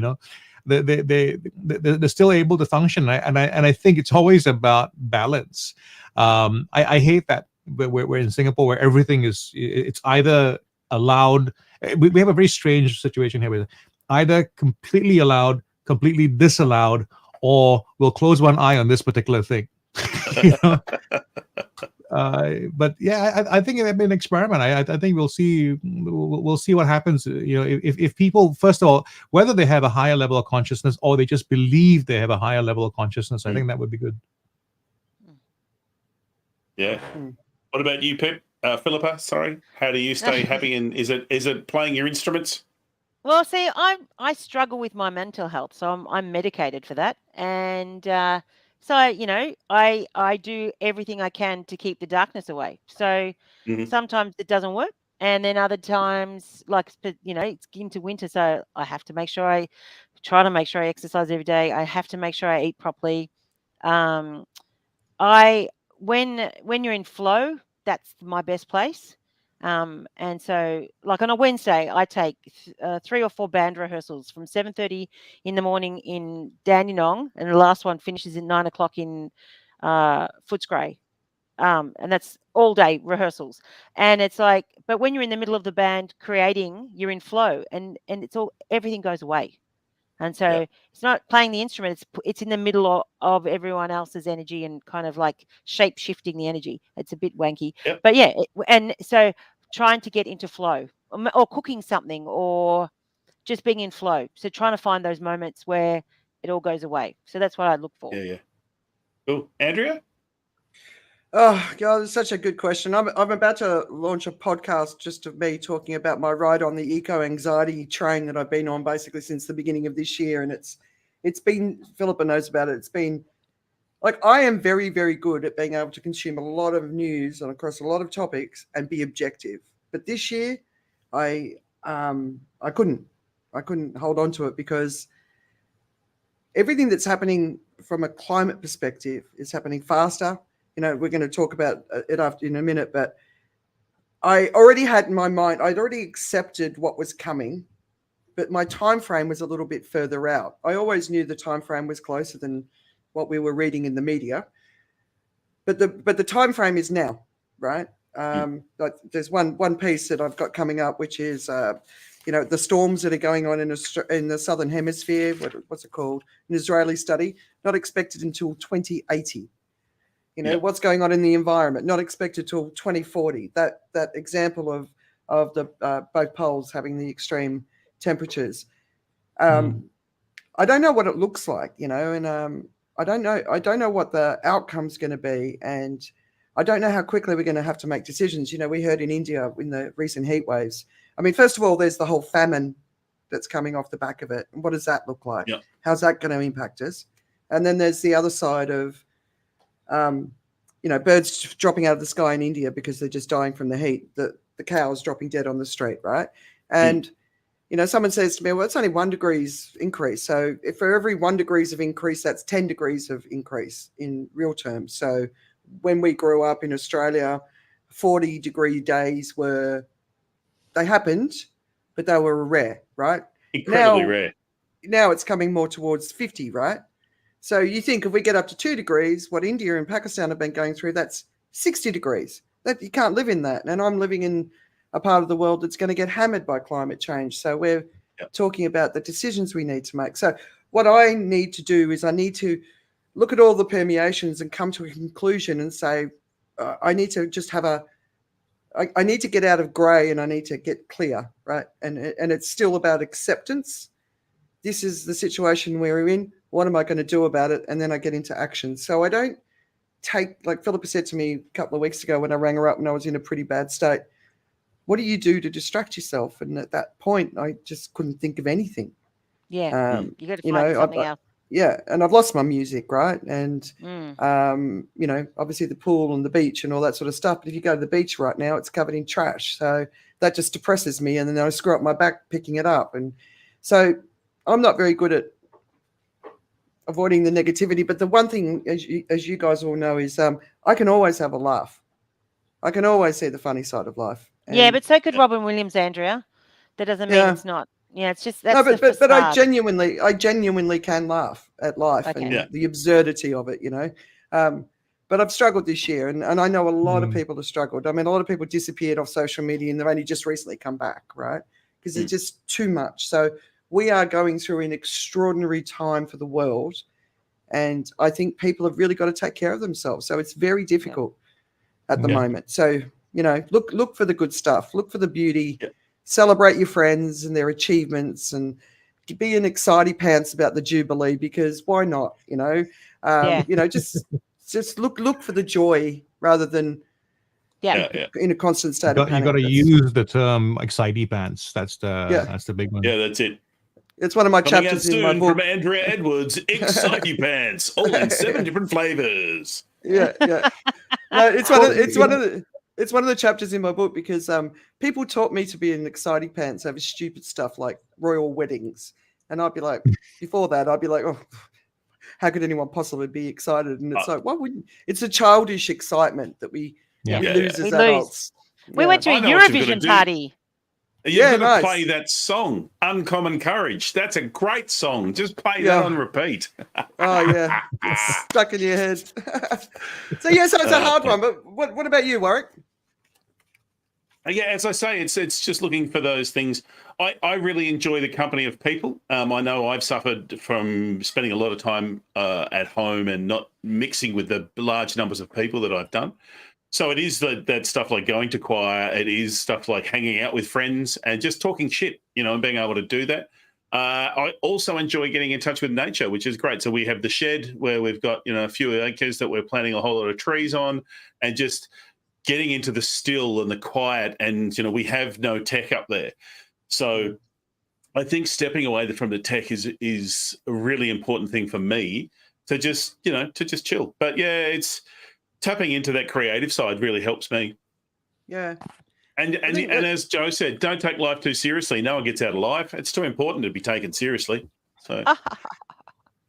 They're still able to function, and I think it's always about balance. I hate that we're in Singapore where everything it's either allowed. We have a very strange situation here with either completely allowed, completely disallowed, or we'll close one eye on this particular thing. But yeah, I think it would be an experiment. I think we'll see what happens. If people, first of all, whether they have a higher level of consciousness or they just believe they have a higher level of consciousness, I think that would be good. Yeah. What about you, Pip? Phillipa, sorry. How do you stay happy? And is it playing your instruments? Well, see, I struggle with my mental health, so I'm medicated for that, and so I do everything I can to keep the darkness away. So sometimes it doesn't work, And then other times, like, you know, it's into winter, so I have to make sure I exercise every day. I have to make sure I eat properly. When you're in flow, that's my best place. And so, like on a Wednesday, I take 3 or 4 band rehearsals from 7:30 in the morning in Dandenong, and the last one finishes at 9 o'clock in Footscray. And that's all day rehearsals. And it's like, but when you're in the middle of the band creating, you're in flow, and everything goes away. And so it's not playing the instrument; it's in the middle of everyone else's energy and kind of like shape shifting the energy. It's a bit wanky, but yeah. And so trying to get into flow, or cooking something, or just being in flow. So trying to find those moments where it all goes away. So that's what I look for. Yeah. Cool, Andrea. Oh God, it's such a good question. I'm about to launch a podcast just of me talking about my ride on the eco-anxiety train that I've been on basically since the beginning of this year. And it's been, Phillipa knows about it. It's been like, I am very, very good at being able to consume a lot of news and across a lot of topics and be objective. But this year I couldn't hold on to it, because everything that's happening from a climate perspective is happening faster. You know, we're going to talk about it in a minute, but I already had in my mind, I'd already accepted what was coming, but my time frame was a little bit further out. I always knew the time frame was closer than what we were reading in the media, but the time frame is now, right? Like there's one piece that I've got coming up, which is you know, the storms that are going on in the southern hemisphere. What's it called? An Israeli study, not expected until 2080. You know, what's going on in the environment, not expected till 2040. That example of the both poles having the extreme temperatures. I don't know what it looks like, you know, and I don't know what the outcome's going to be, and I don't know how quickly we're going to have to make decisions. You know, we heard in India in the recent heat waves. I mean, first of all, there's the whole famine that's coming off the back of it. And what does that look like? How's that going to impact us? And then there's the other side of you know, birds dropping out of the sky in India because they're just dying from the heat. The cows dropping dead on the street, right? And you know, someone says to me, "Well, it's only 1 degree increase. So if for every 1 degree of increase, that's 10 degrees of increase in real terms." So when we grew up in Australia, 40-degree days they happened, but they were rare, right? Incredibly rare. Now it's coming more towards 50, right? So you think if we get up to 2 degrees, what India and Pakistan have been going through, that's 60 degrees. That you can't live in that. And I'm living in a part of the world that's going to get hammered by climate change. So we're talking about the decisions we need to make. So what I need to do is I need to look at all the permeations and come to a conclusion and say, I need to just have I need to get out of grey and I need to get clear, right? And it's still about acceptance. This is the situation we're in. What am I going to do about it? And then I get into action. So I don't take, like Phillipa said to me a couple of weeks ago when I rang her up and I was in a pretty bad state, what do you do to distract yourself? And at that point, I just couldn't think of anything. Yeah, you got to find something else. Yeah, and I've lost my music, right? And, you know, obviously the pool and the beach and all that sort of stuff. But if you go to the beach right now, it's covered in trash. So that just depresses me. And then I screw up my back picking it up. And so I'm not very good at avoiding the negativity. But the one thing, as you guys all know, is I can always have a laugh. I can always see the funny side of life. And but so could Robin Williams, Andrea. That doesn't mean it's not. Yeah, it's just that's but I genuinely can laugh at life and the absurdity of it, you know. But I've struggled this year, and I know a lot of people have struggled. I mean, a lot of people disappeared off social media and they've only just recently come back, right? Because it's just too much. So we are going through an extraordinary time for the world, and I think people have really got to take care of themselves. So it's very difficult at the moment. So, you know, look for the good stuff, look for the beauty. Celebrate your friends and their achievements, and be an exciting pants about the Jubilee, because why not? You know, you know, just look for the joy rather than in a constant state of panic. You got to use the term "exciting pants." That's the big one. Yeah, that's it. It's one of my chapters in my book. From Andrea Edwards, exciting pants, all in 7 different flavors. Yeah. No, it's one of the. It's one of the chapters in my book because people taught me to be an exciting pants over stupid stuff like royal weddings. And I'd be like, before that, I'd be like, oh, how could anyone possibly be excited? And it's like, why wouldn't? It's a childish excitement that we lose as adults. We went to a Eurovision party. You're going to play that song, Uncommon Courage. That's a great song. Just play that on repeat. Oh, yeah. It's stuck in your head. So it's a hard one. But what about you, Warwick? Yeah, as I say, it's just looking for those things. I really enjoy the company of people. I know I've suffered from spending a lot of time at home and not mixing with the large numbers of people that I've done. So it is that stuff like going to choir. It is stuff like hanging out with friends and just talking shit, and being able to do that. I also enjoy getting in touch with nature, which is great. So we have the shed where we've got, a few acres that we're planting a whole lot of trees on, and just getting into the still and the quiet. And, we have no tech up there. So I think stepping away from the tech is a really important thing for me to just chill. But yeah, it's tapping into that creative side really helps me. Yeah. And as Joe said, don't take life too seriously. No one gets out of life. It's too important to be taken seriously. So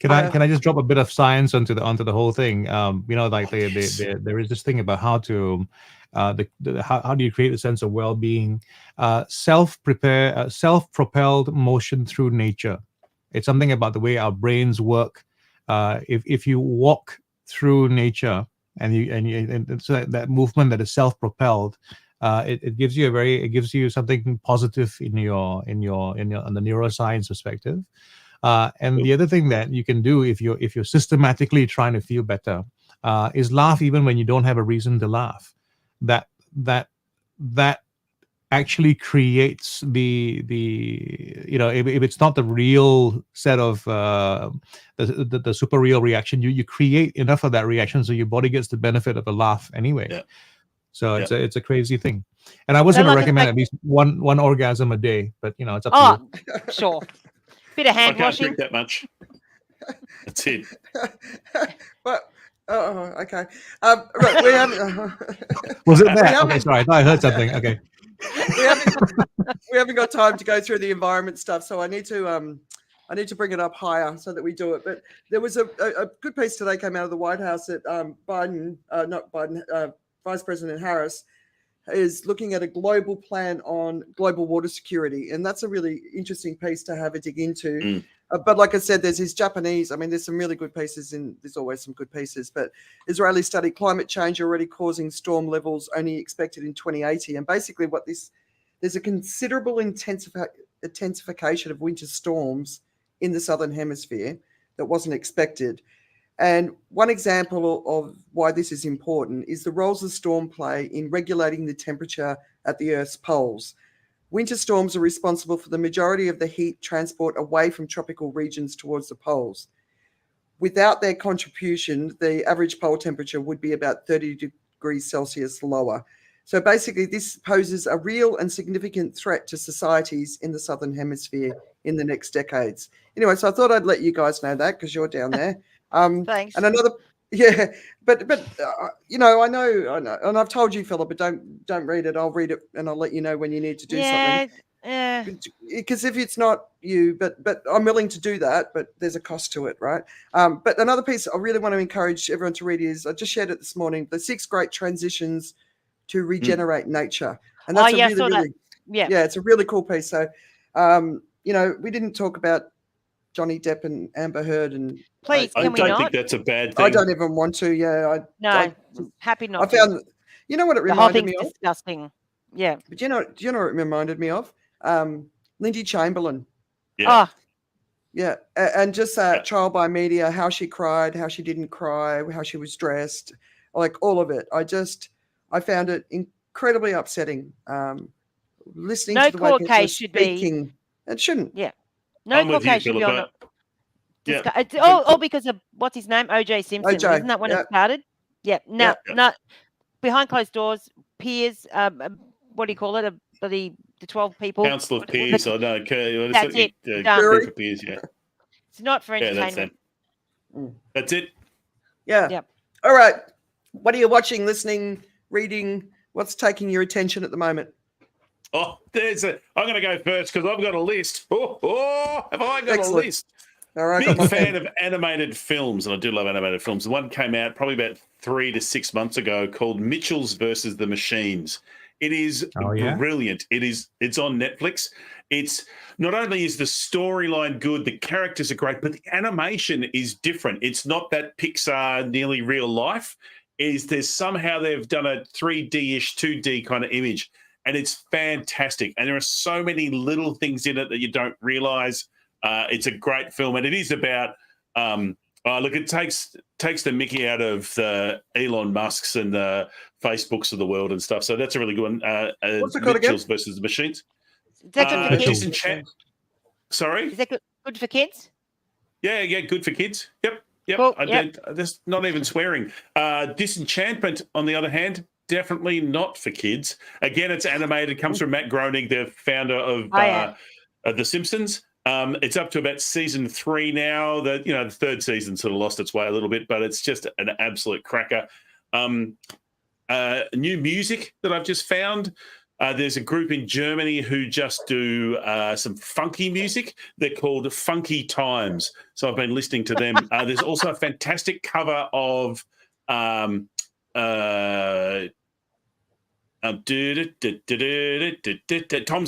can I just drop a bit of science onto the whole thing? Like there is this thing about how to how do you create a sense of well-being? Self-propelled motion through nature. It's something about the way our brains work. If you walk through nature and so that movement that is self-propelled, it gives you something positive on the neuroscience perspective. And the other thing that you can do if you're systematically trying to feel better is laugh even when you don't have a reason to laugh. That actually creates the if it's not the real set of the super real reaction, you create enough of that reaction so your body gets the benefit of a laugh anyway. Yeah. So it's a crazy thing. And I was going to recommend at least one orgasm a day, but it's up to you. Sure. Bit of hand washing. I can't drink that much. That's it. But okay. Right, we haven't. Was it that? Okay, sorry. I thought I heard something. Okay. We haven't got time to go through the environment stuff, so I need to bring it up higher so that we do it. But there was a good piece today came out of the White House that Vice President Harris is looking at a global plan on global water security. And that's a really interesting piece to have a dig into. But like I said, there's his Japanese. I mean, there's some really good pieces there's always some good pieces, but Israeli study climate change already causing storm levels only expected in 2080. And basically there's a considerable intensification of winter storms in the Southern Hemisphere that wasn't expected. And one example of why this is important is the roles the storm play in regulating the temperature at the Earth's poles. Winter storms are responsible for the majority of the heat transport away from tropical regions towards the poles. Without their contribution, the average pole temperature would be about 30 degrees Celsius lower. So basically, this poses a real and significant threat to societies in the Southern Hemisphere in the next decades. Anyway, so I thought I'd let you guys know that because you're down there. Thanks. And another, but I know, and I've told you, Phillipa, don't read it. I'll read it, and I'll let you know when you need to do something. Yeah. Because if it's not you, but I'm willing to do that, but there's a cost to it, right? But another piece I really want to encourage everyone to read is I just shared it this morning: the 6 Great Transitions to Regenerate Nature, and that's it's a really cool piece. So, we didn't talk about Johnny Depp and Amber Heard, and please, can we not? I don't think that's a bad thing. I don't even want to. Yeah, happy not. I found, you know what it reminded me of? Disgusting. Yeah, but do you know what it reminded me of? Lindy Chamberlain. Yeah. Yeah, and just trial by media, how she cried, how she didn't cry, how she was dressed, like all of it. I found it incredibly upsetting. Listening to the way people are speaking, it shouldn't. Yeah. No court case should be on it. Yeah. It's all because of what's his name, OJ Simpson. Isn't that when it started? Yeah. No, behind closed doors, peers. What do you call it? The 12 people. Council of peers. I know. That's it. Group of peers. Yeah. It's not for entertainment. That's it. Yeah. Yep. All right. What are you watching, listening, reading, What's taking your attention at the moment? Oh, I'm going to go first because I've got a list. Have I got a list? All right, big fan of animated films, and I do love animated films. The one came out probably about 3 to 6 months ago called Mitchells versus the Machines. It is brilliant. It's on Netflix. It's not only is the storyline good, the characters are great, but the animation is different. It's not that Pixar nearly real life. There's somehow they've done a 3D-ish, 2D kind of image, and it's fantastic. And there are so many little things in it that you don't realize. It's a great film, and it is about it takes the mickey out of the Elon Musks and the Facebooks of the world and stuff. So that's a really good one. What's it called again? Mitchells versus the Machines. Is that good for kids? Sorry? Is that good for kids? Yeah, good for kids. Yep. Cool. There's not even swearing. Disenchantment, on the other hand, definitely not for kids. Again, it's animated. Comes from Matt Groening, the founder of The Simpsons. It's up to about season 3 now. The third season sort of lost its way a little bit, but it's just an absolute cracker. New music that I've just found. There's a group in Germany who just do some funky music. They're called Funky Times. So I've been listening to them. There's also a fantastic cover of Tom's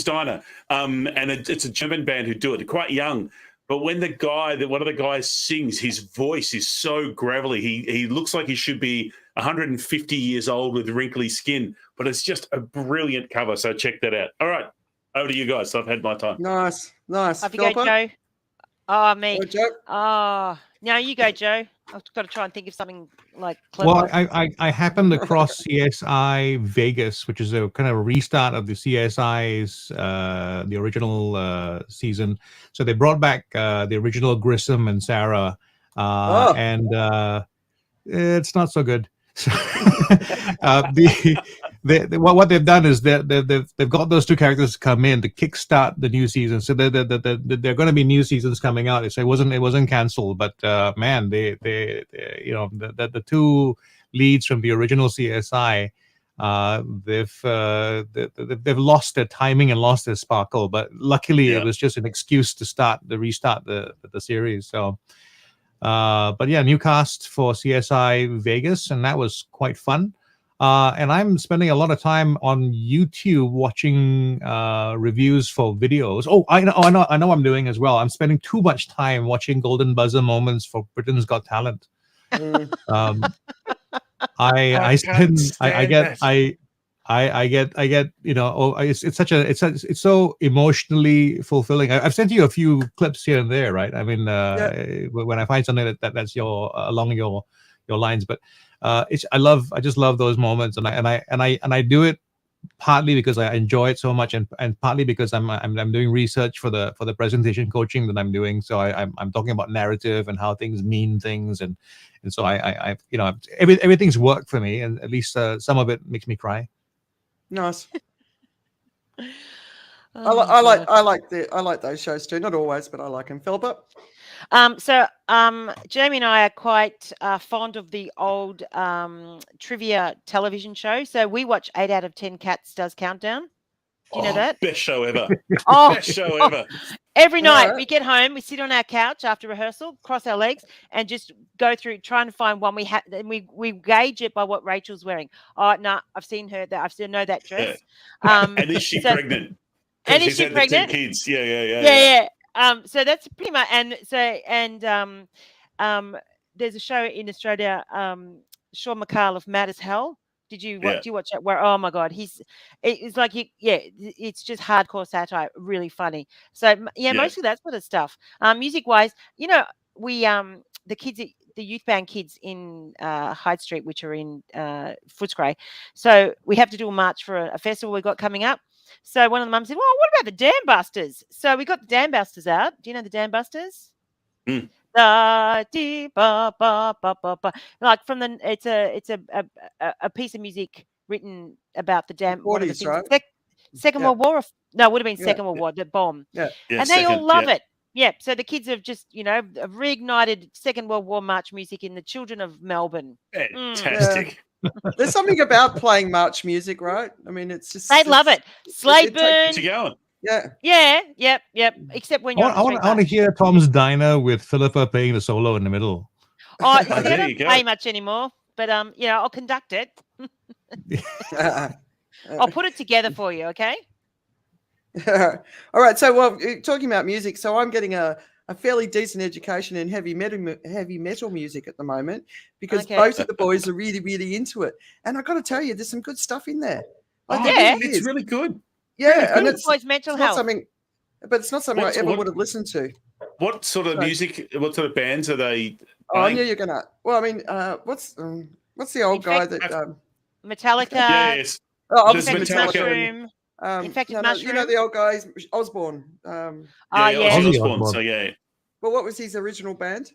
Diner. And it's a German band who do it. They're quite young. But when one of the guys sings, his voice is so gravelly. He looks like he should be 150 years old with wrinkly skin, but it's just a brilliant cover. So check that out. All right, over to you guys. I've had my time. Nice. Off you go, Joe. Oh, me. Go, Joe. Oh, now you go, Joe. I've got to try and think of something like clever. Well, I happened across CSI Vegas, which is a kind of restart of the CSI's the original season. So they brought back the original Grissom and Sarah, and it's not so good. What they've done is they've got those two characters to come in to kickstart the new season. So there are going to be new seasons coming out. So it wasn't canceled, but man, the two leads from the original CSI, they've lost their timing and lost their sparkle. But luckily, it was just an excuse to restart the series. So. But yeah, new cast for CSI Vegas, and that was quite fun. And I'm spending a lot of time on YouTube watching reviews for videos. Oh, I know I'm doing as well. I'm spending too much time watching golden buzzer moments for Britain's Got Talent. I get it's so emotionally fulfilling. I've sent you a few clips here and there, right? I mean, when I find something that's along your lines, but I just love those moments, and I do it partly because I enjoy it so much, and partly because I'm doing research for the presentation coaching that I'm doing. So I'm talking about narrative and how things mean things, and so I everything's worked for me, and at least some of it makes me cry. Nice. I like those shows too. Not always, but I like them. Phillipa? Jamie and I are quite fond of the old trivia television show. So we watch 8 out of 10 Cats Does Countdown. Do you know that? Best show ever. Best show ever. Every night we get home, we sit on our couch after rehearsal, cross our legs, and just go through trying to find one we have. And we gauge it by what Rachel's wearing. Oh no, I've seen her. I've seen know that dress. And is she pregnant? And is she pregnant? 2 kids. Yeah. So that's pretty much. There's a show in Australia. Sean McCall of Mad as Hell. Did you watch? Do you watch that? Where oh my god, it's like it's just hardcore satire, really funny. So mostly that sort of stuff. Music wise, we the kids, the youth band kids in Hyde Street, which are in Footscray. So we have to do a march for a festival we got coming up. So one of the mums said, "Well, what about the Dam Busters?" So we got the Dam Busters out. Do you know the Dam Busters? Mm. Like from the it's a piece of music written about the dam. 40s, right? Second World War. No, it would have been Second World War. The bomb. Yeah. And they all love it. Yeah. So the kids have just have reignited Second World War march music in the children of Melbourne. Fantastic. There's something about playing march music, right? I mean, it's just they love it. Slade burn. Keeps you going. Yeah. Yeah. Yep. Except when you're. I want to hear Tom's Diner with Phillipa playing the solo in the middle. Oh, I there don't you go. play much anymore, but I'll conduct it. I'll put it together for you, okay? All right. So, well, talking about music, so I'm getting a fairly decent education in heavy metal music at the moment because both of the boys are really, really into it. And I got to tell you, there's some good stuff in there. Like, it's really good. Yeah, really and good. it's Boys' mental health. But it's not something I ever would have listened to. What sort of music? What sort of bands are they? Oh, I knew you're gonna. Well, I mean, what's the old guy that? Metallica. Yes. Oh, Infected Metallica. Mushroom. Infected Mushroom. You know the old guys, Osborne. Ozzy Osbourne. So yeah. Well, what was his original band?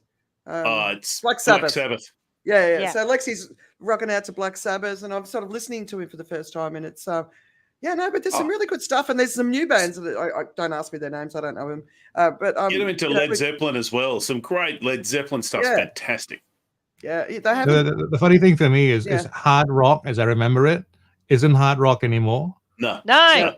It's Black Sabbath. Yeah. So Lexi's rocking out to Black Sabbath, and I'm sort of listening to him for the first time, and it's but there's some really good stuff, and there's some new bands that I don't ask me their names, I don't know them. But get them into Led Zeppelin as well. Some great Led Zeppelin stuff's fantastic. Yeah, they have. The funny thing for me is hard rock, as I remember it, isn't hard rock anymore. No. And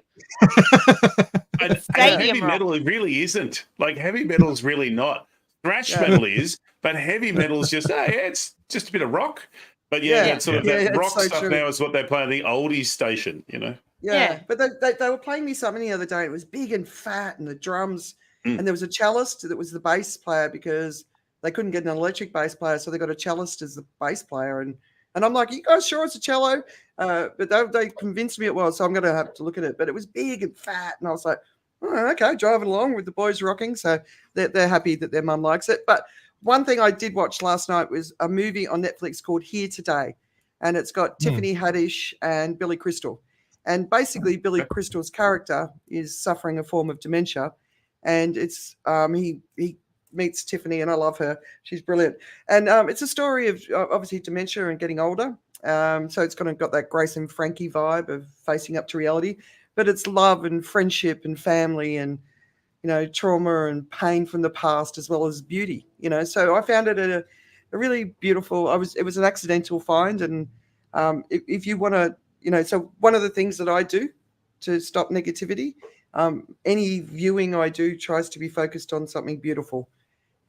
heavy metal, it really isn't. Like heavy metal's really not. Thrash metal is, but heavy metal's just it's just a bit of rock. But that sort of that rock stuff now is what they play on the oldies station, you know. Yeah. But they were playing me something the other day. It was big and fat, and the drums, and there was a cellist that was the bass player because they couldn't get an electric bass player, so they got a cellist as the bass player. And I'm like, "Are you guys sure it's a cello?" But they convinced me it was, so I'm going to have to look at it. But it was big and fat, and I was like, "Oh, okay," driving along with the boys rocking, so they're happy that their mum likes it. But one thing I did watch last night was a movie on Netflix called Here Today, and it's got Tiffany Haddish and Billy Crystal. And basically, Billy Crystal's character is suffering a form of dementia, and it's he meets Tiffany, and I love her. She's brilliant. And it's a story of obviously dementia and getting older. So it's kind of got that Grace and Frankie vibe of facing up to reality, but it's love and friendship and family and, trauma and pain from the past as well as beauty, So I found it a really beautiful, it was an accidental find. And if you want to, so one of the things that I do to stop negativity, any viewing I do tries to be focused on something beautiful,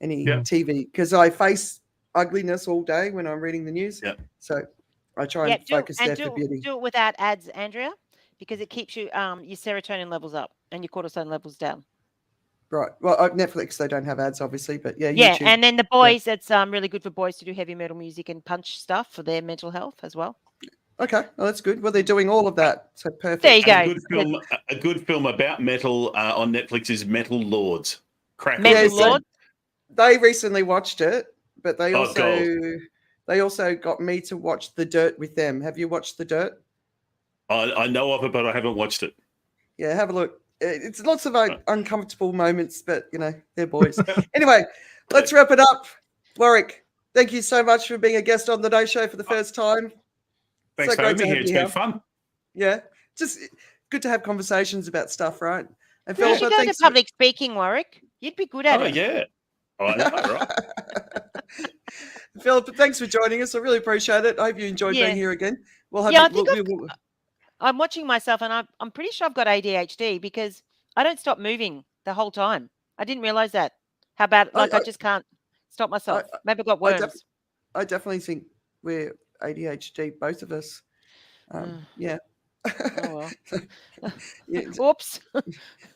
any TV, because I face ugliness all day when I'm reading the news. So I try and focus there for beauty. Do it without ads, Andrea, because it keeps you your serotonin levels up and your cortisol levels down. Right. Well, Netflix, they don't have ads, obviously, but YouTube. YouTube. And then the boys, it's really good for boys to do heavy metal music and punch stuff for their mental health as well. Okay, well, that's good. Well, they're doing all of that, so perfect. There you go. A good film about metal on Netflix is Metal Lords. Metal Lords? They recently watched it, but they also got me to watch The Dirt with them. Have you watched The Dirt? I know of it, but I haven't watched it. Yeah, have a look. It's lots of uncomfortable moments, but, they're boys. Anyway, let's wrap it up. Warwick, thank you so much for being a guest on the Day Show for the first time. Thanks for having me here. It's been fun. Yeah, just good to have conversations about stuff, right? And you should go to public speaking, Warwick. You'd be good at it. Oh, yeah. Oh, I know, right? Phillipa, thanks for joining us. I really appreciate it. I hope you enjoyed being here again. I'm watching myself, and I'm pretty sure I've got ADHD because I don't stop moving the whole time. I didn't realize that. How about I just can't stop myself? Maybe I've got worms. I definitely think we're ADHD, both of us. Yeah. Oh, well. Oops.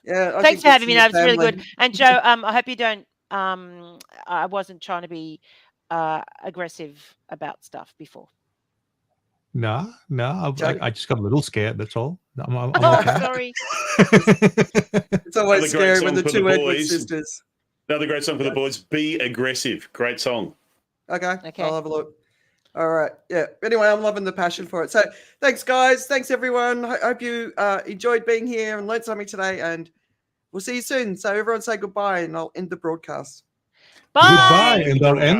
Yeah. Thanks for having me. That was really good. And Joe, I hope you don't. I wasn't trying to be aggressive about stuff before. No. I just got a little scared. That's all. I'm okay. Sorry. It's always scary when the two Edwards sisters. Another great song for the boys. Be Aggressive. Great song. Okay. I'll have a look. All right. Yeah. Anyway, I'm loving the passion for it. So thanks, guys. Thanks, everyone. I hope you enjoyed being here and learned something today. And we'll see you soon. So everyone say goodbye, and I'll end the broadcast. Bye. Goodbye. And I'll end.